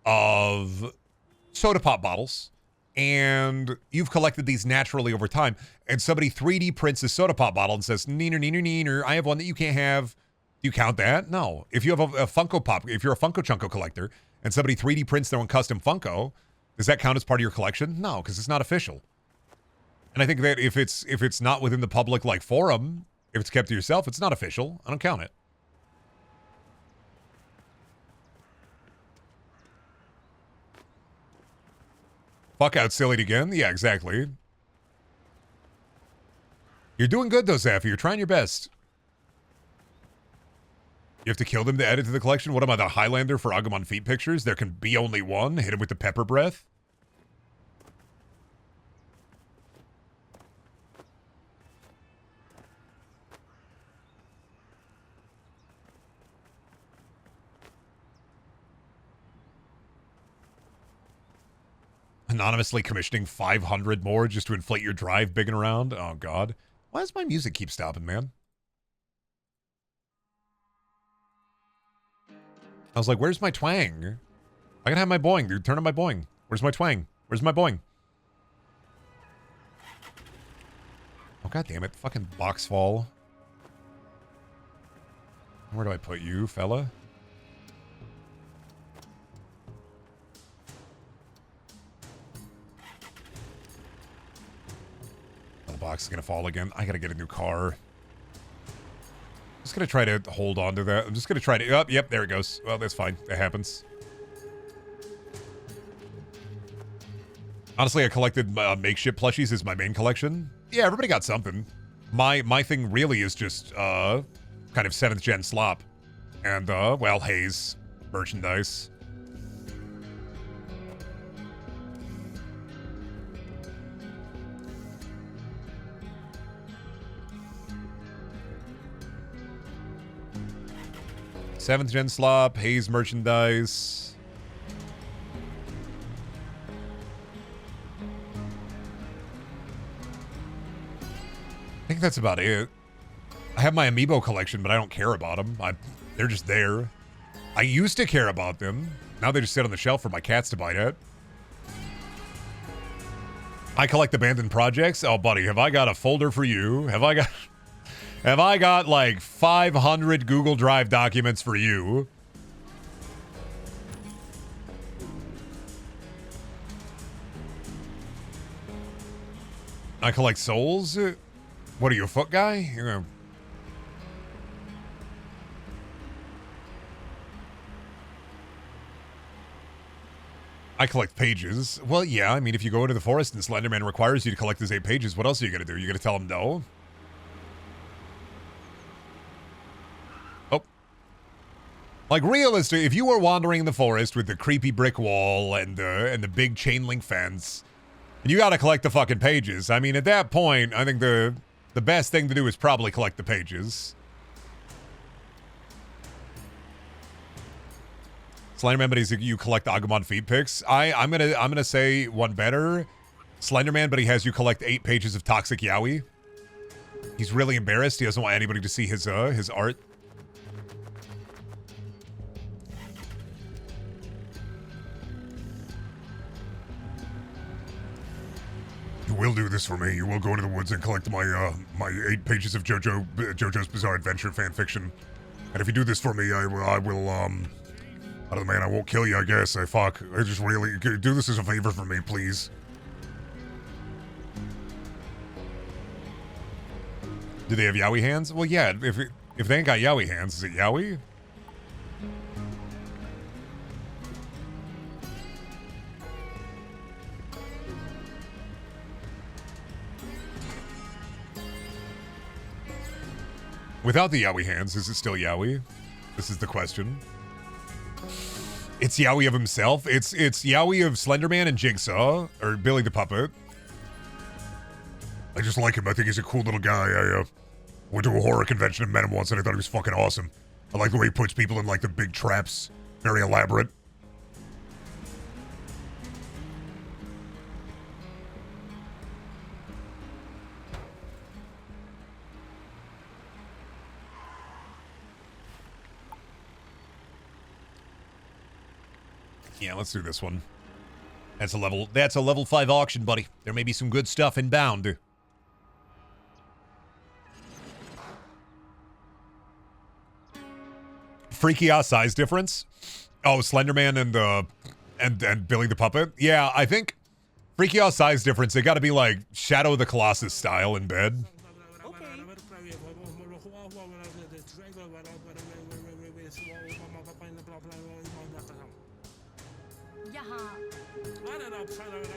Speaker 1: of soda pop bottles and you've collected these naturally over time, and somebody 3D prints a soda pop bottle and says, neener, neener, neener, I have one that you can't have. Do you count that? No. If you have a Funko Pop, if you're a Funko Chunko collector, and somebody 3D prints their own custom Funko, does that count as part of your collection? No, because it's not official. And I think that if it's not within the public, like, forum, if it's kept to yourself, it's not official. I don't count it. Fuck out silly again? Yeah, exactly. You're doing good, though, Zaffy. You're trying your best. You have to kill them to add it to the collection? What am I, the Highlander for Agumon feet pictures? There can be only one. Hit him with the pepper breath. Anonymously commissioning 500 more just to inflate your drive big and around. Oh, God. Why does my music keep stopping, man? I was like, where's my twang? I gotta have my boing, dude. Turn on my boing. Where's my twang? Where's my boing? Oh, God damn it. Fucking box fall. Where do I put you, fella? The box is gonna fall again. I gotta get a new car. I'm just gonna try to hold on to that. I'm just gonna try to... Oh, yep, there it goes. Well, that's fine. That happens. Honestly, I collected makeshift plushies as my main collection. Yeah, everybody got something. My thing really is just kind of 7th gen slop. And, well, haze. Merchandise. Seventh gen slop, haze merchandise. I think that's about it. I have my amiibo collection, but I don't care about them. They're just there. I used to care about them. Now they just sit on the shelf for my cats to bite at. I collect abandoned projects. Oh, buddy, have I got a folder for you? Have I got like 500 Google Drive documents for you? I collect souls? What are you, a foot guy? You're gonna... I collect pages. Well, yeah, I mean, if you go into the forest and Slenderman requires you to collect his 8 pages, what else are you going to do? You going to tell him no? Oh. Like, realistically, if you were wandering in the forest with the creepy brick wall and the big chain link fence, and you got to collect the fucking pages, I mean, at that point, I think the best thing to do is probably collect the pages. Slenderman, but you collect Agumon feed pics. I'm gonna say one better. Slenderman, but he has you collect 8 pages of Toxic Yaoi. He's really embarrassed. He doesn't want anybody to see his art. You will do this for me. You will go into the woods and collect my my 8 pages of JoJo's Bizarre Adventure fan fiction. And if you do this for me, I will I don't know, man, I won't kill you, I guess. I just really... Do this as a favor for me, please. Do they have Yaoi hands? Well, yeah, if they ain't got Yaoi hands, is it Yaoi? Without the Yaoi hands, is it still Yaoi? This is the question. It's Yaoi of himself. It's Yaoi of Slenderman and Jigsaw, or Billy the Puppet. I just like him. I think he's a cool little guy. I went to a horror convention and met him once, and I thought he was fucking awesome. I like the way he puts people in like the big traps. Very elaborate. Yeah, let's do this one. That's a level 5 auction, buddy. There may be some good stuff inbound. Freaky ass size difference? Oh, Slenderman and Billy the Puppet? Yeah, I think freaky ass size difference, they gotta be like Shadow of the Colossus style in bed.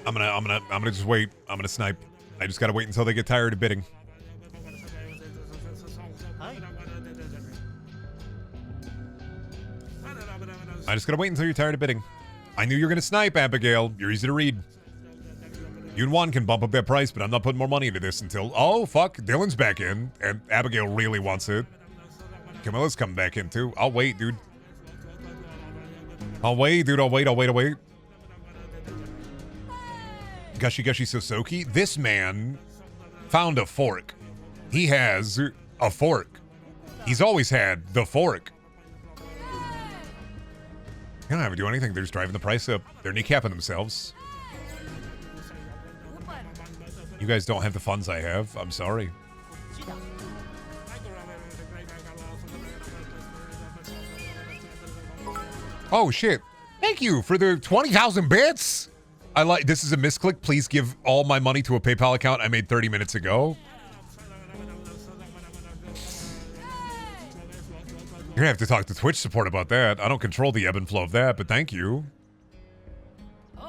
Speaker 1: I'm gonna just wait. I'm gonna snipe. I just gotta wait until they get tired of bidding. I just gotta wait until you're tired of bidding. I knew you were gonna snipe, Abigail. You're easy to read. You and Juan can bump up that price, but I'm not putting more money into this until... Oh, fuck. Dylan's back in, and Abigail really wants it. Camilla's coming back in, too. I'll wait, dude. I'll wait, dude. I'll wait. Gushy Sosoki. This man found a fork. He has a fork. He's always had the fork. They don't have to do anything. They're just driving the price up. They're kneecapping themselves. You guys don't have the funds I have. I'm sorry. Oh, shit. Thank you for the 20,000 bits. I like, this is a misclick. Please give all my money to a PayPal account I made 30 minutes ago. You're gonna have to talk to Twitch support about that. I don't control the ebb and flow of that, but thank you.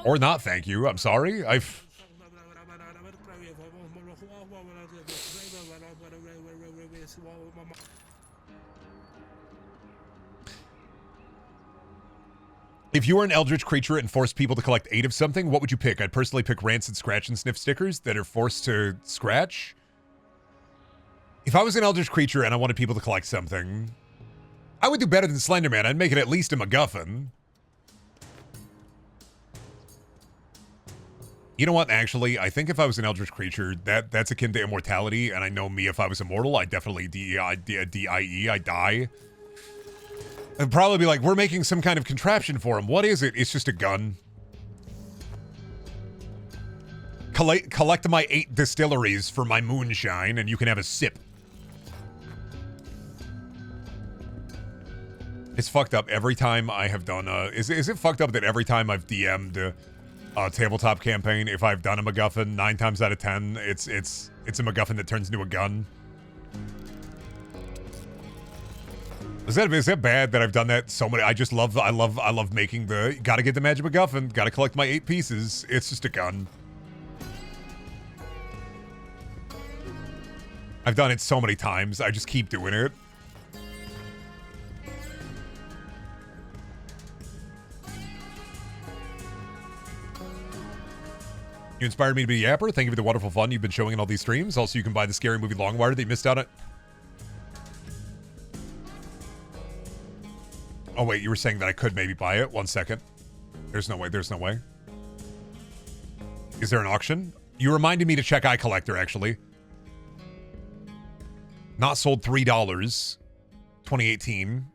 Speaker 1: Or not thank you. I'm sorry. If you were an eldritch creature and forced people to collect 8 of something, what would you pick? I'd personally pick Rancid Scratch and Sniff stickers that are forced to scratch. If I was an eldritch creature and I wanted people to collect something, I would do better than Slenderman. I'd make it at least a MacGuffin. You know what, actually, I think if I was an eldritch creature, that's akin to immortality, and I know me, if I was immortal, I'd definitely D-I-E, I'd die. I'd probably be like, we're making some kind of contraption for him. What is it? It's just a gun. Collect my 8 distilleries for my moonshine, and you can have a sip. It's fucked up every time I have done is it fucked up that every time I've DM'd a tabletop campaign, if I've done a MacGuffin, 9 times out of 10, it's a MacGuffin that turns into a gun? Is that bad that I've done that so many? I love making the, gotta get the magic MacGuffin, gotta collect my 8 pieces. It's just a gun. I've done it so many times, I just keep doing it. You inspired me to be a yapper. Thank you for the wonderful fun you've been showing in all these streams. Also, you can buy the scary movie Longwire that you missed out on. Oh, wait, you were saying that I could maybe buy it? 1 second. There's no way. There's no way. Is there an auction? You reminded me to check iCollector, actually. Not sold $3. 2018.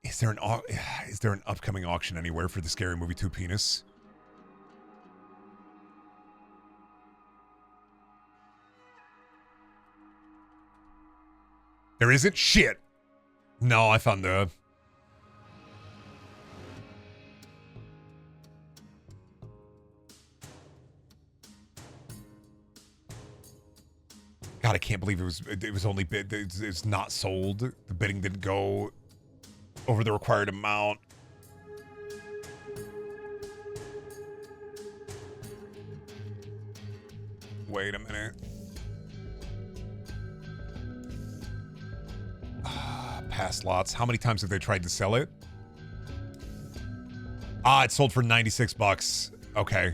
Speaker 1: Is there an upcoming auction anywhere for the Scary Movie 2 penis? There isn't? Shit. No, I found the... God, I can't believe it was only bid. It's not sold. The bidding didn't go over the required amount. Wait a minute. Past lots. How many times have they tried to sell it? Ah, it sold for 96 bucks. Okay.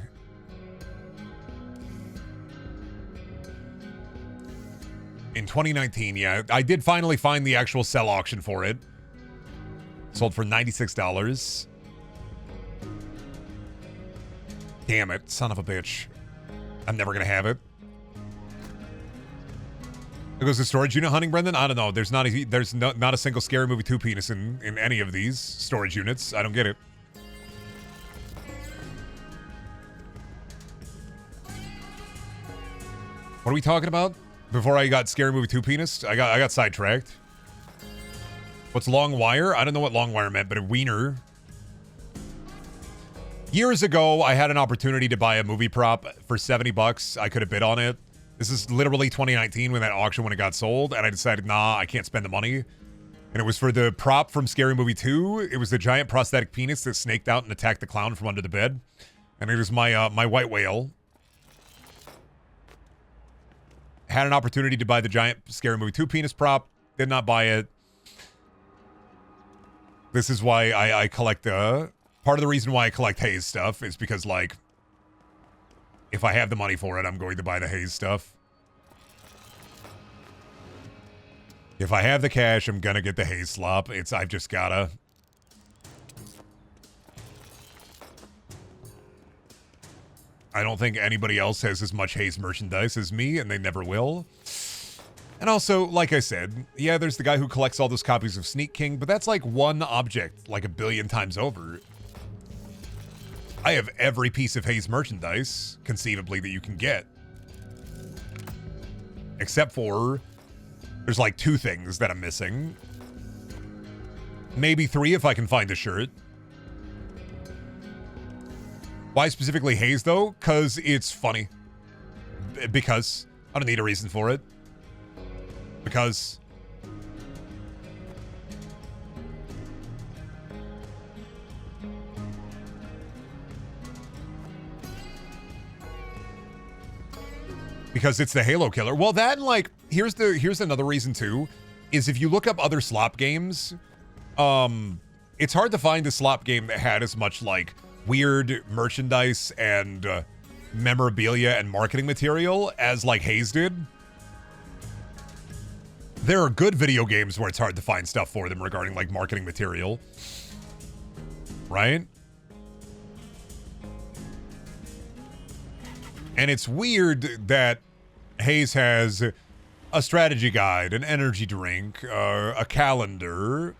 Speaker 1: In 2019, yeah. I did finally find the actual sell auction for it. Sold for $96. Damn it, son of a bitch. I'm never gonna have it. There goes the storage unit hunting, Brendan. I don't know. There's not a single Scary Movie 2 penis in any of these storage units. I don't get it. What are we talking about? Before I got Scary Movie 2 penis, I got sidetracked. What's long wire? I don't know what long wire meant, but a wiener. Years ago, I had an opportunity to buy a movie prop for 70 bucks. I could have bid on it. This is literally 2019 when that auction when it got sold, and I decided, nah, I can't spend the money. And it was for the prop from Scary Movie 2. It was the giant prosthetic penis that snaked out and attacked the clown from under the bed. And it was my my white whale. Had an opportunity to buy the giant Scary Movie 2 penis prop. Did not buy it. This is why I collect part of the reason why I collect Hayes stuff is because, like, if I have the money for it, I'm going to buy the Hayes stuff. If I have the cash, I'm gonna get the Hayes slop. I've just gotta. I don't think anybody else has as much Hayes merchandise as me, and they never will. And also, like I said, yeah, there's the guy who collects all those copies of Sneak King, but that's like one object, like 1 billion times over. I have every piece of Hayes merchandise, conceivably, that you can get. Except for, there's like 2 things that I'm missing. Maybe 3 if I can find a shirt. Why specifically Hayes, though? Because it's funny. Because. I don't need a reason for it. Because. Because it's the Halo killer. Well, that and, like, here's another reason too, is if you look up other slop games, it's hard to find a slop game that had as much, like, weird merchandise and memorabilia and marketing material as, like, Hayes did. There are good video games where it's hard to find stuff for them regarding, like, marketing material. Right? And it's weird that Hayes has a strategy guide, an energy drink, a calendar,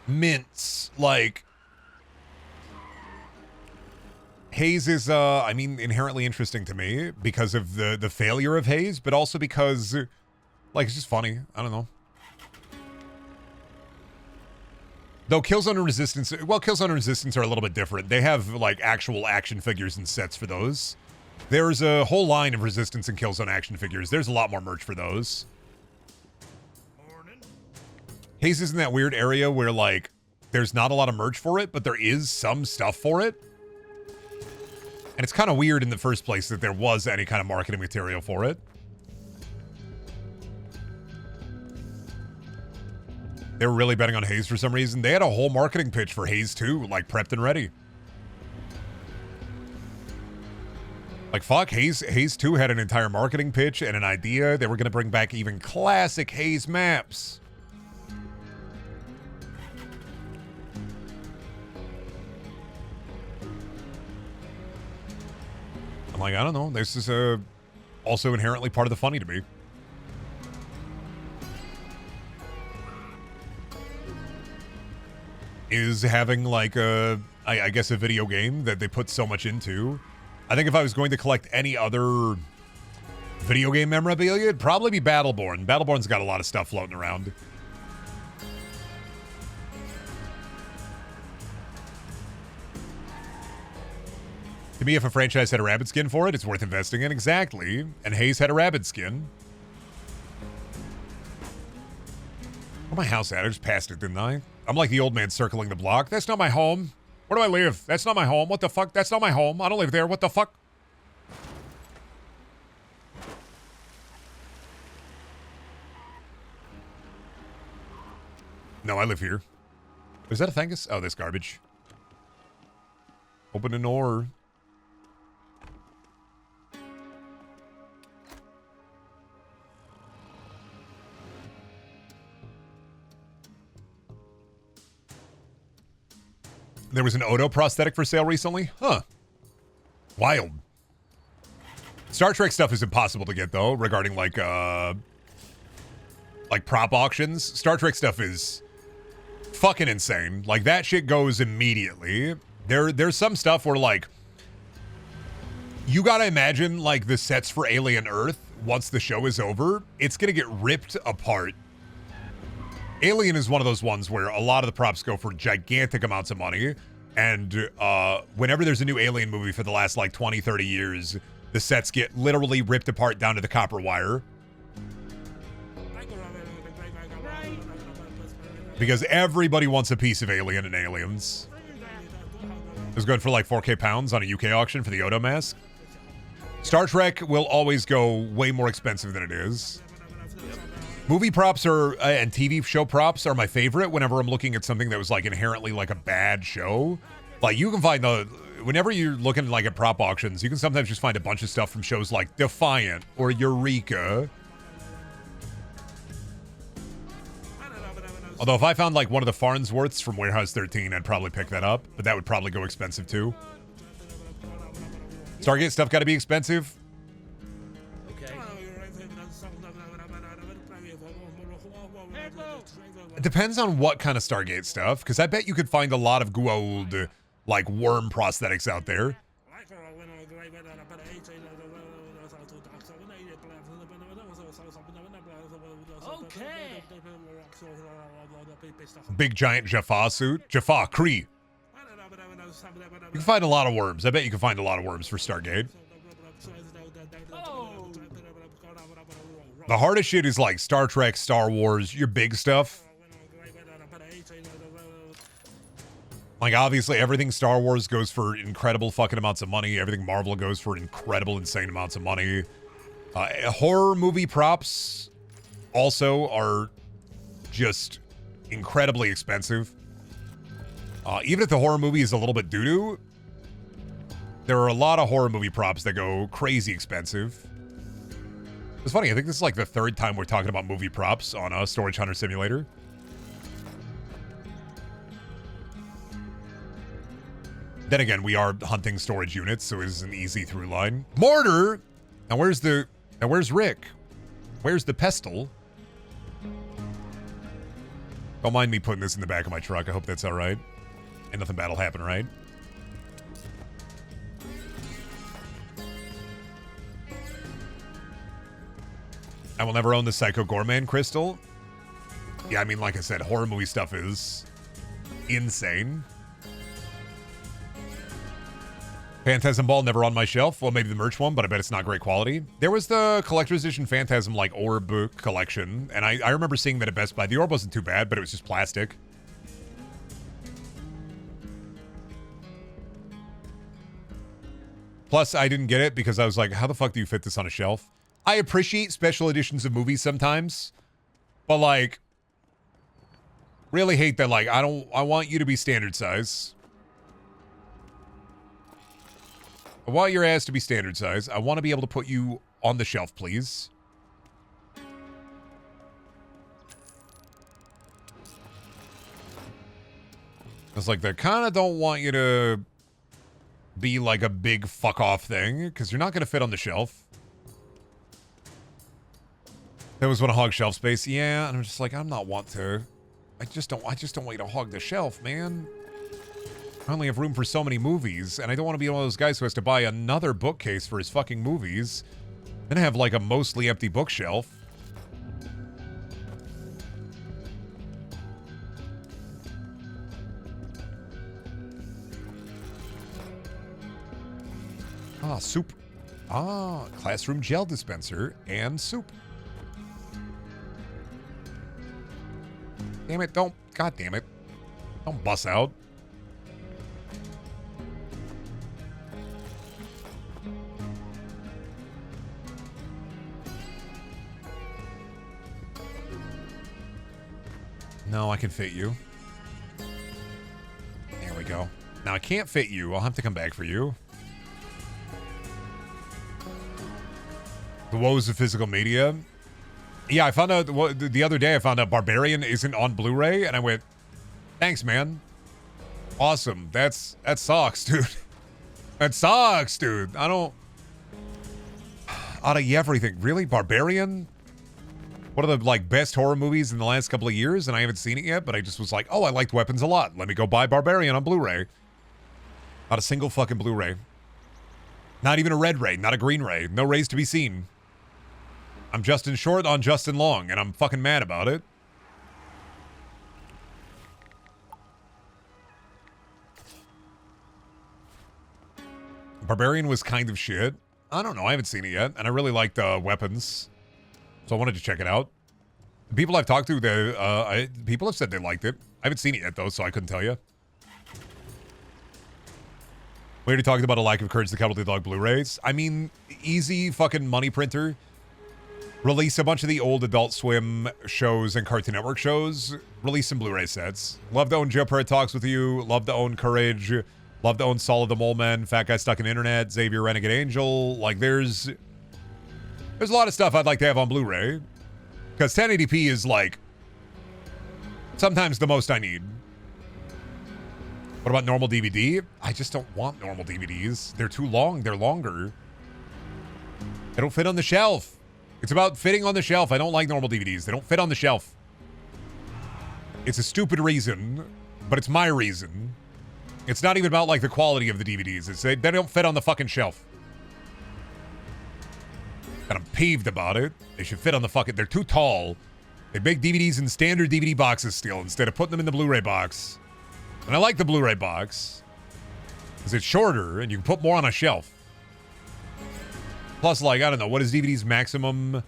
Speaker 1: mints. Like, Hayes is, I mean, inherently interesting to me because of the failure of Hayes, but also because, like, it's just funny. I don't know. Though Killzone and Resistance, well, Killzone and Resistance are a little bit different. They have, like, actual action figures and sets for those. There's a whole line of Resistance and Killzone action figures. There's a lot more merch for those. Haze is in that weird area where, like, there's not a lot of merch for it, but there is some stuff for it. And it's kind of weird in the first place that there was any kind of marketing material for it. They were really betting on Haze for some reason. They had a whole marketing pitch for Haze 2, like, prepped and ready. Like, fuck, Haze 2 had an entire marketing pitch and an idea. They were going to bring back even classic Haze maps. I'm like, I don't know. This is also inherently part of the funny to me. Is having, like, I guess a video game that they put so much into. I think if I was going to collect any other video game memorabilia, it'd probably be Battleborn. Battleborn's got a lot of stuff floating around. To me, if a franchise had a rabbit skin for it, it's worth investing in. Exactly. And Haze had a rabbit skin. Where's my house at? I just passed it, didn't I? I'm like the old man circling the block. That's not my home. Where do I live? That's not my home. What the fuck? That's not my home. I don't live there. What the fuck? No, I live here. Is that a fungus? Oh, this garbage. Open an door. There was an Odo prosthetic for sale recently? Huh. Wild. Star Trek stuff is impossible to get, though, regarding, like prop auctions. Star Trek stuff is fucking insane. Like, that shit goes immediately. There's some stuff where, like, you gotta imagine, like, the sets for Alien Earth, once the show is over, it's gonna get ripped apart. Alien is one of those ones where a lot of the props go for gigantic amounts of money. And whenever there's a new Alien movie for the last, like, 20, 30 years, the sets get literally ripped apart down to the copper wire. Because everybody wants a piece of Alien and Aliens. It was good for, like, 4K pounds on a UK auction for the Odo mask. Star Trek will always go way more expensive than it is. Movie props are, and TV show props are my favorite whenever I'm looking at something that was, like, inherently, like, a bad show. Like, you can find whenever you're looking, like, at prop auctions, you can sometimes just find a bunch of stuff from shows like Defiant or Eureka. Although if I found, like, one of the Farnsworths from Warehouse 13, I'd probably pick that up, but that would probably go expensive too. Stargate stuff gotta be expensive. It depends on what kind of Stargate stuff, because I bet you could find a lot of gold, like, worm prosthetics out there.
Speaker 4: Okay.
Speaker 1: Big giant Jaffa suit. Jaffa, Kree. You can find a lot of worms. I bet you can find a lot of worms for Stargate.
Speaker 4: Oh.
Speaker 1: The hardest shit is, like, Star Trek, Star Wars, your big stuff. Like, obviously, everything Star Wars goes for incredible fucking amounts of money. Everything Marvel goes for incredible, insane amounts of money. Horror movie props also are just incredibly expensive. Even if the horror movie is a little bit doo-doo, there are a lot of horror movie props that go crazy expensive. It's funny, I think this is like the third time we're talking about movie props on a Storage Hunter Simulator. Then again, we are hunting storage units, so it's an easy through line. Mortar! Now where's Rick? Where's the pestle? Don't mind me putting this in the back of my truck. I hope that's all right. And nothing bad'll happen, right? I will never own the Psycho Gorman crystal. Yeah, I mean, like I said, horror movie stuff is insane. Phantasm Ball never on my shelf. Well, maybe the merch one, but I bet it's not great quality. There was the collector's edition Phantasm like orb collection, and I remember seeing that at Best Buy. The orb wasn't too bad, but it was just plastic. Plus, I didn't get it because I was like, how the fuck do you fit this on a shelf? I appreciate special editions of movies sometimes, but like, really hate that, like, I want you to be standard size. I want your ass to be standard size. I want to be able to put you on the shelf, please. It's like, they kind of don't want you to be like a big fuck off thing, because you're not going to fit on the shelf. That was one of hog shelf space. Yeah, and I'm just like, I'm not want to. I just don't want you to hog the shelf, man. I only have room for so many movies, and I don't want to be one of those guys who has to buy another bookcase for his fucking movies. Then have like a mostly empty bookshelf. Ah, soup. Ah, classroom gel dispenser and soup. Damn it, don't. God damn it. Don't bust out. No, I can fit you. There we go. Now I can't fit you. I'll have to come back for you. The woes of physical media. Yeah, I found out the other day. I found out Barbarian isn't on Blu-ray, and I went, "Thanks, man. Awesome. That sucks, dude. That sucks, dude. I don't. Out of everything, really, Barbarian. One of the like best horror movies in the last couple of years, and I haven't seen it yet. But I just was like, oh, I liked Weapons a lot. Let me go buy Barbarian on Blu-ray. Not a single fucking Blu-ray. Not even a red ray. Not a green ray. No rays to be seen. I'm Justin Short on Justin Long, and I'm fucking mad about it. Barbarian was kind of shit. I don't know. I haven't seen it yet, and I really liked Weapons, so I wanted to check it out. The people I've talked to, people have said they liked it. I haven't seen it yet, though, so I couldn't tell you. We already talked about a lack of courage to Cuddle the Dog Blu-rays. I mean, easy fucking money printer. Release a bunch of the old Adult Swim shows and Cartoon Network shows. Release some Blu-ray sets. Love to own Joe Perret Talks With You. Love to own Courage. Love to own Solid the Mole Man. Fat Guy Stuck in Internet. Xavier Renegade Angel. Like, there's a lot of stuff I'd like to have on Blu-ray. Because 1080p is, like, sometimes the most I need. What about normal DVD? I just don't want normal DVDs. They're too long. They're longer. They don't fit on the shelf. It's about fitting on the shelf. I don't like normal DVDs. They don't fit on the shelf. It's a stupid reason, but it's my reason. It's not even about, like, the quality of the DVDs. It's they don't fit on the fucking shelf. And I'm peeved about it. They should fit on the fucking... They're too tall. They make DVDs in standard DVD boxes still instead of putting them in the Blu-ray box. And I like the Blu-ray box because it's shorter and you can put more on a shelf. Plus, like, I don't know, what is DVD's maximum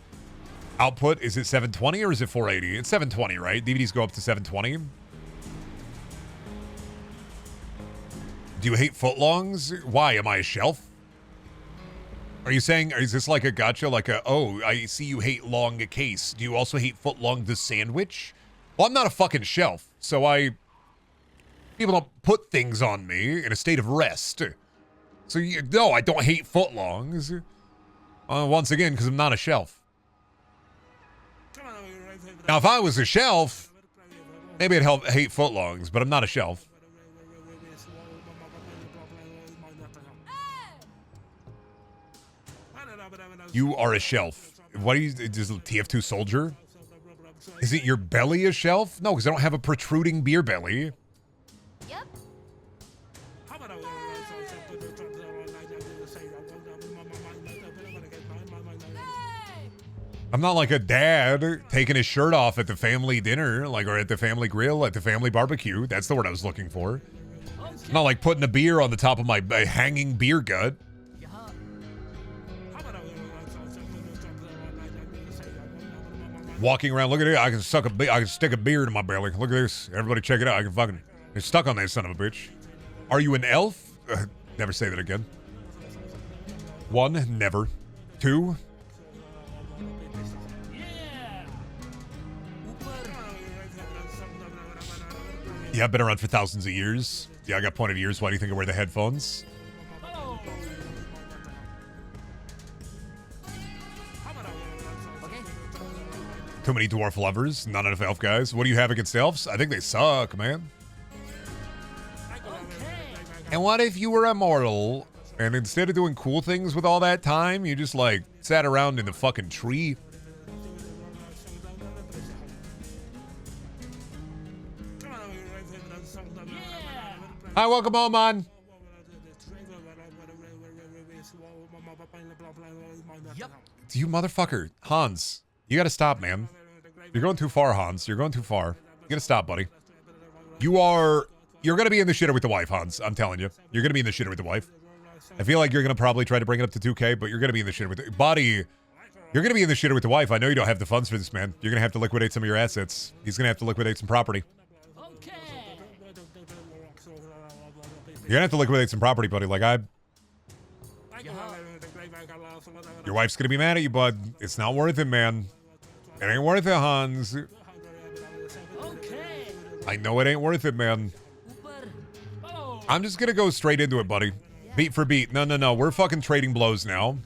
Speaker 1: output? Is it 720 or is it 480? It's 720, right? DVDs go up to 720. Do you hate footlongs? Why? Am I a shelf? Are you saying, is this like a gotcha? Like a, oh, I see you hate long case. Do you also hate footlong the sandwich? Well, I'm not a fucking shelf, so people don't put things on me in a state of rest. So, no, I don't hate footlongs. Once again, because I'm not a shelf. Now, if I was a shelf, maybe I'd hate footlongs, but I'm not a shelf. You are a shelf. What are you, is it TF2 soldier? Is it your belly a shelf? No, because I don't have a protruding beer belly.
Speaker 3: Yep.
Speaker 1: I'm not like a dad taking his shirt off at the family dinner, like, or at the family grill, at the family barbecue. That's the word I was looking for. Not like putting a beer on the top of my hanging beer gut. Walking around, look at it. I can stick a beer in my belly. Look at this. Everybody check it out. I can fucking, it's stuck on that son of a bitch. Are you an elf? Never say that again. 1, never. 2. Yeah, I've been around for thousands of years. Yeah, I got pointed ears. Why do you think I wear the headphones? Too many dwarf lovers, not enough elf guys. What do you have against elves? I think they suck, man. And what if you were immortal, and instead of doing cool things with all that time, you just, like, sat around in the fucking tree? Hi, welcome home, man. You motherfucker. Hans, you gotta stop, man. You're going too far, Hans. You're going too far. You gotta stop, buddy. You're gonna be in the shitter with the wife, Hans. I'm telling you. You're gonna be in the shitter with the wife. I feel like you're gonna probably try to bring it up to 2K, but you're gonna be in the shitter with the... Buddy, you're gonna be in the shitter with the wife. I know you don't have the funds for this, man. You're gonna have to liquidate some of your assets. He's gonna have to liquidate some property. You're gonna have to liquidate some property, buddy. Like, your wife's gonna be mad at you, bud. It's not worth it, man. It ain't worth it, Hans. I know it ain't worth it, man. I'm just gonna go straight into it, buddy. Beat for beat. No. We're fucking trading blows now.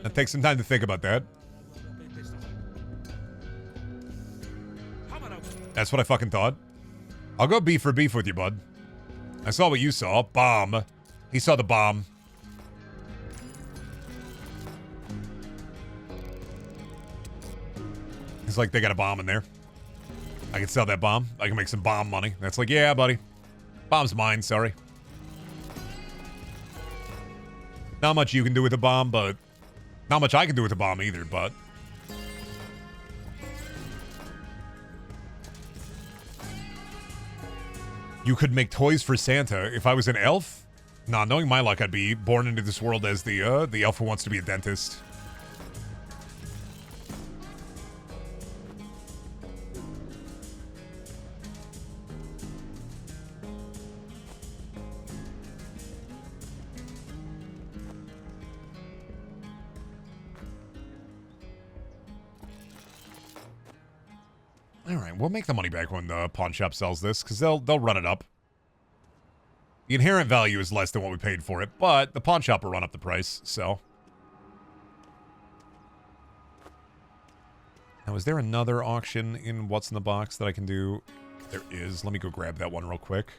Speaker 1: That takes some time to think about that. That's what I fucking thought. I'll go beef for beef with you, bud. I saw what you saw. Bomb. He saw the bomb. He's like, they got a bomb in there. I can sell that bomb. I can make some bomb money. That's like, yeah, buddy. Bomb's mine, sorry. Not much you can do with a bomb, but... Not much I can do with a bomb either, but... You could make toys for Santa. If I was an elf? Nah, knowing my luck, I'd be born into this world as the elf who wants to be a dentist. All right, we'll make the money back when the pawn shop sells this, because they'll run it up. The inherent value is less than what we paid for it, but the pawn shop will run up the price, so. Now, is there another auction in What's in the Box that I can do? There is. Let me go grab that one real quick.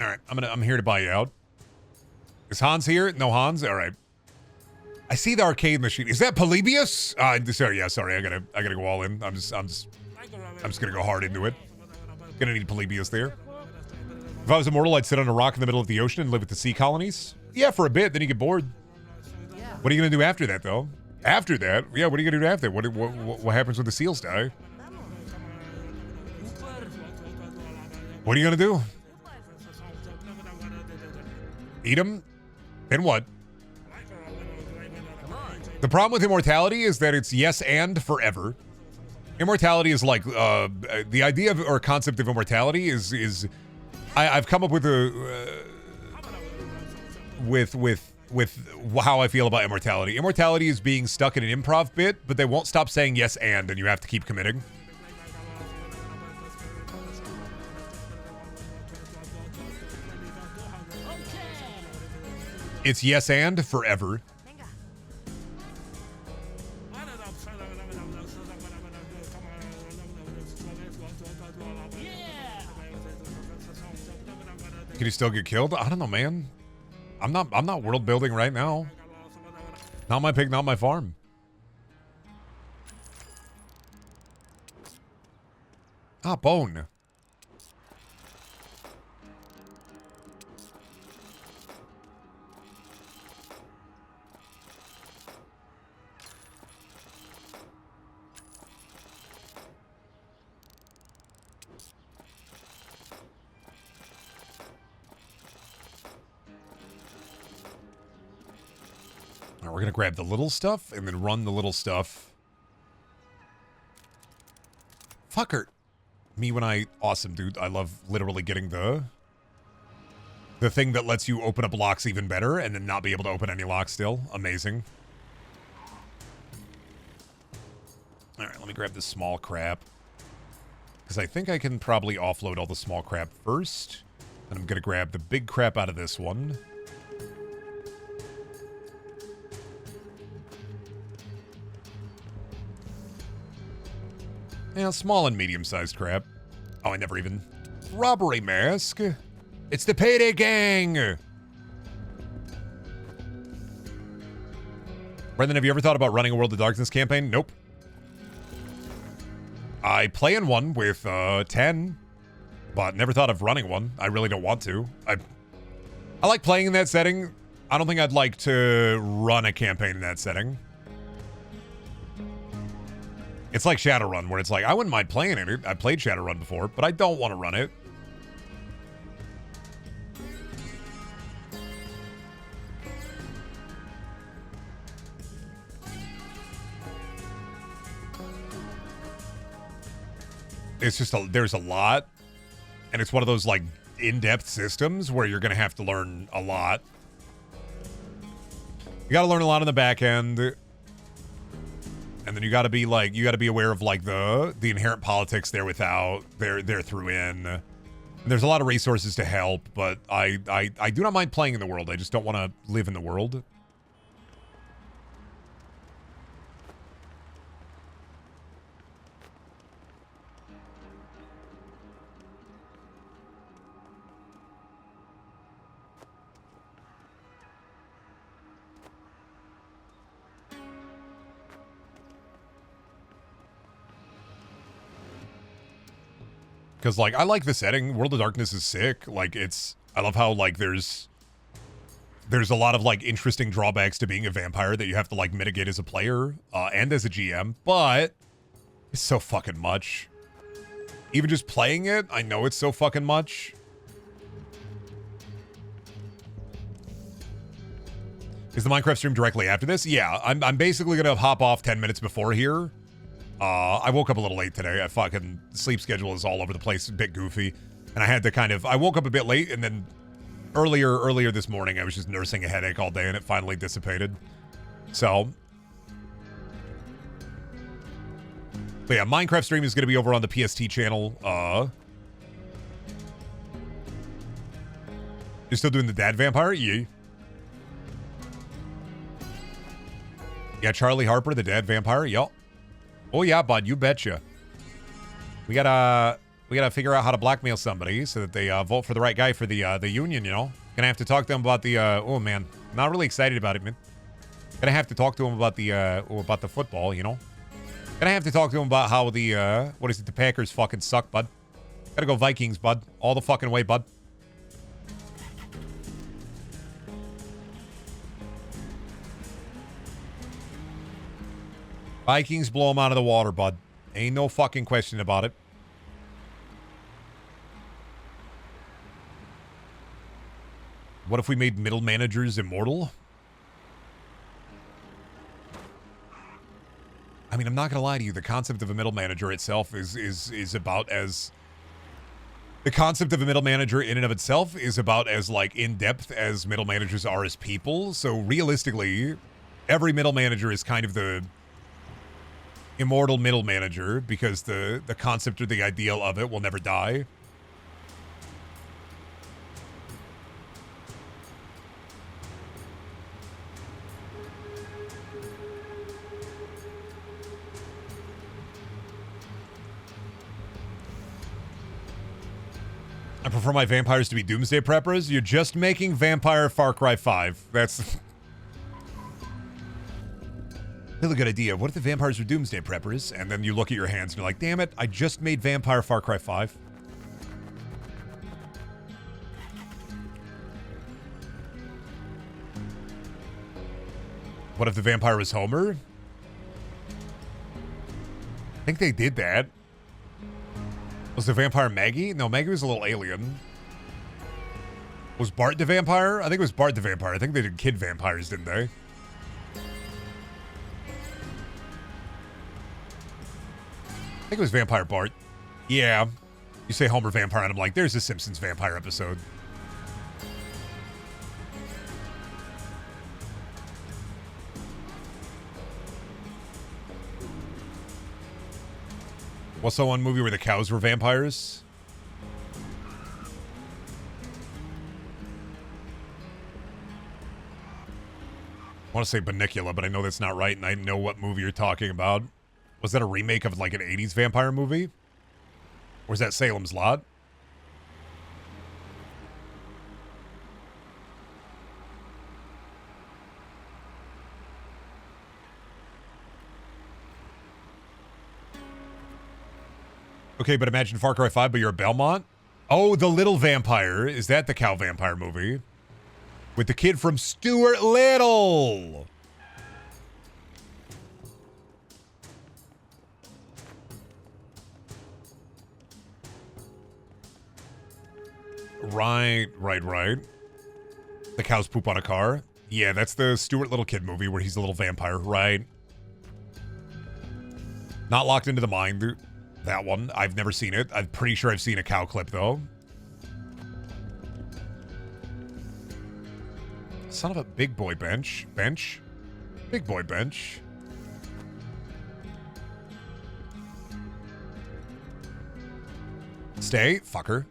Speaker 1: All right, I'm here to buy you out. Is Hans here? No Hans. All right. I see the arcade machine. Is that Polybius? Sorry. Yeah, sorry. I gotta go all in. I'm just gonna go hard into it. Gonna need Polybius there. If I was immortal, I'd sit on a rock in the middle of the ocean and live with the sea colonies. Yeah, for a bit. Then you get bored. What are you gonna do after that, though? After that, yeah. What are you gonna do after that? What happens when the seals die? What are you gonna do? Eat them? Then what? The problem with immortality is that it's yes and forever. Immortality is like the idea of or concept of immortality is I've come up with a with how I feel about immortality. Immortality is being stuck in an improv bit, but they won't stop saying yes and you have to keep committing. It's yes and forever. Can you still get killed? I don't know, man. I'm not world building right now. Not my pig, not my farm. Ah, bone. We're gonna grab the little stuff and then run the little stuff. Fucker. Me when I... Awesome, dude. I love literally getting the thing that lets you open up locks even better and then not be able to open any locks still. Amazing. Alright, let me grab this small crap. Because I think I can probably offload all the small crap first. And I'm gonna grab the big crap out of this one. Yeah, small and medium-sized crap. Oh, I never even... Robbery mask. It's the Payday Gang! Brendan, have you ever thought about running a World of Darkness campaign? Nope. I play in one with 10, but never thought of running one. I really don't want to. I like playing in that setting. I don't think I'd like to run a campaign in that setting. It's like Shadowrun, where it's like, I wouldn't mind playing it. I played Shadowrun before, but I don't want to run it. It's just, there's a lot. And it's one of those, like, in-depth systems where you're going to have to learn a lot. You got to learn a lot on the back end. And then you got to be, like, you got to be aware of, like, the inherent politics there without, there through in. And there's a lot of resources to help, but I do not mind playing in the world. I just don't want to live in the world. Because, like, I like the setting. World of Darkness is sick. Like, it's... I love how, like, there's a lot of, like, interesting drawbacks to being a vampire that you have to, like, mitigate as a player and as a GM. But it's so fucking much. Even just playing it, I know it's so fucking much. Is the Minecraft stream directly after this? Yeah, I'm basically going to hop off 10 minutes before here. I woke up a little late today. I fucking sleep schedule is all over the place, a bit goofy. And I had to kind of, I woke up a bit late and then earlier this morning, I was just nursing a headache all day and it finally dissipated. So. But yeah, Minecraft stream is going to be over on the PST channel. You're still doing the dad vampire? Yeah. Yeah, Charlie Harper, the dad vampire. Yup. Oh yeah, bud, you betcha. We gotta figure out how to blackmail somebody so that they vote for the right guy for the union. You know, gonna have to talk to them about the. Oh man, not really excited about it, man. Gonna have to talk to him about the football. You know, gonna have to talk to him about how the what is it? The Packers fucking suck, bud. Gotta go Vikings, bud. All the fucking way, bud. Vikings blow them out of the water, bud. Ain't no fucking question about it. What if we made middle managers immortal? I mean, I'm not gonna lie to you. The concept of a middle manager itself is about as... The concept of a middle manager in and of itself is about as, like, in-depth as middle managers are as people. So, realistically, every middle manager is kind of the... immortal middle manager because the concept or the ideal of it will never die. I prefer my vampires to be doomsday preppers. You're just making Vampire Far Cry 5. That's... Really good idea. What if the vampires were doomsday preppers? And then you look at your hands and you're like, damn it, I just made Vampire Far Cry 5. What if the vampire was Homer? I think they did that. Was the vampire Maggie? No, Maggie was a little alien. Was Bart the vampire? I think it was Bart the vampire. I think they did kid vampires, didn't they? think it was Vampire Bart. Yeah. You say Homer Vampire, and I'm like, there's a Simpsons vampire episode. What's the one movie where the cows were vampires? I want to say Bunnicula, but I know that's not right, and I know what movie you're talking about. Was that a remake of like an 80s vampire movie? Or is that Salem's Lot? Okay, but imagine Far Cry 5, but you're a Belmont? Oh, The Little Vampire. Is that the cow vampire movie? With the kid from Stuart Little. Right. The cows poop on a car. Yeah, that's the Stuart Little kid movie where he's a little vampire, right? Not Locked into the Mind. That one. I've never seen it. I'm pretty sure I've seen a cow clip, though. Son of a big boy bench. Big boy bench. Stay, fucker.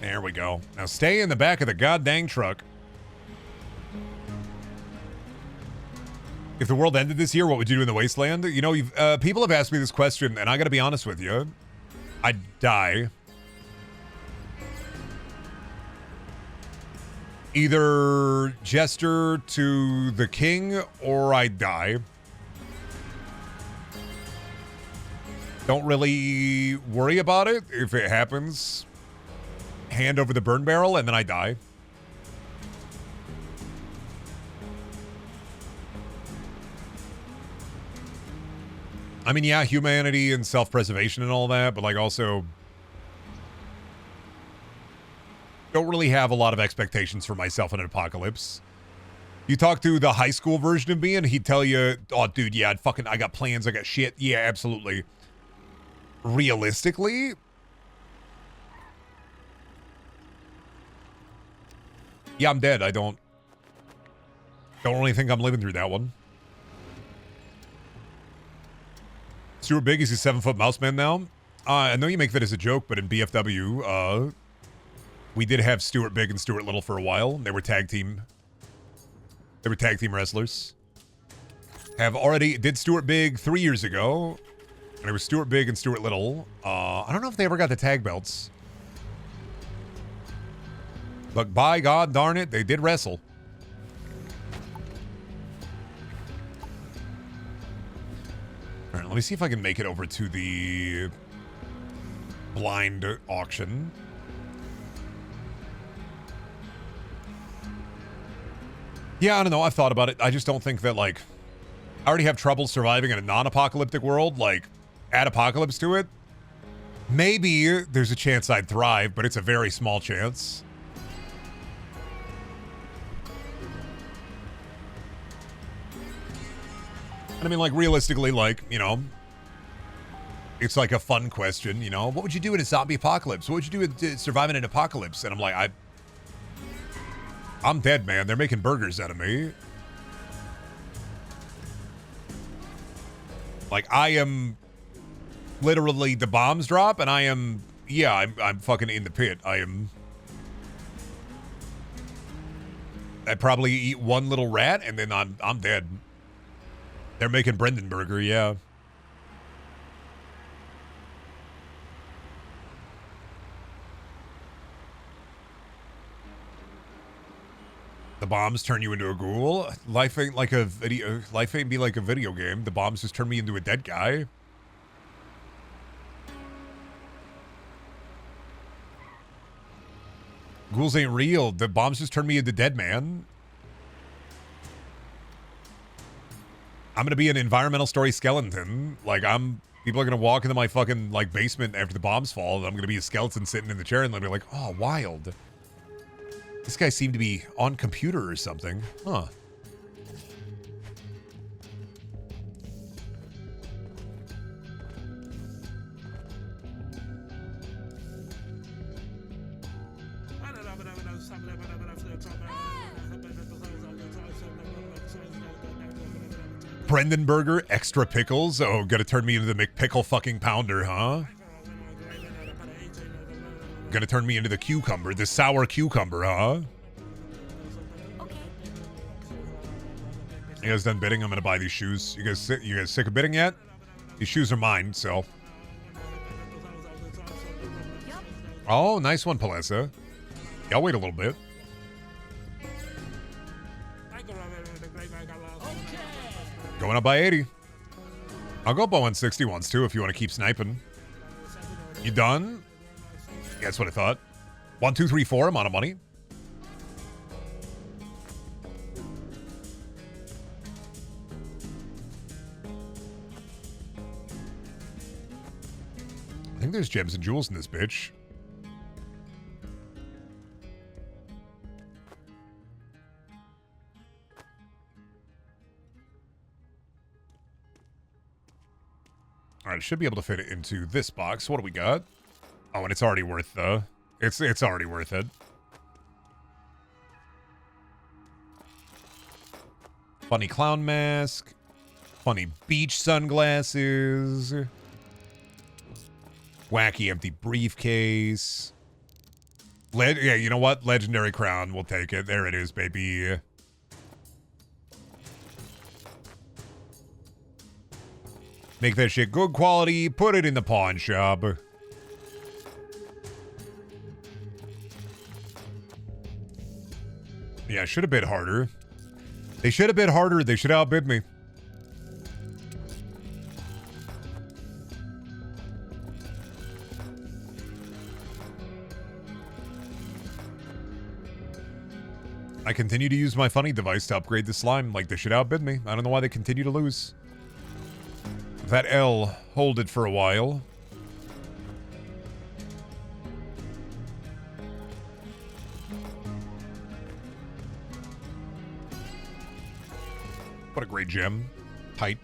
Speaker 1: There we go. Now stay in the back of the goddamn truck. If the world ended this year, what would you do in the wasteland? You know, people have asked me this question, and I gotta be honest with you. I'd die. Either Jester to the king, or I'd die. Don't really worry about it. If it happens, hand over the burn barrel, and then I die. I mean, yeah, humanity and self-preservation and all that, but like also don't really have a lot of expectations for myself in an apocalypse. You talk to the high school version of me and he'd tell you, oh, dude, yeah, I got plans, I got shit. Yeah, absolutely. Realistically, yeah, I'm dead. I don't really think I'm living through that one. Stuart Big is a 7-foot mouse man now. I know you make that as a joke, but in BFW, we did have Stuart Big and Stuart Little for a while. They were tag team. They were tag team wrestlers. Did Stuart Big 3 years ago. And it was Stuart Big and Stuart Little. I don't know if they ever got the tag belts. But by God darn it, they did wrestle. All right, let me see if I can make it over to the blind auction. Yeah, I don't know. I've thought about it. I just don't think that, like, I already have trouble surviving in a non-apocalyptic world. Like, add apocalypse to it. Maybe there's a chance I'd thrive, but it's a very small chance. And I mean, like, realistically, like, you know, it's like a fun question, you know? What would you do in a zombie apocalypse? What would you do to survive in an apocalypse? And I'm like, I'm dead, man. They're making burgers out of me. Like, I am literally, the bombs drop, and I am, yeah, I'm fucking in the pit. I'd probably eat one little rat, and then I'm dead. They're making Brendan Burger, yeah. The bombs turn you into a ghoul. Life ain't like a video. Life ain't be like a video game. The bombs just turn me into a dead guy. Ghouls ain't real. The bombs just turn me into dead man. I'm gonna be an environmental story skeleton. Like, people are gonna walk into my fucking, like, basement after the bombs fall, and I'm gonna be a skeleton sitting in the chair, and they'll be like, oh, wild. This guy seemed to be on computer or something. Huh. Brendan Burger, extra pickles. Oh, gonna turn me into the McPickle fucking pounder, huh? Gonna turn me into the cucumber, the sour cucumber, huh? You guys done bidding? I'm gonna buy these shoes. You guys sick of bidding yet? These shoes are mine, so. Oh, nice one, Palessa. Yeah, I'll wait a little bit. Going up by 80. I'll go up by 160 once too if you want to keep sniping. You done? Yeah, that's what I thought. 1, 2, 3, 4. I'm out of money. I think there's gems and jewels in this bitch. All right, should be able to fit it into this box. What do we got? Oh, and it's already worth the... It's already worth it. Funny clown mask. Funny beach sunglasses. Wacky empty briefcase. Yeah, you know what? Legendary crown. We'll take it. There it is, baby. Make that shit good quality. Put it in the pawn shop. Yeah, should have bid harder. They should have bid harder. They should have outbid me. I continue to use my funny device to upgrade the slime. Like, they should outbid me. I don't know why they continue to lose. That L, hold it for a while. What a great gem. Tight.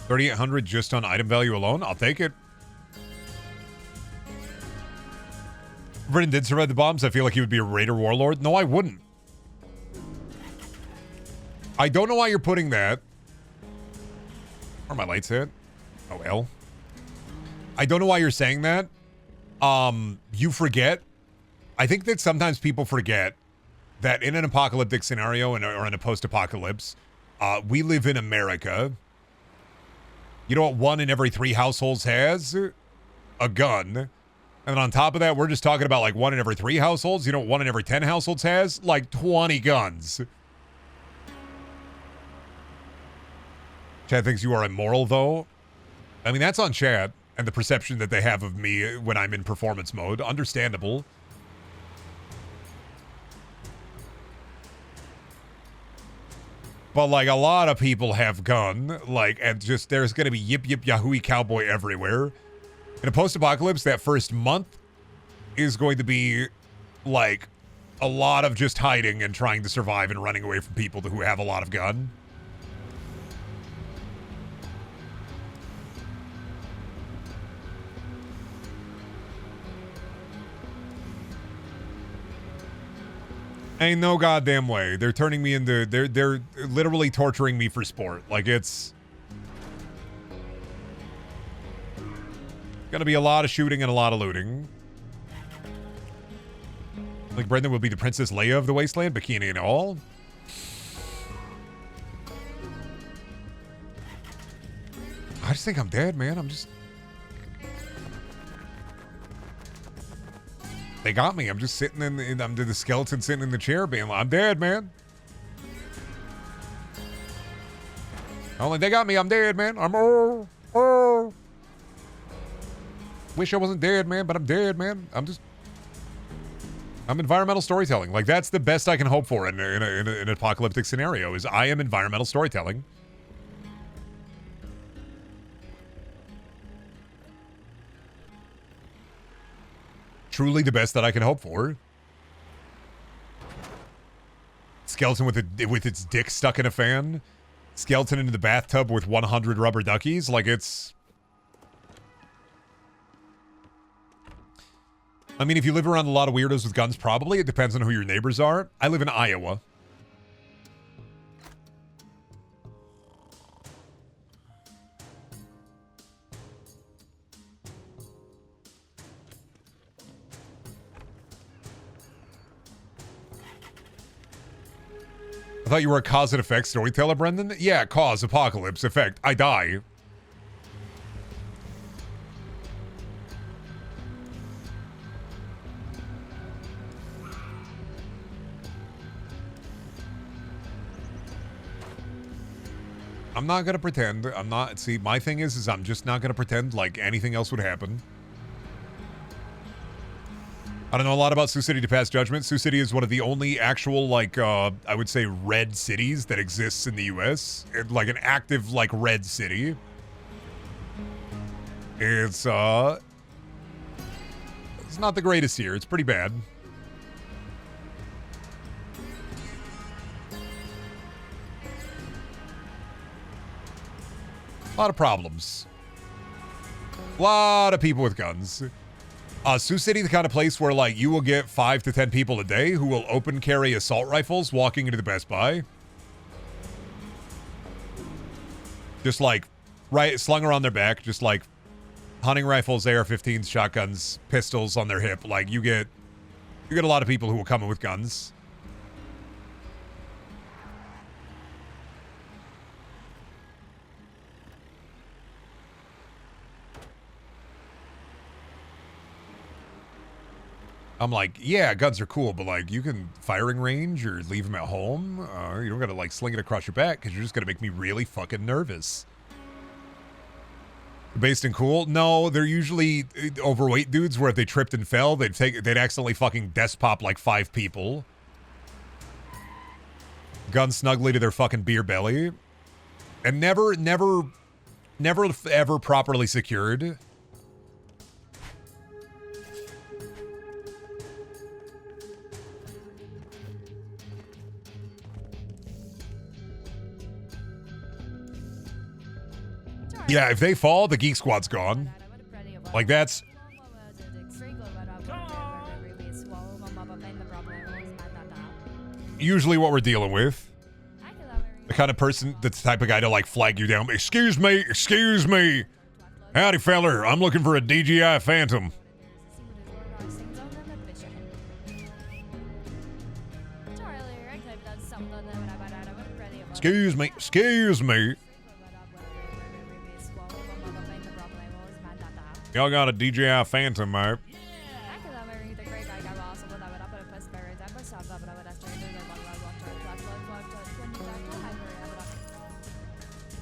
Speaker 1: $3,800 just on item value alone? I'll take it. Brendan did survive the bombs. I feel like he would be a raider warlord. No, I wouldn't. I don't know why you're putting that. Where are my lights at? Oh, L. I don't know why you're saying that. You forget. I think that sometimes people forget that in an apocalyptic scenario or in a post-apocalypse, we live in America. You know what 1 in every 3 households has? A gun. And on top of that, we're just talking about like 1 in every 3 households. You know what 1 in every 10 households has? Like 20 guns. Chad thinks you are immoral, though. I mean, that's on chat and the perception that they have of me when I'm in performance mode. Understandable. But, like, a lot of people have gun. Like, and just there's going to be yip yip yahoo cowboy everywhere. In a post-apocalypse, that first month is going to be, like, a lot of just hiding and trying to survive and running away from people who have a lot of gun. Ain't no goddamn way. They're turning me into... They're literally torturing me for sport. Like, it's... gonna be a lot of shooting and a lot of looting. Like, Brendan will be the Princess Leia of the Wasteland, bikini and all. I just think I'm dead, man. I'm just... They got me. I'm just sitting I'm the skeleton sitting in the chair being like, I'm dead, man. Only they got me. I'm dead, man. I'm wish I wasn't dead, man, but I'm dead, man. I'm environmental storytelling. Like, that's the best I can hope for in an apocalyptic scenario, is I am environmental storytelling. Truly the best that I can hope for. Skeleton with its dick stuck in a fan. skeleton into the bathtub with 100 rubber duckies. Like, it's... I mean, if you live around a lot of weirdos with guns, probably. It depends on who your neighbors are. I live in Iowa. I thought you were a cause and effect storyteller, Brendan. Yeah, cause, apocalypse, effect. I die. I'm not gonna pretend. I'm not. See, my thing is I'm just not gonna pretend like anything else would happen. I don't know a lot about Sioux City to pass judgment. Sioux City is one of the only actual, like, I would say red cities that exists in the U.S. Like an active, like, red city. It's not the greatest here. It's pretty bad. A lot of problems. A lot of people with guns. Sioux City, the kind of place where, like, you will get 5 to 10 people a day who will open carry assault rifles walking into the Best Buy. Just, like, right, slung around their back. Just, like, hunting rifles, AR-15s, shotguns, pistols on their hip. Like, you get a lot of people who will come in with guns. I'm like, yeah, guns are cool, but, like, you can firing range or leave them at home. You don't gotta, like, sling it across your back because you're just gonna make me really fucking nervous. Based and cool? No, they're usually overweight dudes where if they tripped and fell, they'd accidentally fucking desk pop like 5 people. Gun snugly to their fucking beer belly. And never ever properly secured. Yeah, if they fall, the Geek Squad's gone. Like, that's... usually what we're dealing with. The kind of person, that's the type of guy to, like, flag you down. Excuse me, excuse me. Howdy, feller. I'm looking for a DJI Phantom. Excuse me, excuse me. Y'all got a DJI Phantom, mate.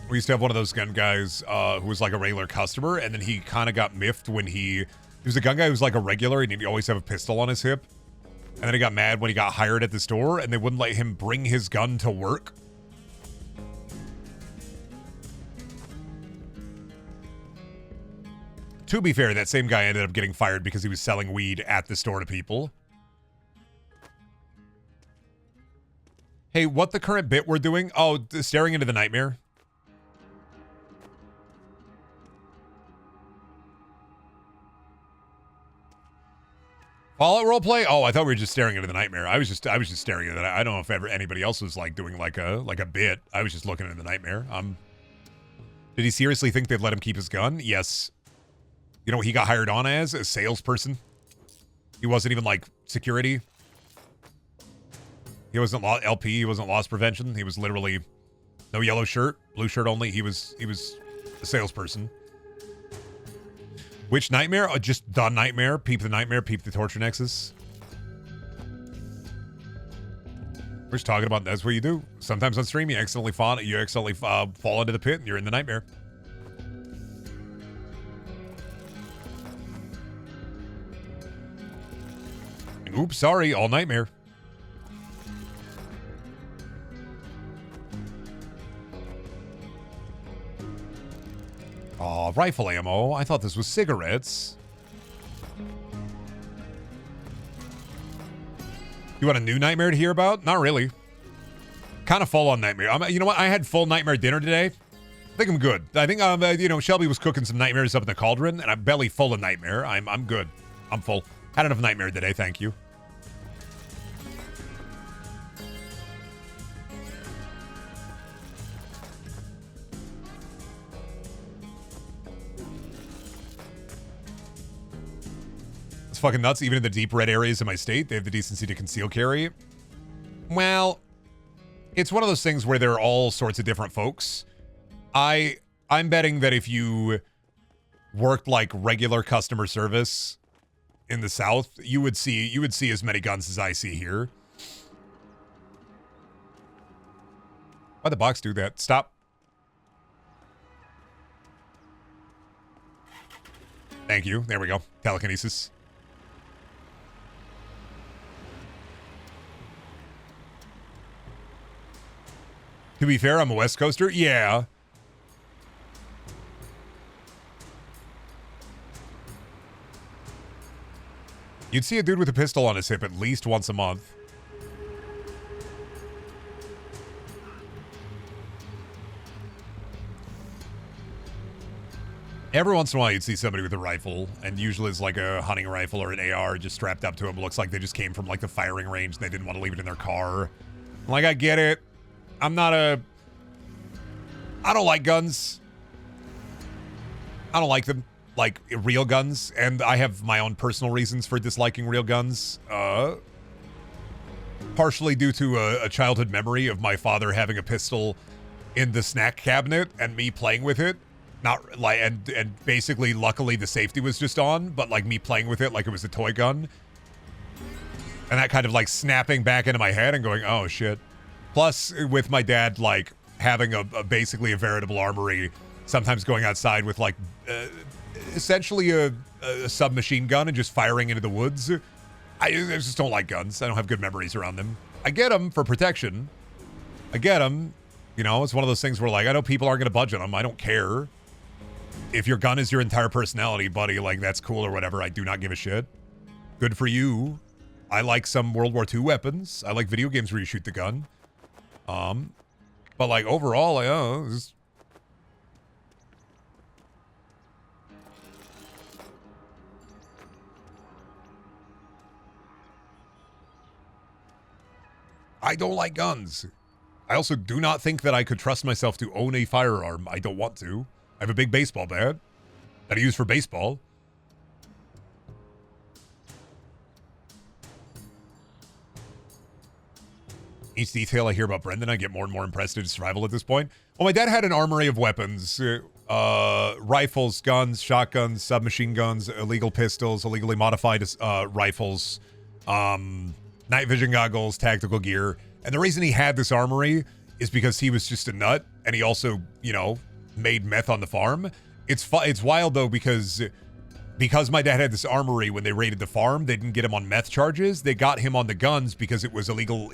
Speaker 1: We used to have one of those gun guys who was like a regular customer, and then he kind of got miffed when he was a gun guy who was like a regular, and he'd always have a pistol on his hip. And then he got mad when he got hired at the store, and they wouldn't let him bring his gun to work. To be fair, that same guy ended up getting fired because he was selling weed at the store to people. Hey, what the current bit we're doing? Oh, staring into the nightmare. Fallout roleplay? Oh, I thought we were just staring into the nightmare. I was just staring at it. I don't know if ever anybody else was like doing like a bit. I was just looking at the nightmare. Did he seriously think they'd let him keep his gun? Yes. You know what he got hired on as? A salesperson. He wasn't even like security. He wasn't LP. He wasn't loss prevention. He was literally no yellow shirt, blue shirt only. He was a salesperson. Which nightmare? Just the nightmare. Peep the torture nexus. We're just talking about that's what you do. Sometimes on stream you accidentally fall into the pit and you're in the nightmare. Oops, sorry, all nightmare. Aw, rifle ammo. I thought this was cigarettes. You want a new nightmare to hear about? Not really. Kind of full on nightmare. You know what? I had full nightmare dinner today. I think I'm good. I think you know, Shelby was cooking some nightmares up in the cauldron, and I'm belly full of nightmare. I'm good. I'm full. Had enough nightmare today. Thank you. It's fucking nuts. Even in the deep red areas of my state, they have the decency to conceal carry. Well, it's one of those things where there are all sorts of different folks. I'm betting that if you worked like regular customer service in the South, you would see as many guns as I see here. Why'd the box do that? Stop. Thank you. There we go. Telekinesis. To be fair, I'm a West Coaster. Yeah. You'd see a dude with a pistol on his hip at least once a month. Every once in a while, you'd see somebody with a rifle, and usually it's like a hunting rifle or an AR just strapped up to them. Looks like they just came from like the firing range and they didn't want to leave it in their car. Like, I get it. I don't like guns. I don't like them. Like, real guns. And I have my own personal reasons for disliking real guns. Partially due to a childhood memory of my father having a pistol in the snack cabinet and me playing with it. Not like, and basically, luckily, the safety was just on, but like me playing with it like it was a toy gun. And that kind of like snapping back into my head and going, oh shit. Plus, with my dad, like, having basically a veritable armory, sometimes going outside with, like, essentially a submachine gun and just firing into the woods. I just don't like guns. I don't have good memories around them. I get them for protection. I get them. You know, it's one of those things where, like, I know people aren't going to budge on them. I don't care. If your gun is your entire personality, buddy, like, that's cool or whatever. I do not give a shit. Good for you. I like some World War II weapons. I like video games where you shoot the gun. But like overall, I don't like guns. I also do not think that I could trust myself to own a firearm. I don't want to. I have a big baseball bat that I use for baseball. Each detail I hear about Brendan, I get more and more impressed at his survival at this point. Well, my dad had an armory of weapons. Rifles, guns, shotguns, submachine guns, illegal pistols, illegally modified rifles, night vision goggles, tactical gear. And the reason he had this armory is because he was just a nut, and he also, you know, made meth on the farm. It's wild, though, because my dad had this armory, when they raided the farm, they didn't get him on meth charges. They got him on the guns because it was illegal.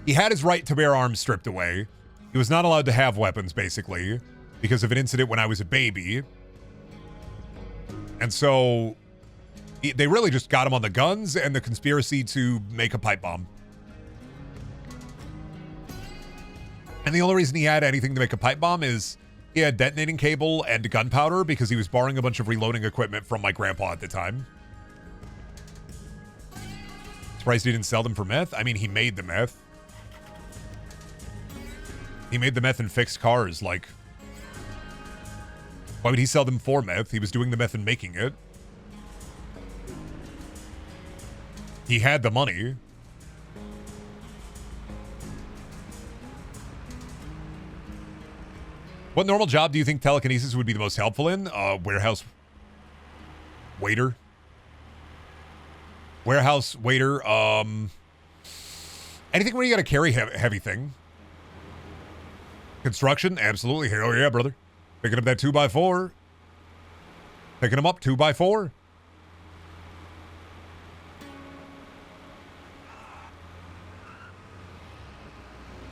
Speaker 1: He had his right to bear arms stripped away. He was not allowed to have weapons, basically, because of an incident when I was a baby. And so they really just got him on the guns and the conspiracy to make a pipe bomb. And the only reason he had anything to make a pipe bomb is he had detonating cable and gunpowder because he was borrowing a bunch of reloading equipment from my grandpa at the time. Surprised he didn't sell them for meth. I mean, he made the meth. He made the meth and fixed cars, like... Why would he sell them for meth? He was doing the meth and making it. He had the money. What normal job do you think telekinesis would be the most helpful in? Warehouse waiter. Warehouse waiter. Anything where you gotta carry heavy thing. Construction? Absolutely. Hell yeah, brother. Picking up that 2x4. Picking them up 2x4.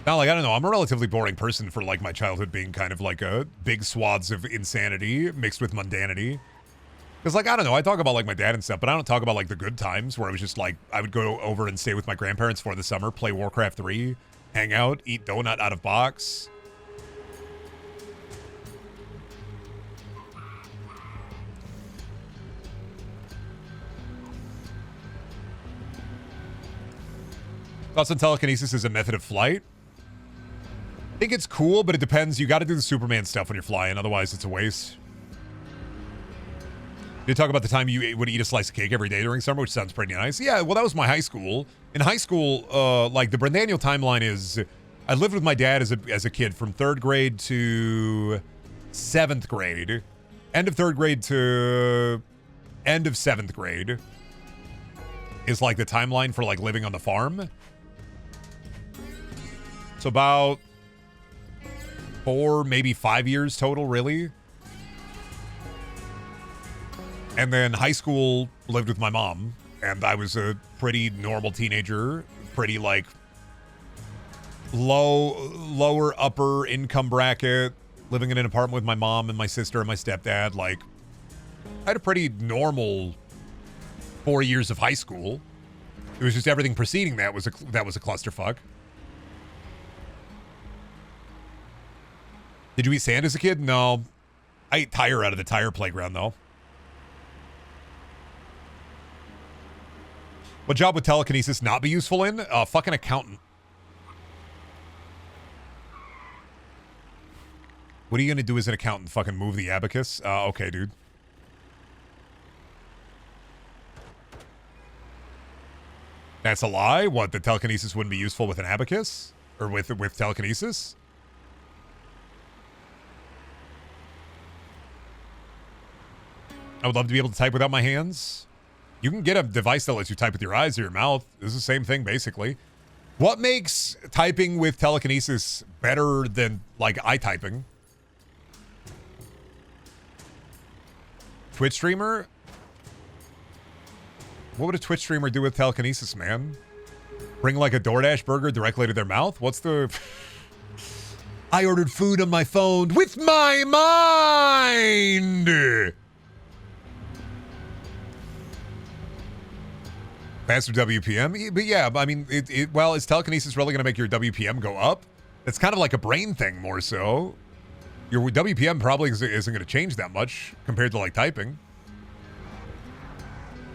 Speaker 1: Now, like, I don't know. I'm a relatively boring person for, like, my childhood being kind of like a big swaths of insanity mixed with mundanity. Because, like, I don't know. I talk about, like, my dad and stuff, but I don't talk about, like, the good times where I was just, like, I would go over and stay with my grandparents for the summer, play Warcraft 3, hang out, eat donut out of box. Thoughts on telekinesis as a method of flight? I think it's cool, but it depends. You got to do the Superman stuff when you're flying, otherwise it's a waste. You talk about the time you would eat a slice of cake every day during summer, which sounds pretty nice. Yeah, well, that was my high school. In high school, like the Brendaniel timeline is, I lived with my dad as a kid from 3rd grade to 7th grade. End of 3rd grade to end of 7th grade is like the timeline for like living on the farm. So about 4, maybe 5 years total, really. And then high school lived with my mom, and I was a pretty normal teenager, pretty like lower upper income bracket, living in an apartment with my mom and my sister and my stepdad. Like, I had a pretty normal 4 years of high school. It was just everything preceding that was a clusterfuck. Did you eat sand as a kid? No. I ate tire out of the tire playground, though. What job would telekinesis not be useful in? Fucking accountant. What are you going to do as an accountant? Fucking move the abacus? Okay, dude. That's a lie? What, the telekinesis wouldn't be useful with an abacus? Or with telekinesis? I would love to be able to type without my hands. You can get a device that lets you type with your eyes or your mouth. This is the same thing, basically. What makes typing with telekinesis better than, like, eye typing? Twitch streamer? What would a Twitch streamer do with telekinesis, man? Bring, like, a DoorDash burger directly to their mouth? What's the... I ordered food on my phone with my mind! Faster WPM? But yeah, I mean, well, is telekinesis really going to make your WPM go up? It's kind of like a brain thing more so. Your WPM probably isn't going to change that much compared to like typing.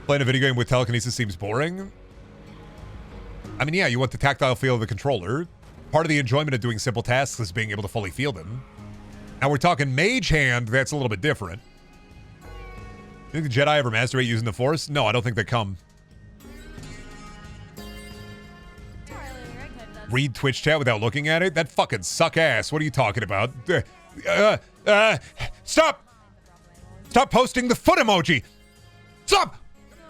Speaker 1: Playing a video game with telekinesis seems boring. I mean, yeah, you want the tactile feel of the controller. Part of the enjoyment of doing simple tasks is being able to fully feel them. Now we're talking mage hand, that's a little bit different. Think the Jedi ever masturbate using the Force? No, I don't think they come. Read Twitch chat without looking at it? That fucking suck ass. What are you talking about? Stop! Stop posting the foot emoji! Stop!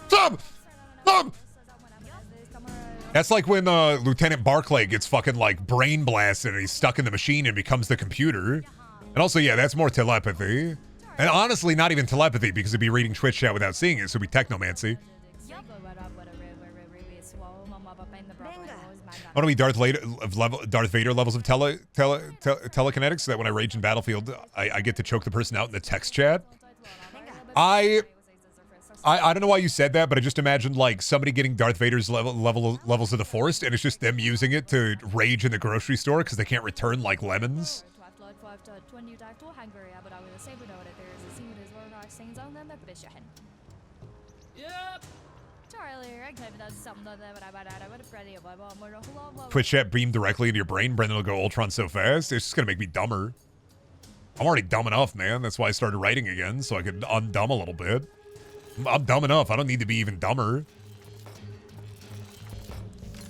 Speaker 1: Stop! Stop! That's like when Lieutenant Barclay gets fucking like brain blasted and he's stuck in the machine and becomes the computer. And also, yeah, that's more telepathy. And honestly, not even telepathy because it'd be reading Twitch chat without seeing it, so it'd be technomancy. I want to be Darth Vader levels of telekinetics so that when I rage in Battlefield, I get to choke the person out in the text chat. I don't know why you said that, but I just imagined like somebody getting Darth Vader's levels of the Force, and it's just them using it to rage in the grocery store because they can't return like lemons. Twitch chat beam directly into your brain. Brendan will go Ultron so fast. It's just going to make me dumber. I'm already dumb enough, man. That's why I started writing again, so I could undumb a little bit. I'm dumb enough. I don't need to be even dumber.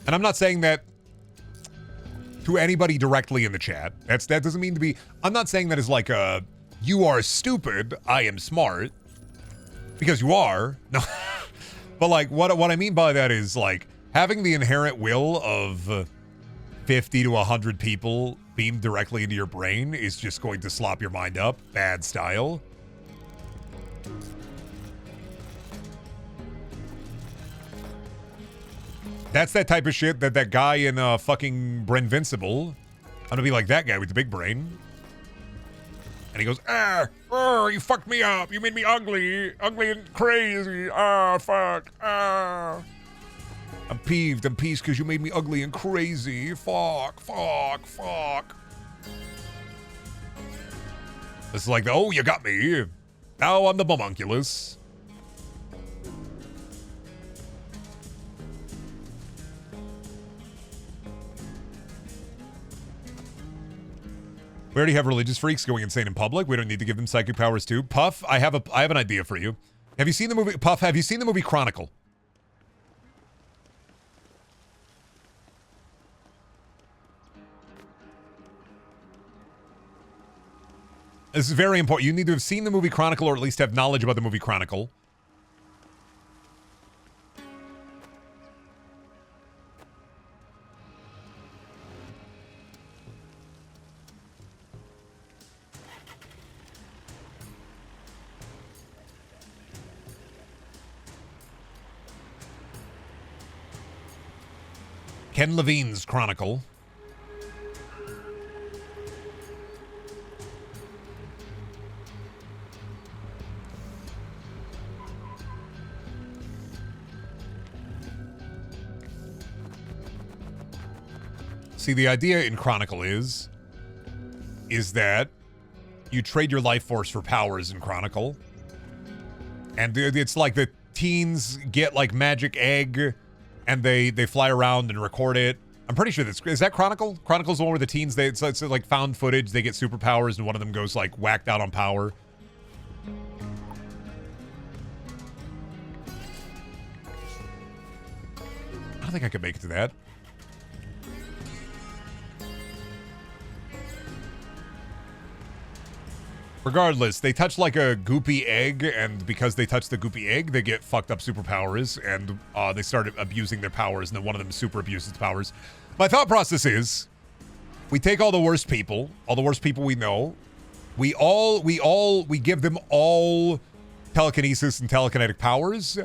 Speaker 1: And I'm not saying that to anybody directly in the chat. That doesn't mean to be... I'm not saying that as like a, you are stupid, I am smart. Because you are. No. But like, what I mean by that is like, having the inherent will of 50 to 100 people beamed directly into your brain is just going to slop your mind up. Bad style. That's that type of shit that guy in fucking Brendvincible. I'm gonna be like that guy with the big brain. And he goes, you fucked me up. You made me ugly and crazy. Fuck. I'm I'm peeved. I'm pissed because you made me ugly and crazy. Fuck. It's like, oh, you got me. Now I'm the homunculus. We already have religious freaks going insane in public. We don't need to give them psychic powers too. Puff, I have an idea for you. Have you seen the movie Puff? Have you seen the movie Chronicle? This is very important. You need to have seen the movie Chronicle or at least have knowledge about the movie Chronicle. Ken Levine's Chronicle. See, the idea in Chronicle is that you trade your life force for powers in Chronicle. And it's like the teens get like magic egg and they fly around and record it. I'm pretty sure is that Chronicle? Chronicle's the one where the teens, it's like found footage, they get superpowers and one of them goes like whacked out on power. I don't think I could make it to that. Regardless, they touch like a goopy egg, and because they touch the goopy egg, they get fucked up superpowers, and they started abusing their powers, and then one of them super abuses powers. My thought process is, we take all the worst people we know, we give them all telekinesis and telekinetic powers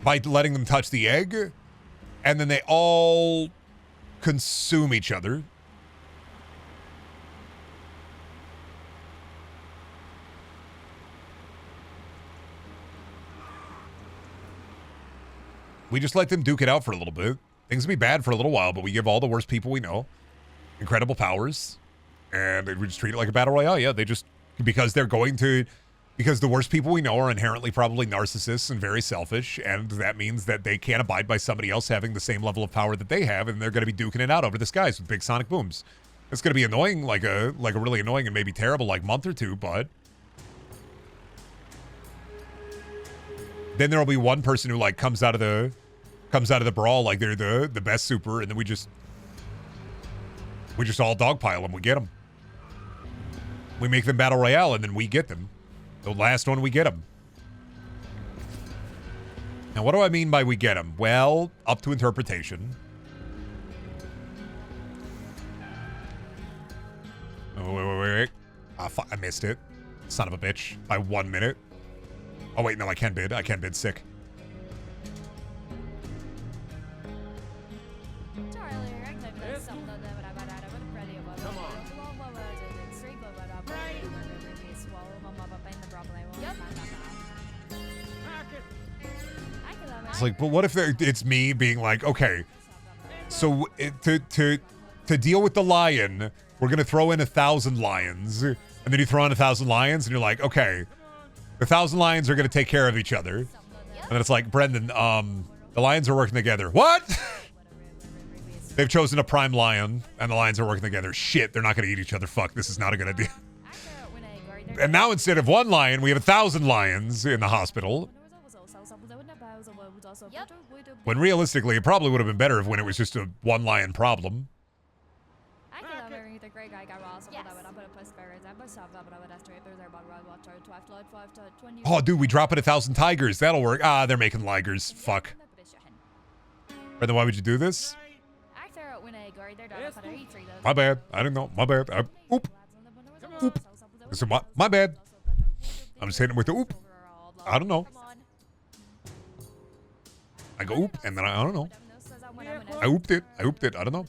Speaker 1: by letting them touch the egg, and then they all consume each other. We just let them duke it out for a little bit. Things will be bad for a little while, but we give all the worst people we know incredible powers, and we just treat it like a battle royale. Yeah, because the worst people we know are inherently probably narcissists and very selfish, and that means that they can't abide by somebody else having the same level of power that they have, and they're going to be duking it out over the skies with big sonic booms. It's going to be annoying, like a really annoying and maybe terrible like month or two, but then there'll be one person who like comes out of the brawl like they're the best super, and then we just all dogpile them. We get them. We make them battle royale, and then we get them. The last one, we get them. Now, what do I mean by we get them? Well, up to interpretation. Oh, wait. I missed it. Son of a bitch. By 1 minute. Oh, wait, no, I can't bid. Sick. It's like, but what if it's me being like, okay, so to deal with the lion, we're going to throw in 1,000 lions. And then you throw in 1,000 lions and you're like, okay, the 1,000 lions are going to take care of each other. And then it's like, Brendan, the lions are working together. What? They've chosen a prime lion and the lions are working together. Shit, they're not going to eat each other. Fuck, this is not a good idea. And now instead of 1 lion, we have 1,000 lions in the hospital. When realistically, it probably would have been better when it was just a 1 lion problem. Oh, dude, we drop it 1,000 tigers. That'll work. Ah, they're making ligers. Fuck. Brother, why would you do this? My bad. I didn't know. My bad. Oop. So my bad. I'm just hitting him with the oop. I don't know. I go oop, and then I don't know. I ooped it. I don't know.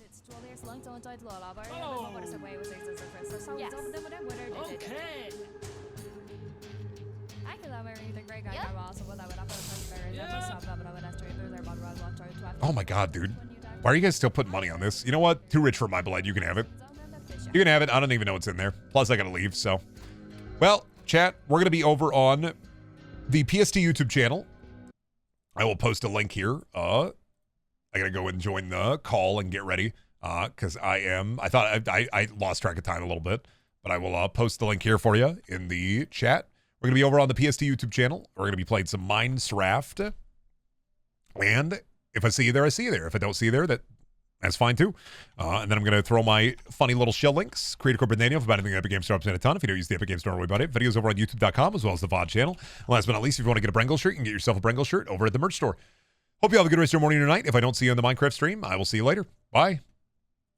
Speaker 1: Oh my god, dude. Why are you guys still putting money on this? You know what? Too rich for my blood. You can have it. You can have it. I don't even know what's in there. Plus, I gotta leave, so. Well, chat, we're gonna be over on the PST YouTube channel. I will post a link here. I gotta go and join the call and get ready. Because I thought I lost track of time a little bit. But I will post the link here for you in the chat. We're gonna be over on the PST YouTube channel. We're gonna be playing some Minecraft. And if I see you there, I see you there. If I don't see you there, that's fine too. And then I'm going to throw my funny little shell links. Creator code Brendaniel for about anything Epic Games Store up to a ton. If you don't use the Epic Games Store, don't worry about it. Videos over on YouTube.com as well as the VOD channel. And last but not least, if you want to get a Brendaniel shirt, you can get yourself a Brendaniel shirt over at the merch store. Hope you have a good rest of your morning or night. If I don't see you on the Minecraft stream, I will see you later. Bye.